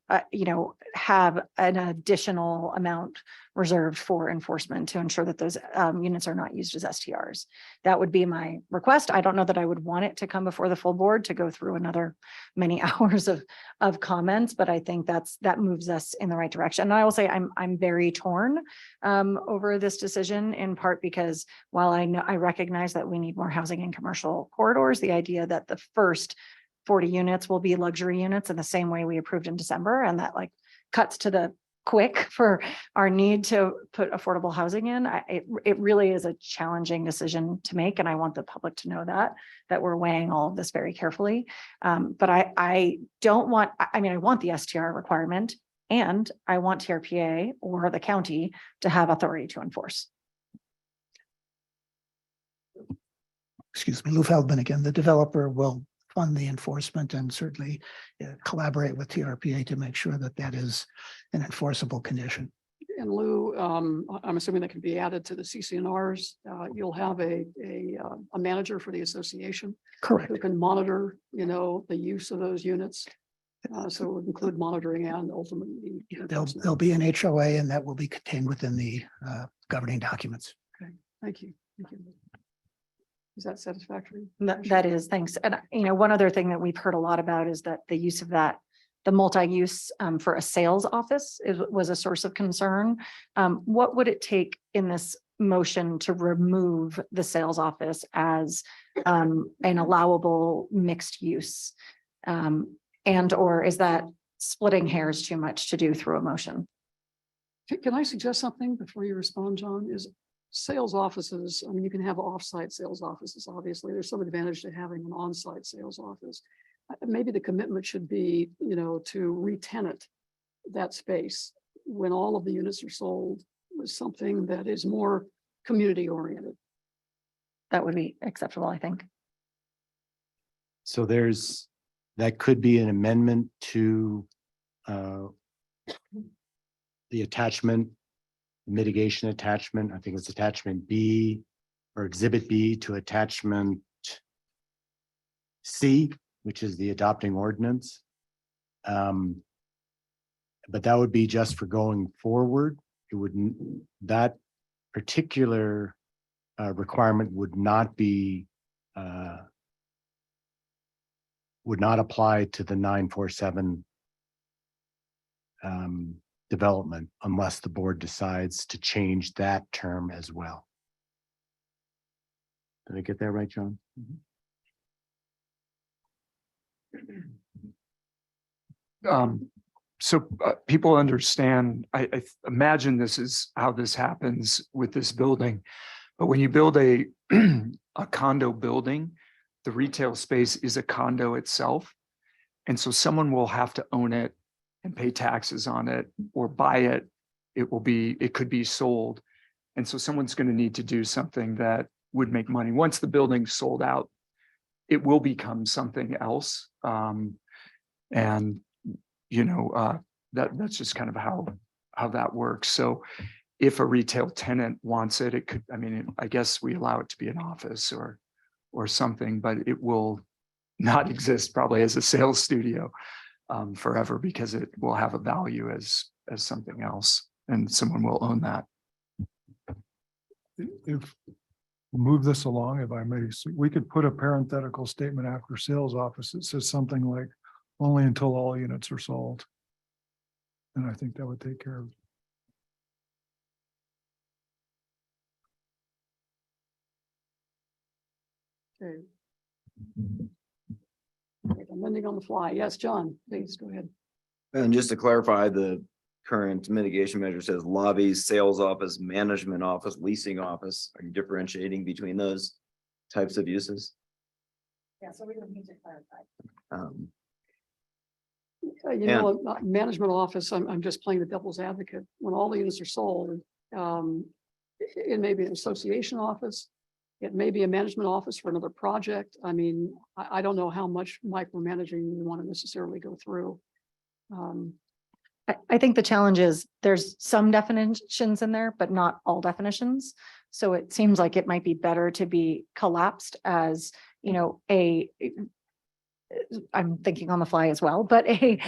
have an additional amount reserved for enforcement to ensure that those units are not used as STRs. That would be my request. I don't know that I would want it to come before the full board to go through another many hours of comments, but I think that moves us in the right direction. And I will say I'm very torn over this decision, in part because while I recognize that we need more housing in commercial corridors, the idea that the first 40 units will be luxury units in the same way we approved in December, and that cuts to the quick for our need to put affordable housing in. It really is a challenging decision to make, and I want the public to know that we're weighing all of this very carefully. But I don't want, I want the STR requirement, and I want TRPA or the county to have authority to enforce. Excuse me, Lou Feldman again. The developer will fund the enforcement and certainly collaborate with TRPA to make sure that that is an enforceable condition. And Lou, I'm assuming that can be added to the CCNRs. You'll have a manager for the association. Correct. Who can monitor, the use of those units. So it would include monitoring and ultimately. There'll be an HOA, and that will be contained within the governing documents. Okay, thank you. Thank you. Is that satisfactory? That is, thanks. And one other thing that we've heard a lot about is that the use of the multi-use for a sales office was a source of concern. What would it take in this motion to remove the sales office as an allowable mixed use? Or is that splitting hairs too much to do through a motion? Can I suggest something before you respond, John? Is sales offices, you can have off-site sales offices, obviously. There's some advantage to having an on-site sales office. Maybe the commitment should be, to re-tenant that space when all of the units are sold with something that is more community oriented. That would be acceptable, I think. So that could be an amendment to the attachment, mitigation attachment. I think it's attachment B or exhibit B to attachment C, which is the adopting ordinance. But that would be just for going forward. It wouldn't, that particular requirement would not apply to the 947 development unless the board decides to change that term as well. Did I get that right, John? So people understand, I imagine this is how this happens with this building. But when you build a condo building, the retail space is a condo itself. And so someone will have to own it and pay taxes on it or buy it. It could be sold. And so someone's going to need to do something that would make money. Once the building's sold out, it will become something else. And, you know, that's just kind of how that works. So if a retail tenant wants it, it could, I mean, I guess we allow it to be an office or something, but it will not exist probably as a sales studio forever, because it will have a value as something else, and someone will own that. If we move this along, if I may, so we could put a parenthetical statement after sales office that says something like only until all units are sold. And I think that would take care of it. Okay. Amending on the fly. Yes, John, please go ahead. And just to clarify, the current mitigation measure says lobbies, sales office, management office, leasing office. Are you differentiating between those types of uses? Yeah, so we don't need to clarify. Management office, I'm just playing the devil's advocate. When all the units are sold, it may be an association office. It may be a management office for another project. I mean, I don't know how much micromanaging you want to necessarily go through. I think the challenge is there's some definitions in there, but not all definitions. So it seems like it might be better to be collapsed as, you know, I'm thinking on the fly as well, but a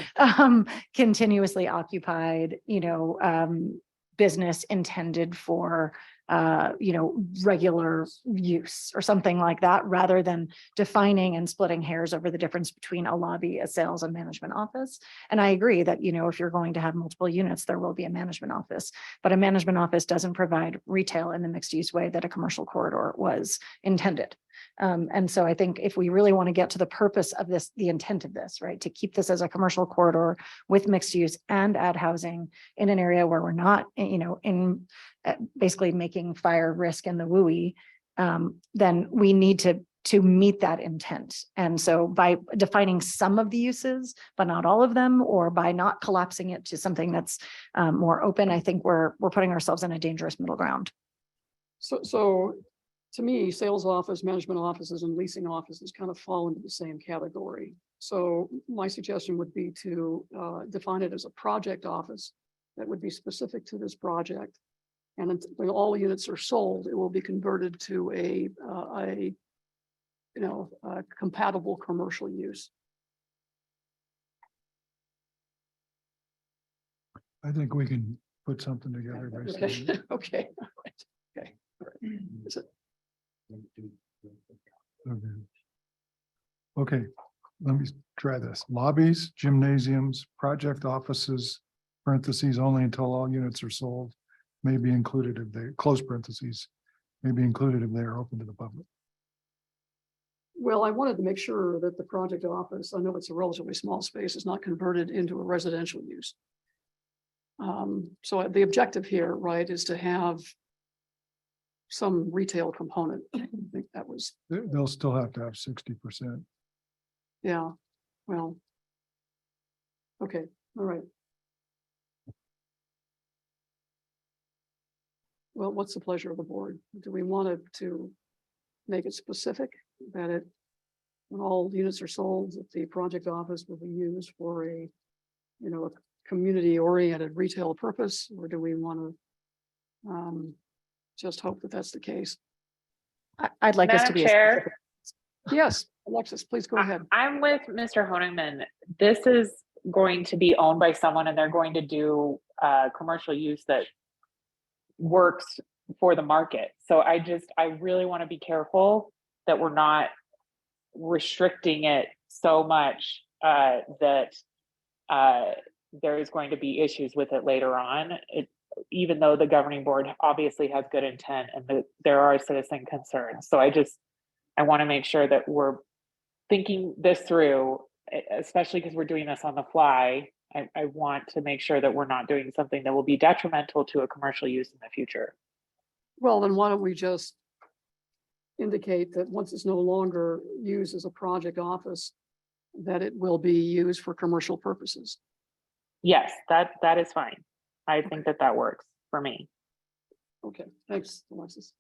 continuously occupied, you know, business intended for, you know, regular use or something like that, rather than defining and splitting hairs over the difference between a lobby, a sales and management office. And I agree that, you know, if you're going to have multiple units, there will be a management office, but a management office doesn't provide retail in the mixed use way that a commercial corridor was intended. And so I think if we really want to get to the purpose of this, the intent of this, right, to keep this as a commercial corridor with mixed use and add housing in an area where we're not, you know, in basically making fire risk in the WUI, then we need to meet that intent. And so by defining some of the uses, but not all of them, or by not collapsing it to something that's more open, I think we're putting ourselves in a dangerous middle ground. So to me, sales office, management offices, and leasing offices kind of fall into the same category. So my suggestion would be to define it as a project office that would be specific to this project. And when all units are sold, it will be converted to a compatible commercial use. I think we can put something together. Okay. Okay. All right. Okay. All right. Is it? Okay, let me try this. Lobbies, gymnasiums, project offices, parentheses, only until all units are sold, may be included if they, close parentheses, may be included if they are open to the public. Well, I wanted to make sure that the project office, I know it's a relatively small space, is not converted into a residential use. So the objective here, right, is to have some retail component. I think that was. They'll still have to have 60%. Yeah, well. Okay, all right. Well, what's the pleasure of the board? Do we want to make it specific that it, when all units are sold, that the project office will be used for a, you know, a community-oriented retail purpose, or do we want to just hope that that's the case? I'd like us to be. Chair. Yes, Alexis, please go ahead. I'm with Mr. Honigman. This is going to be owned by someone, and they're going to do commercial use that works for the market. So I really want to be careful that we're not restricting it so much that there is going to be issues with it later on. Even though the governing board obviously has good intent and that there are citizen concerns. So I want to make sure that we're thinking this through, especially because we're doing this on the fly. I want to make sure that we're not doing something that will be detrimental to a commercial use in the future. Well, then why don't we just indicate that once it's no longer used as a project office, that it will be used for commercial purposes? Yes, that is fine. I think that works for me. Okay, thanks, Alexis.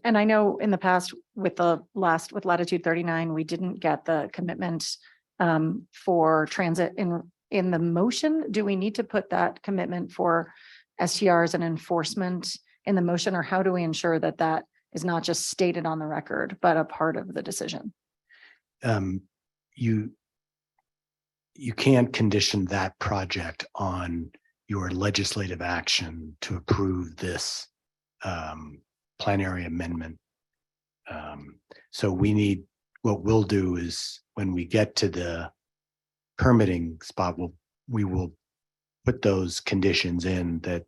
And I know in the past with with latitude 39, we didn't get the commitment for transit in the motion. Do we need to put that commitment for STRs and enforcement in the motion, or how do we ensure that that is not just stated on the record, but a part of the decision? You can't condition that project on your legislative action to approve this plan area amendment. So what we'll do is when we get to the permitting spot, we will put those conditions in that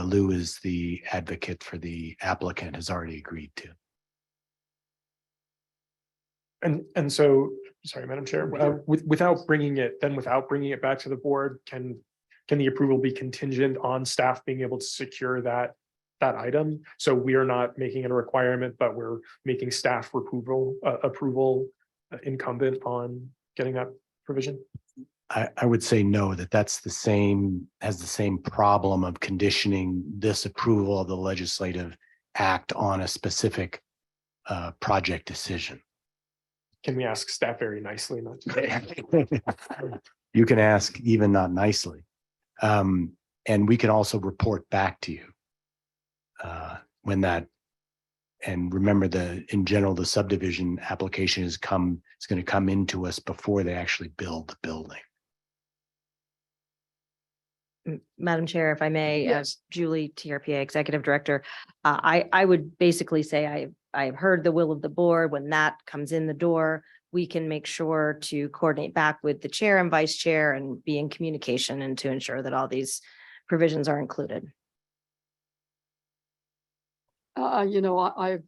Lou, is the advocate for the applicant, has already agreed to. And so, sorry, Madam Chair, without bringing it back to the board, can the approval be contingent on staff being able to secure that item? So we are not making it a requirement, but we're making staff approval incumbent on getting that provision? I would say no, has the same problem of conditioning this approval of the legislative act on a specific project decision. Can we ask staff very nicely not to? You can ask even not nicely. And we can also report back to you when that, and remember in general, the subdivision application is going to come into us before they actually build the building. Madam Chair, if I may, Yes. as Julie, TRPA Executive Director, I would basically say I've heard the will of the board. When that comes in the door, we can make sure to coordinate back with the chair and vice chair and be in communication and to ensure that all these provisions are included. I've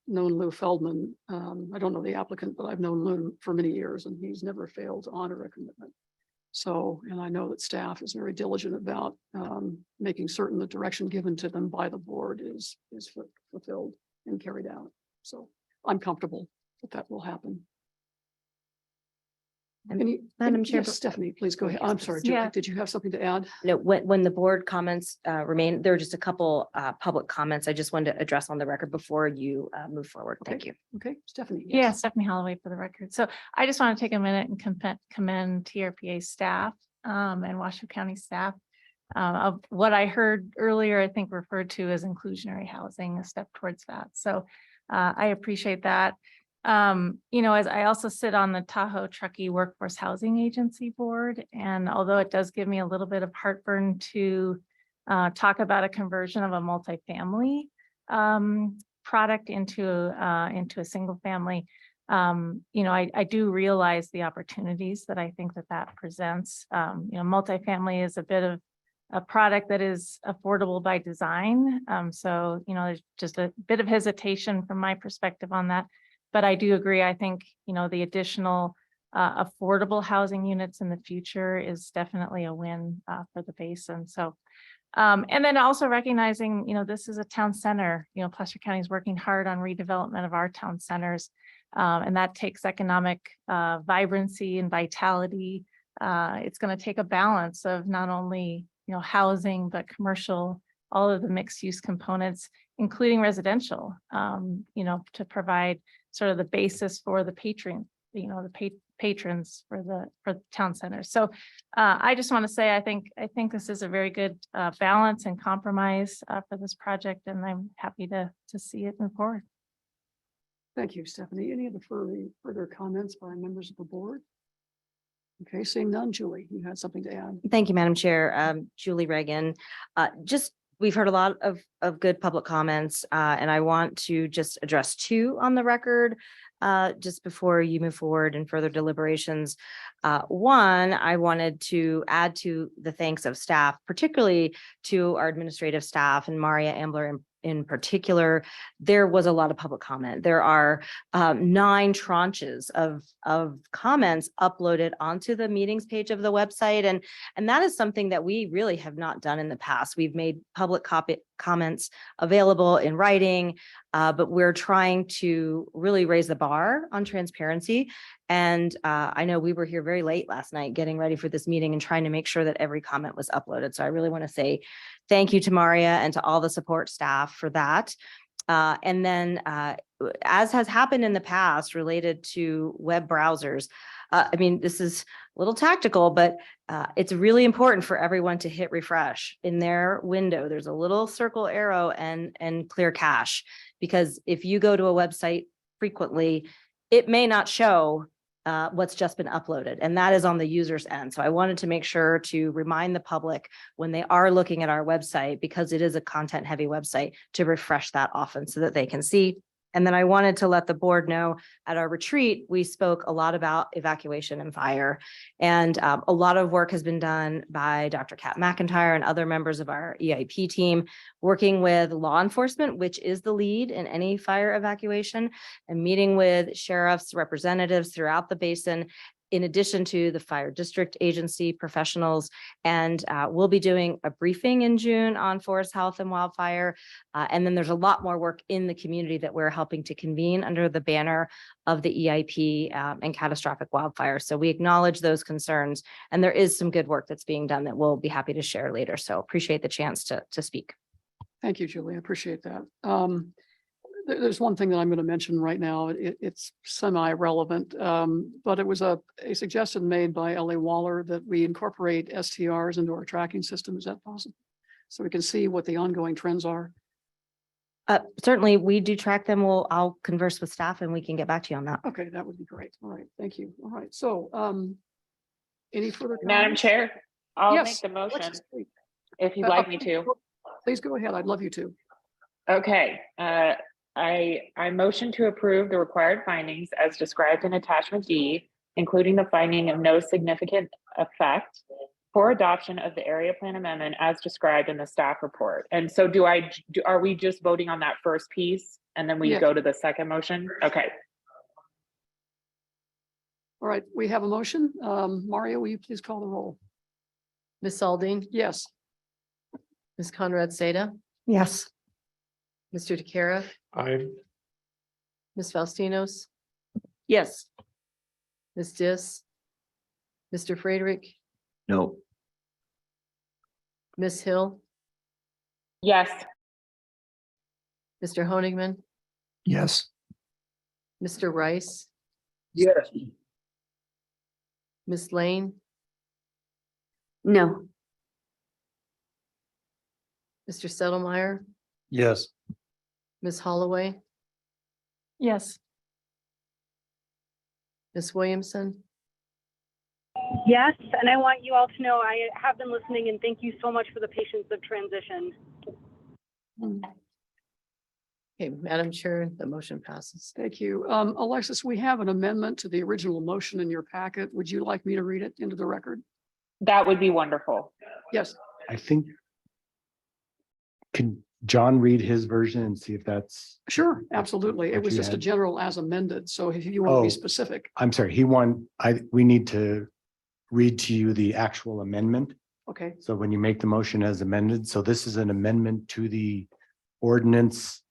known Lou Feldman. I don't know the applicant, but I've known Lou for many years, and he's never failed to honor a commitment. So, and I know that staff is very diligent about making certain the direction given to them by the board is fulfilled and carried out. So I'm comfortable that will happen. Madam Chair, Yes, Stephanie, please go ahead. I'm sorry, Julie, Yeah. did you have something to add? No, when the board comments remain, there are just a couple public comments I just wanted to address on the record before you move forward. Thank you. Okay, Stephanie. Yeah, Stephanie Holloway for the record. So I just want to take a minute and commend TRPA staff and Washoe County staff of what I heard earlier, I think referred to as inclusionary housing, a step towards that. So I appreciate that. As I also sit on the Tahoe Truckee Workforce Housing Agency board, and although it does give me a little bit of heartburn to talk about a conversion of a multifamily product into a single family, I do realize the opportunities that I think that presents. Multifamily is a bit of a product that is affordable by design. So there's just a bit of hesitation from my perspective on that. But I do agree. I think, the additional affordable housing units in the future is definitely a win for the basin. So, and then also recognizing, this is a town center, Placer County is working hard on redevelopment of our town centers. And that takes economic vibrancy and vitality. It's going to take a balance of not only, housing, but commercial, all of the mixed use components, including residential, to provide sort of the basis for the patrons for the town center. So I just want to say, I think this is a very good balance and compromise for this project, and I'm happy to see it move forward. Thank you, Stephanie. Any other further comments by members of the board? Okay, seeing none, Julie, you had something to add. Thank you, Madam Chair. Julie Reagan. We've heard a lot of good public comments, and I want to just address two on the record just before you move forward in further deliberations. One, I wanted to add to the thanks of staff, particularly to our administrative staff and Maria Ambler in particular. There was a lot of public comment. There are 9 tranches of comments uploaded onto the meetings page of the website. And that is something that we really have not done in the past. We've made public comments available in writing, but we're trying to really raise the bar on transparency. And I know we were here very late last night getting ready for this meeting and trying to make sure that every comment was uploaded. So I really want to say thank you to Maria and to all the support staff for that. And then as has happened in the past related to web browsers, I mean, this is a little tactical, but it's really important for everyone to hit refresh in their window. There's a little circle arrow and clear cache, because if you go to a website frequently, it may not show what's just been uploaded, and that is on the user's end. So I wanted to make sure to remind the public when they are looking at our website, because it is a content heavy website, to refresh that often so that they can see. And then I wanted to let the board know at our retreat, we spoke a lot about evacuation and fire. And a lot of work has been done by Dr. Kat McIntyre and other members of our EIP team, working with law enforcement, which is the lead in any fire evacuation, and meeting with sheriffs, representatives throughout the basin, in addition to the fire district agency professionals. And we'll be doing a briefing in June on forest health and wildfire. And then there's a lot more work in the community that we're helping to convene under the banner of the EIP and catastrophic wildfire. So we acknowledge those concerns, and there is some good work that's being done that we'll be happy to share later. So appreciate the chance to speak. Thank you, Julie. I appreciate that. There's one thing that I'm going to mention right now. It's semi-relevant, but it was a suggestion made by Ellie Waller that we incorporate STRs into our tracking system. Is that possible? So we can see what the ongoing trends are. Certainly, we do track them. I'll converse with staff and we can get back to you on that. Okay, that would be great. All right, thank you. All right, so any further Madam comments? Chair, I'll Yes, make the motion Alexis, please. if you'd like me to. Please go ahead. I'd love you to. Okay, I motion to approve the required findings as described in attachment D, including the finding of no significant effect for adoption of the area plan amendment as described in the staff report. And so are we just voting on that first piece and then we Yes. go to the second motion? Okay. All right, we have a motion. Mario, will you please call the roll? Ms. Aldine, Yes. Ms. Conrad Seda, Yes. Mr. DeCara, I, Ms. Faustinos, Yes. Ms. Dis, Mr. Friedrich, No. Ms. Hill, Yes. Mr. Honigman, Yes. Mr. Rice, Yes. Ms. Lane, No. Mr. Settlemyre, Yes. Ms. Holloway, Yes. Ms. Williamson, Yes, and I want you all to know I have been listening, and thank you so much for the patience of transition. okay, Madam Chair, the motion passes. Thank you. Alexis, we have an amendment to the original motion in your packet. Would you like me to read it into the record? That would be wonderful. Yes. I think. Can John read his version and see if that's, Sure, absolutely. It What was you just a had. general as amended. So if you want to Oh. be specific, I'm sorry, we need to read to you the actual amendment. okay. So when you make the motion as amended, so this is an amendment to the ordinance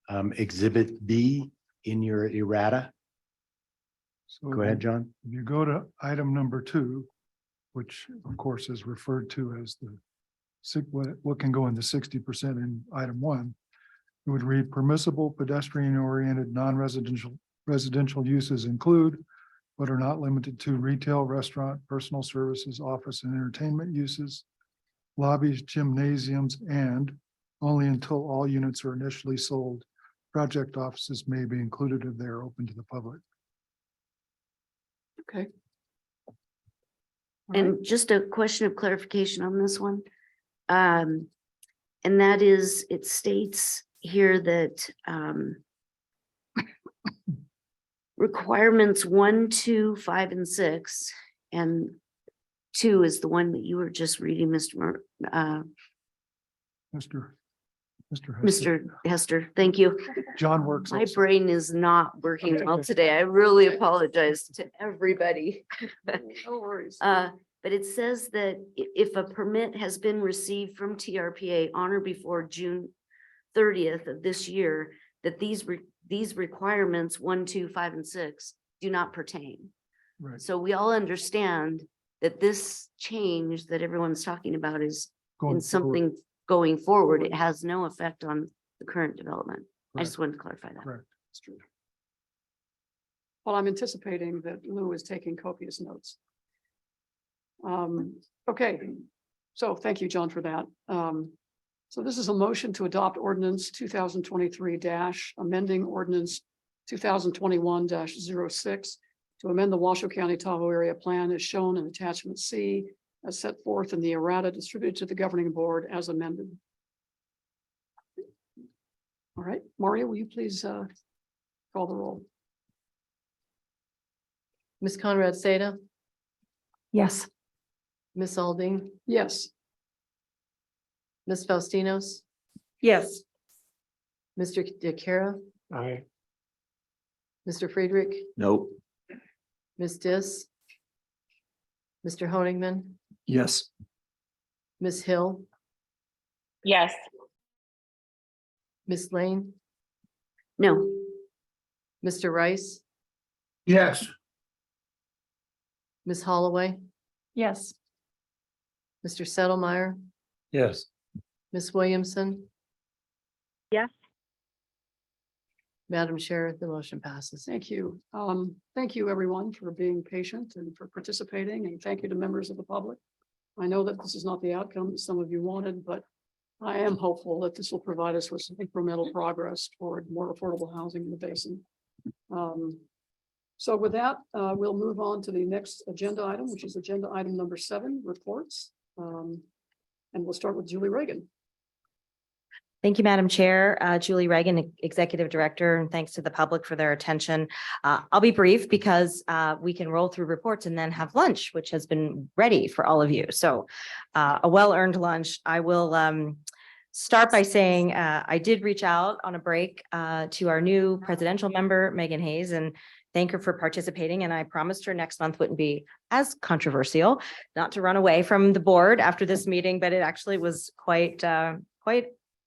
exhibit B in your errata. So Go ahead, John. If you go to item number 2, which of course is referred to as what can go in the 60% in item 1, it would read permissible pedestrian oriented non-residential uses include, but are not limited to retail, restaurant, personal services, office and entertainment uses, lobbies, gymnasiums, and only until all units are initially sold, project offices may be included if they are open to the public. Okay. And just a question of clarification on this one. And that is, it states here that requirements 1, 2, 5, and 6, and 2 is the one that you were just reading, Mr. Hester. Thank you. John works. My also. brain is not working well today. I really apologize to everybody. No worries. But it says that if a permit has been received from TRPA on or before June 30th of this year, that these requirements 1, 2, 5, and 6 do not pertain. Right. So we all understand that this change that everyone's talking about is Going in something going forward. It has no effect on the current development. I just wanted to clarify that. Correct. That's true. Well, I'm anticipating that Lou is taking copious notes. Okay, so thank you, John, for that. So this is a motion to adopt ordinance 2023 amending ordinance 2021-06 to amend the Washoe County Tahoe area plan as shown in attachment C as set forth in the errata distributed to the governing board as amended. All right, Mario, will you please call the roll? Ms. Conrad Seda, Yes. Ms. Alding, Yes. Ms. Faustinos, Yes. Mr. DeCara, Aye. Mr. Friedrich, Nope. Ms. Dis, Mr. Honigman, Yes. Ms. Hill, Yes. Ms. Lane, No, Mr. Rice, Yes. Ms. Holloway, Yes. Mr. Settlemeyer, Yes. Ms. Williamson, Yes. Madam Chair, the motion passes. Thank you. Thank you, everyone, for being patient and for participating, and thank you to members of the public. I know that this is not the outcome that some of you wanted, but I am hopeful that this will provide us with some incremental progress toward more affordable housing in the basin. So with that, we'll move on to the next agenda item, which is agenda item number 7, reports. And we'll start with Julie Reagan. Thank you, Madam Chair. Julie Reagan, Executive Director, and thanks to the public for their attention. I'll be brief because we can roll through reports and then have lunch, which has been ready for all of you. So a well-earned lunch. I will start by saying I did reach out on a break to our new presidential member, Megan Hayes, and thank her for participating. And I promised her next month wouldn't be as controversial, not to run away from the board after this meeting, but it actually was quite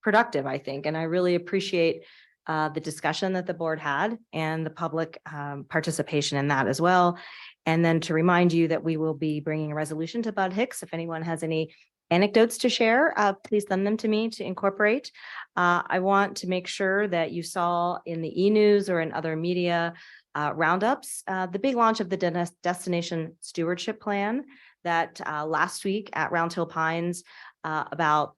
productive, I think. And I really appreciate the discussion that the board had and the public participation in that as well. And then to remind you that we will be bringing a resolution to Bud Hicks. If anyone has any anecdotes to share, please send them to me to incorporate. I want to make sure that you saw in the e-news or in other media roundups, the big launch of the Destination Stewardship Plan that last week at Round Hill Pines, about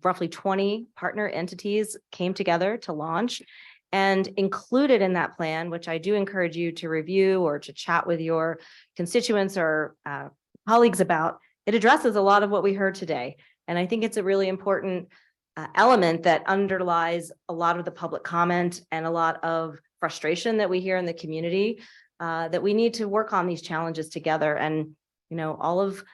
roughly 20 partner entities came together to launch. And included in that plan, which I do encourage you to review or to chat with your constituents or colleagues about, it addresses a lot of what we heard today. And I think it's a really important element that underlies a lot of the public comment and a lot of frustration that we hear in the community, that we need to work on these challenges together. And, you know, all of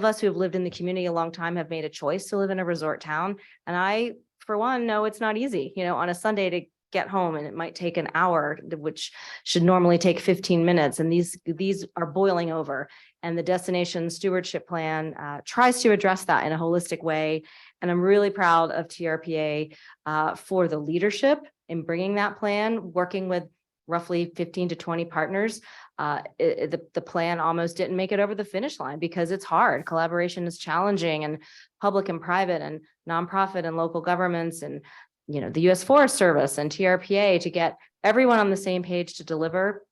us who have lived in the community a long time have made a choice to live in a resort town. And I, for one, know it's not easy, you know, on a Sunday to get home and it might take an hour, which should normally take 15 minutes. And these are boiling over. And the Destination Stewardship Plan tries to address that in a holistic way. And I'm really proud of TRPA for the leadership in bringing that plan, working with roughly 15 to 20 partners. The plan almost didn't make it over the finish line because it's hard. Collaboration is challenging, and public and private and nonprofit and local governments and, you know, the U.S. Forest Service and TRPA to get everyone on the same page to deliver.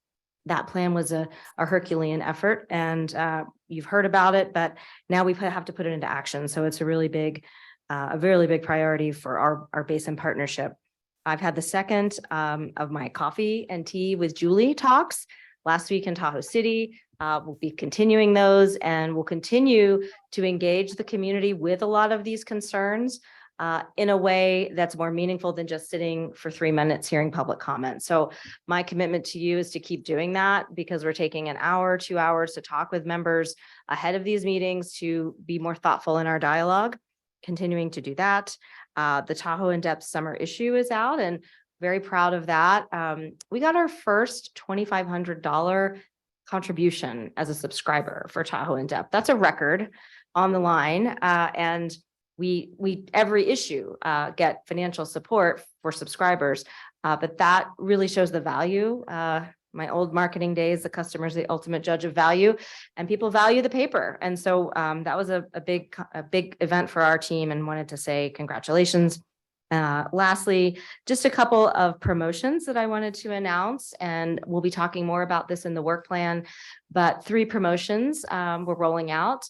That plan was a Herculean effort, and you've heard about it, but now we have to put it into action. So it's a really big priority for our basin partnership. I've had the second of my coffee and tea with Julie talks last week in Tahoe City. We'll be continuing those, and we'll continue to engage the community with a lot of these concerns in a way that's more meaningful than just sitting for 3 minutes hearing public comment. So my commitment to you is to keep doing that, because we're taking an hour, 2 hours to talk with members ahead of these meetings to be more thoughtful in our dialogue, continuing to do that. The Tahoe In-Depth summer issue is out, and very proud of that. We got our first $2,500 contribution as a subscriber for Tahoe In-Depth. That's a record on the line. And we every issue get financial support for subscribers, but that really shows the value my old marketing days, the customer is the ultimate judge of value, and people value the paper. And so that was a big event for our team, and wanted to say congratulations. Lastly, just a couple of promotions that I wanted to announce, and we'll be talking more about this in the work plan, but 3 promotions we're rolling out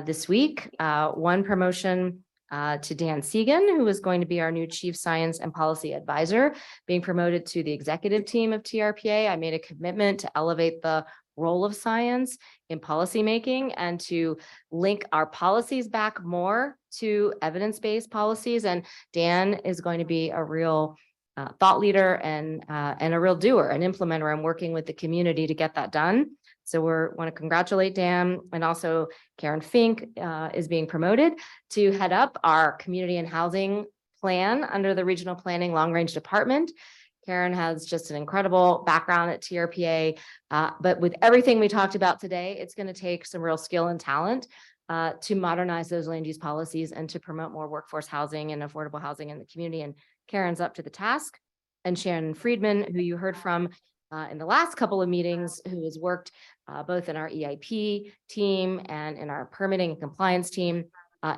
this week. One promotion to Dan Segan, who is going to be our new Chief Science and Policy Advisor, being promoted to the executive team of TRPA. I made a commitment to elevate the role of science in policymaking and to link our policies back more to evidence-based policies. And Dan is going to be a real thought leader and a real doer, an implementer, and working with the community to get that done. So want to congratulate Dan, and also Karen Fink is being promoted to head up our community and housing plan under the Regional Planning Long Range Department. Karen has just an incredible background at TRPA, but with everything we talked about today, it's going to take some real skill and talent to modernize those land use policies and to promote more workforce housing and affordable housing in the community. And Karen's up to the task. And Shannon Friedman, who you heard from in the last couple of meetings, who has worked both in our EIP team and in our permitting and compliance team,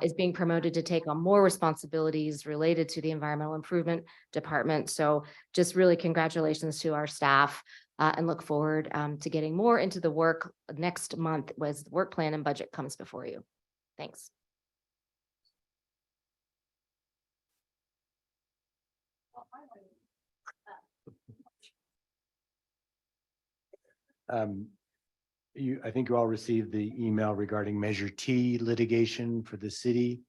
is being promoted to take on more responsibilities related to the environmental improvement department. So just really congratulations to our staff, and look forward to getting more into the work next month as the work plan and budget comes before you. Thanks. I think you all received the email regarding Measure T litigation for the city.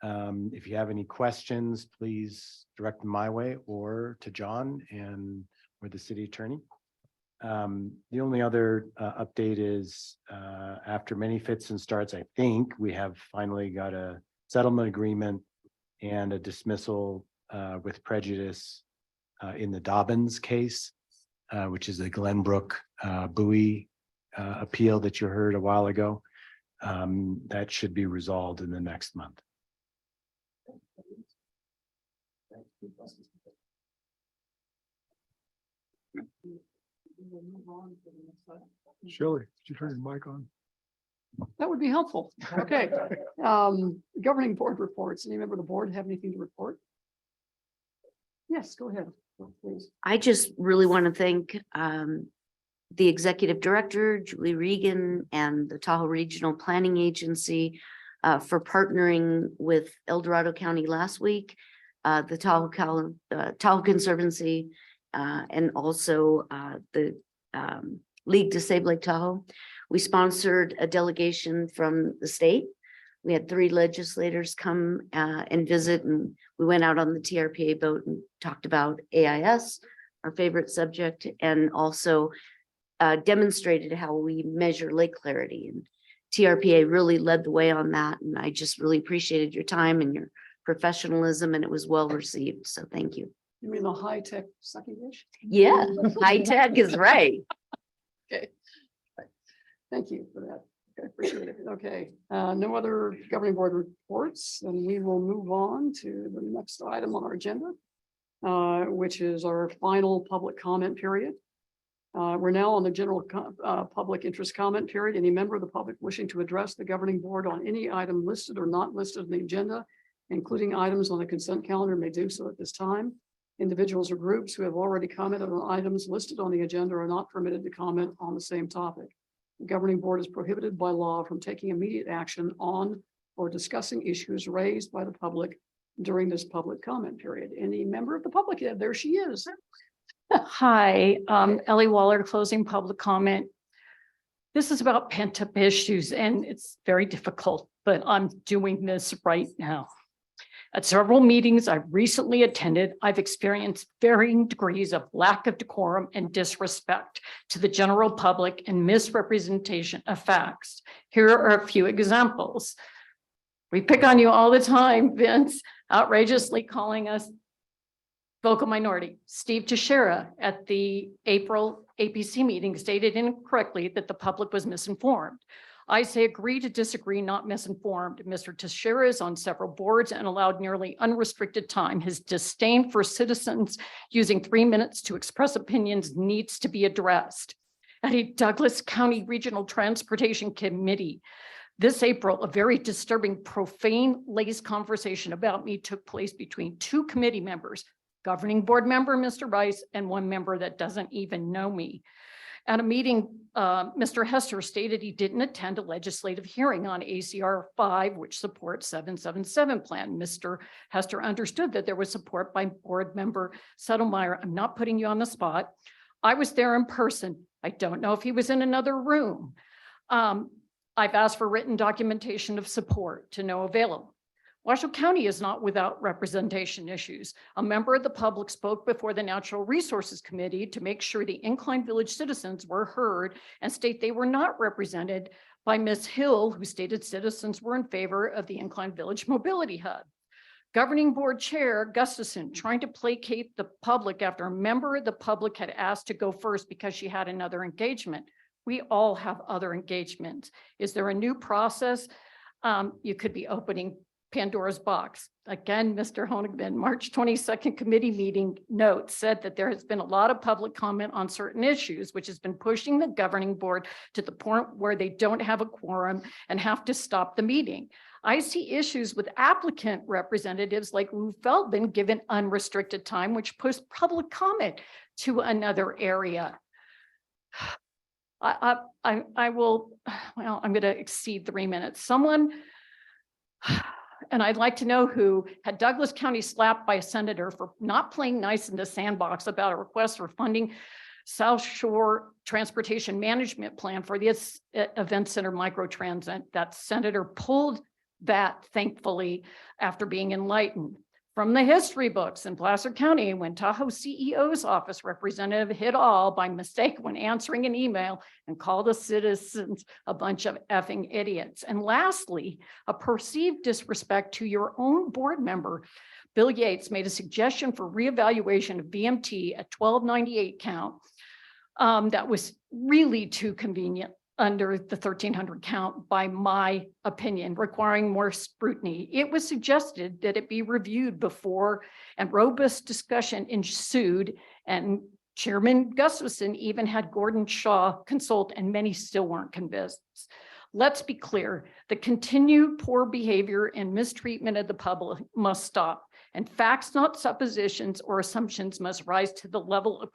If you have any questions, please direct them my way or to John or the city attorney. The only other update is after many fits and starts, I think we have finally got a settlement agreement and a dismissal with prejudice in the Dobbins case, which is a Glenbrook Bowie appeal that you heard a while ago. That should be resolved in the next month. Shelley, did you turn your mic on? That would be helpful. Okay. Governing board reports. Any member of the board have anything to report? Yes, go ahead, please. I just really want to thank the executive director, Julie Regan, and the Tahoe Regional Planning Agency for partnering with El Dorado County last week, the Tahoe Conservancy, and also the League to Save Lake Tahoe. We sponsored a delegation from the state. We had 3 legislators come and visit, and we went out on the TRPA boat and talked about AIS, our favorite subject, and also demonstrated how we measure lake clarity. And TRPA really led the way on that. And I just really appreciated your time and your professionalism, and it was well received. So thank you. You mean the high-tech sucking dish? Yeah, high tech is right. Okay. Thank you for that. Okay, appreciate it. Okay, no other governing board reports, and we will move on to the next item on our agenda, which is our final public comment period. We're now on the general public interest comment period. Any member of the public wishing to address the governing board on any item listed or not listed in the agenda, including items on the consent calendar, may do so at this time. Individuals or groups who have already commented on items listed on the agenda are not permitted to comment on the same topic. The governing board is prohibited by law from taking immediate action on or discussing issues raised by the public during this public comment period. Any member of the public, there she is. Hi, Ellie Waller, closing public comment. This is about pent-up issues, and it's very difficult, but I'm doing this right now. At several meetings I've recently attended, I've experienced varying degrees of lack of decorum and disrespect to the general public and misrepresentation of facts. Here are a few examples. We pick on you all the time, Vince, outrageously calling us vocal minority. Steve Teixeira at the April APC meeting stated incorrectly that the public was misinformed. I say agree to disagree, not misinformed. Mr. Teixeira is on several boards and allowed nearly unrestricted time. His disdain for citizens using 3 minutes to express opinions needs to be addressed. At a Douglas County Regional Transportation Committee this April, a very disturbing, profane-laced conversation about me took place between 2 committee members, governing board member, Mr. Rice, and one member that doesn't even know me. At a meeting, Mr. Hester stated he didn't attend a legislative hearing on ACR 5, which supports 777 plan. Mr. Hester understood that there was support by board member Settlemeyer. I'm not putting you on the spot. I was there in person. I don't know if he was in another room. I've asked for written documentation of support to no avail. Washoe County is not without representation issues. A member of the public spoke before the Natural Resources Committee to make sure the Incline Village citizens were heard and state they were not represented by Ms. Hill, who stated citizens were in favor of the Incline Village Mobility Hub. Governing Board Chair Gustafson trying to placate the public after a member of the public had asked to go first because she had another engagement. We all have other engagements. Is there a new process? You could be opening Pandora's box. Again, Mr. Honigman, March 22nd committee meeting note said that there has been a lot of public comment on certain issues, which has been pushing the governing board to the point where they don't have a quorum and have to stop the meeting. I see issues with applicant representatives like Lou Feldman given unrestricted time, which pushed public comment to another area. I will, well, I'm going to exceed 3 minutes. Someone, and I'd like to know who, had Douglas County slapped by a senator for not playing nice in the sandbox about a request for funding South Shore Transportation Management Plan for this event center microtransit. That senator pulled that, thankfully, after being enlightened. From the history books in Placer County, when Tahoe CEO's office representative hit all by mistake when answering an email and called the citizens a bunch of effing idiots. And lastly, a perceived disrespect to your own board member. Bill Yates made a suggestion for reevaluation of VMT at 1298 count. That was really too convenient under the 1300 count, by my opinion, requiring more scrutiny. It was suggested that it be reviewed before, and robust discussion ensued, and Chairman Gustafson even had Gordon Shaw consult, and many still weren't convinced. Let's be clear, the continued poor behavior and mistreatment of the public must stop, and facts, not suppositions or assumptions, must rise to the level of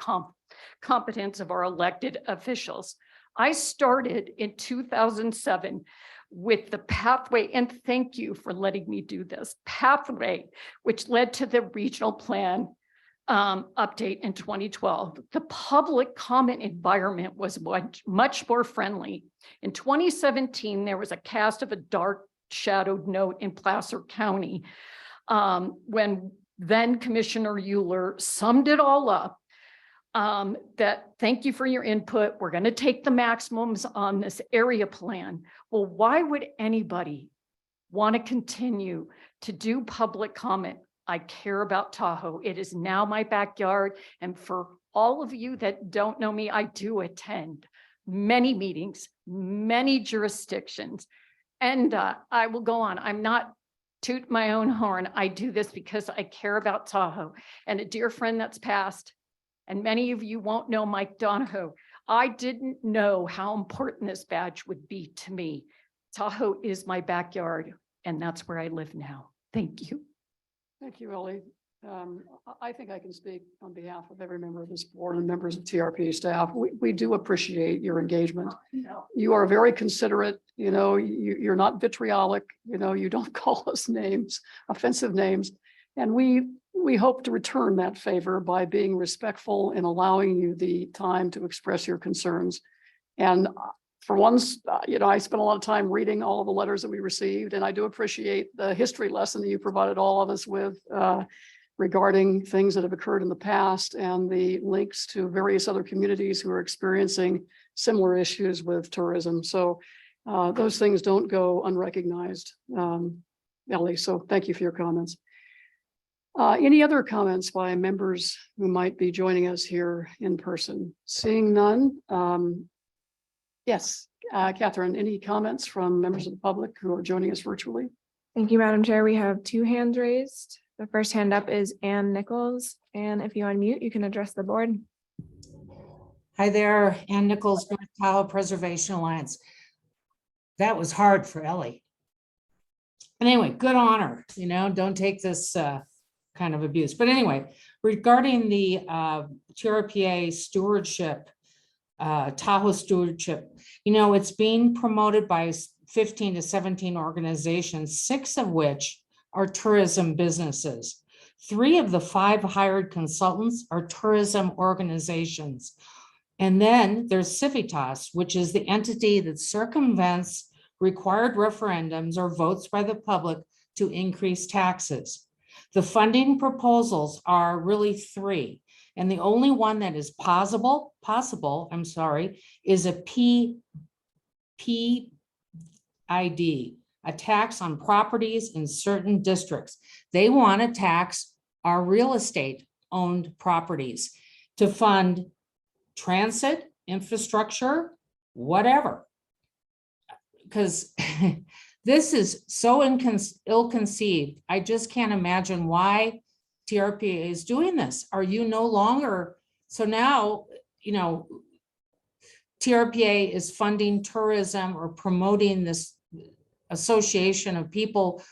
competence of our elected officials. I started in 2007 with the pathway, and thank you for letting me do this, pathway, which led to the regional plan update in 2012. The public comment environment was much more friendly. In 2017, there was a cast of a dark shadowed note in Placer County when then Commissioner Euler summed it all up. That thank you for your input. We're going to take the maximums on this area plan. Well, why would anybody want to continue to do public comment? I care about Tahoe. It is now my backyard. And for all of you that don't know me, I do attend many meetings, many jurisdictions, and I will go on. I'm not toot my own horn. I do this because I care about Tahoe. And a dear friend that's passed, and many of you won't know Mike Donahoe. I didn't know how important this badge would be to me. Tahoe is my backyard, and that's where I live now. Thank you. Thank you, Ellie. I think I can speak on behalf of every member of this board and members of TRPA staff. We do appreciate your engagement. You are very considerate. You know, you're not vitriolic. You know, you don't call us names, offensive names. And we hope to return that favor by being respectful and allowing you the time to express your concerns. And for once, you know, I spent a lot of time reading all the letters that we received, and I do appreciate the history lesson that you provided all of us with regarding things that have occurred in the past and the links to various other communities who are experiencing similar issues with tourism. So those things don't go unrecognized, Ellie. So thank you for your comments. Any other comments by members who might be joining us here in person? Seeing none, Yes, Catherine, any comments from members of the public who are joining us virtually? Thank you, Madam Chair. We have two hands raised. The first hand up is Ann Nichols, and if you unmute, you can address the board. Hi there, Ann Nichols, North Tahoe Preservation Alliance. That was hard for Ellie. But anyway, good honor, don't take this kind of abuse. But anyway, regarding the TRPA stewardship, Tahoe stewardship, it's being promoted by 15 to 17 organizations, 6 of which are tourism businesses. 3 of the 5 hired consultants are tourism organizations. And then there's Civitas, which is the entity that circumvents required referendums or votes by the public to increase taxes. The funding proposals are really 3. And the only one that is possible, is a PID, a tax on properties in certain districts. They want to tax our real estate owned properties to fund transit, infrastructure, whatever. Because this is so ill-conceived. I just can't imagine why TRPA is doing this. Are you no longer, so now, TRPA is funding tourism or promoting this association of people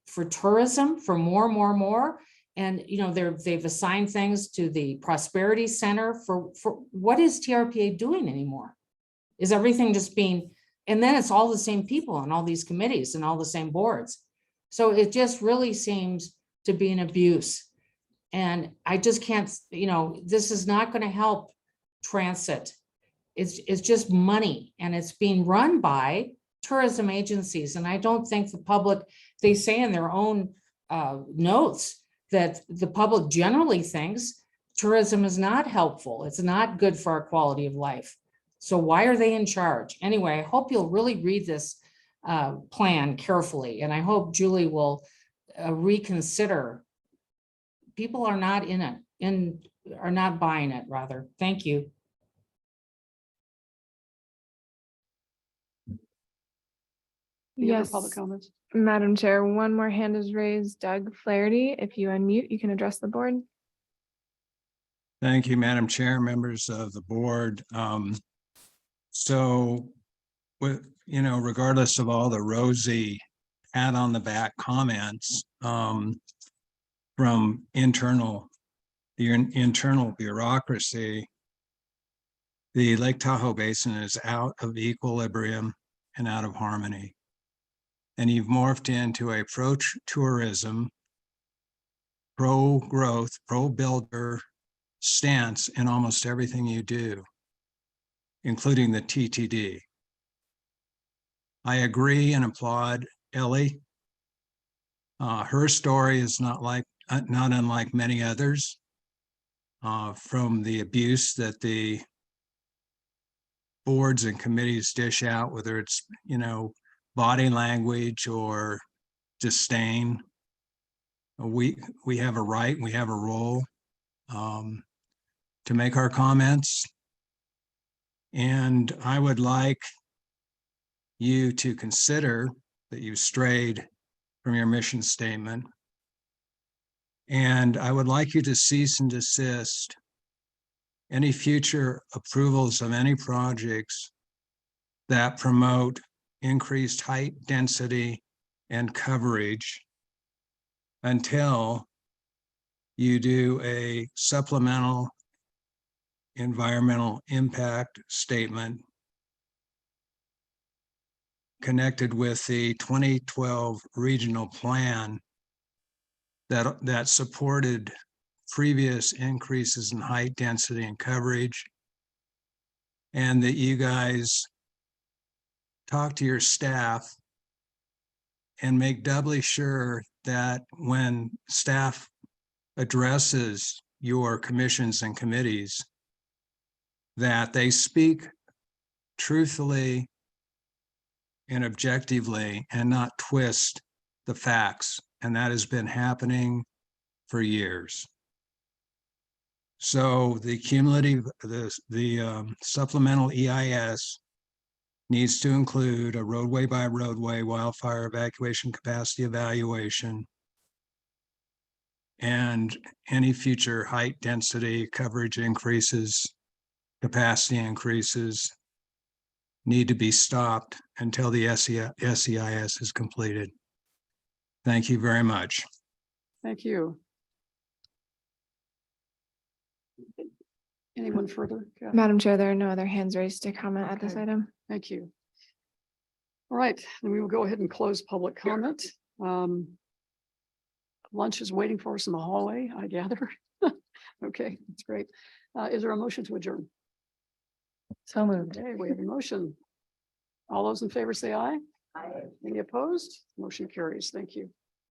for tourism for more. And, they've assigned things to the Prosperity Center for what is TRPA doing anymore? Is everything just being, and then it's all the same people on all these committees and all the same boards. So it just really seems to be an abuse. And I just can't, this is not going to help transit. It's just money, and it's being run by tourism agencies. And I don't think the public, they say in their own notes that the public generally thinks tourism is not helpful. It's not good for our quality of life. So why are they in charge? Anyway, I hope you'll really read this plan carefully. And I hope Julie will reconsider. People are not in it, are not buying it, rather. Thank you. Any other Yes, public comments? Madam Chair, one more hand is raised. Doug Flaherty, if you unmute, you can address the board. Thank you, Madam Chair, members of the board. So regardless of all the rosy pat on the back comments from the internal bureaucracy, the Lake Tahoe Basin is out of equilibrium and out of harmony. And you've morphed into a pro-tourism, pro-growth, pro-builder stance in almost everything you do, including the TTD. I agree and applaud Ellie. Her story is not unlike many others from the abuse that the boards and committees dish out, whether it's, body language or disdain. We have a right, we have a role to make our comments. And I would like you to consider that you strayed from your mission statement. And I would like you to cease and desist any future approvals of any projects that promote increased height, density, and coverage until you do a supplemental environmental impact statement connected with the 2012 regional plan that supported previous increases in height, density, and coverage, and that you guys talk to your staff and make doubly sure that when staff addresses your commissions and committees, that they speak truthfully and objectively and not twist the facts. And that has been happening for years. So the cumulative, the supplemental EIS needs to include a roadway by roadway wildfire evacuation capacity evaluation and any future height, density, coverage increases, capacity increases need to be stopped until the SEIS is completed. Thank you very much. Thank you. Anyone further? Kathy? Madam Chair, there are no other hands raised to comment at this Okay. item. Thank you. All right, then we will go ahead and close public comment. Lunch is waiting for us in the hallway, I gather. Okay, that's great. Is there a motion to adjourn? So moved. Okay, we have a motion. All those in favor say aye. Aye. Any opposed? Motion carries. Thank you.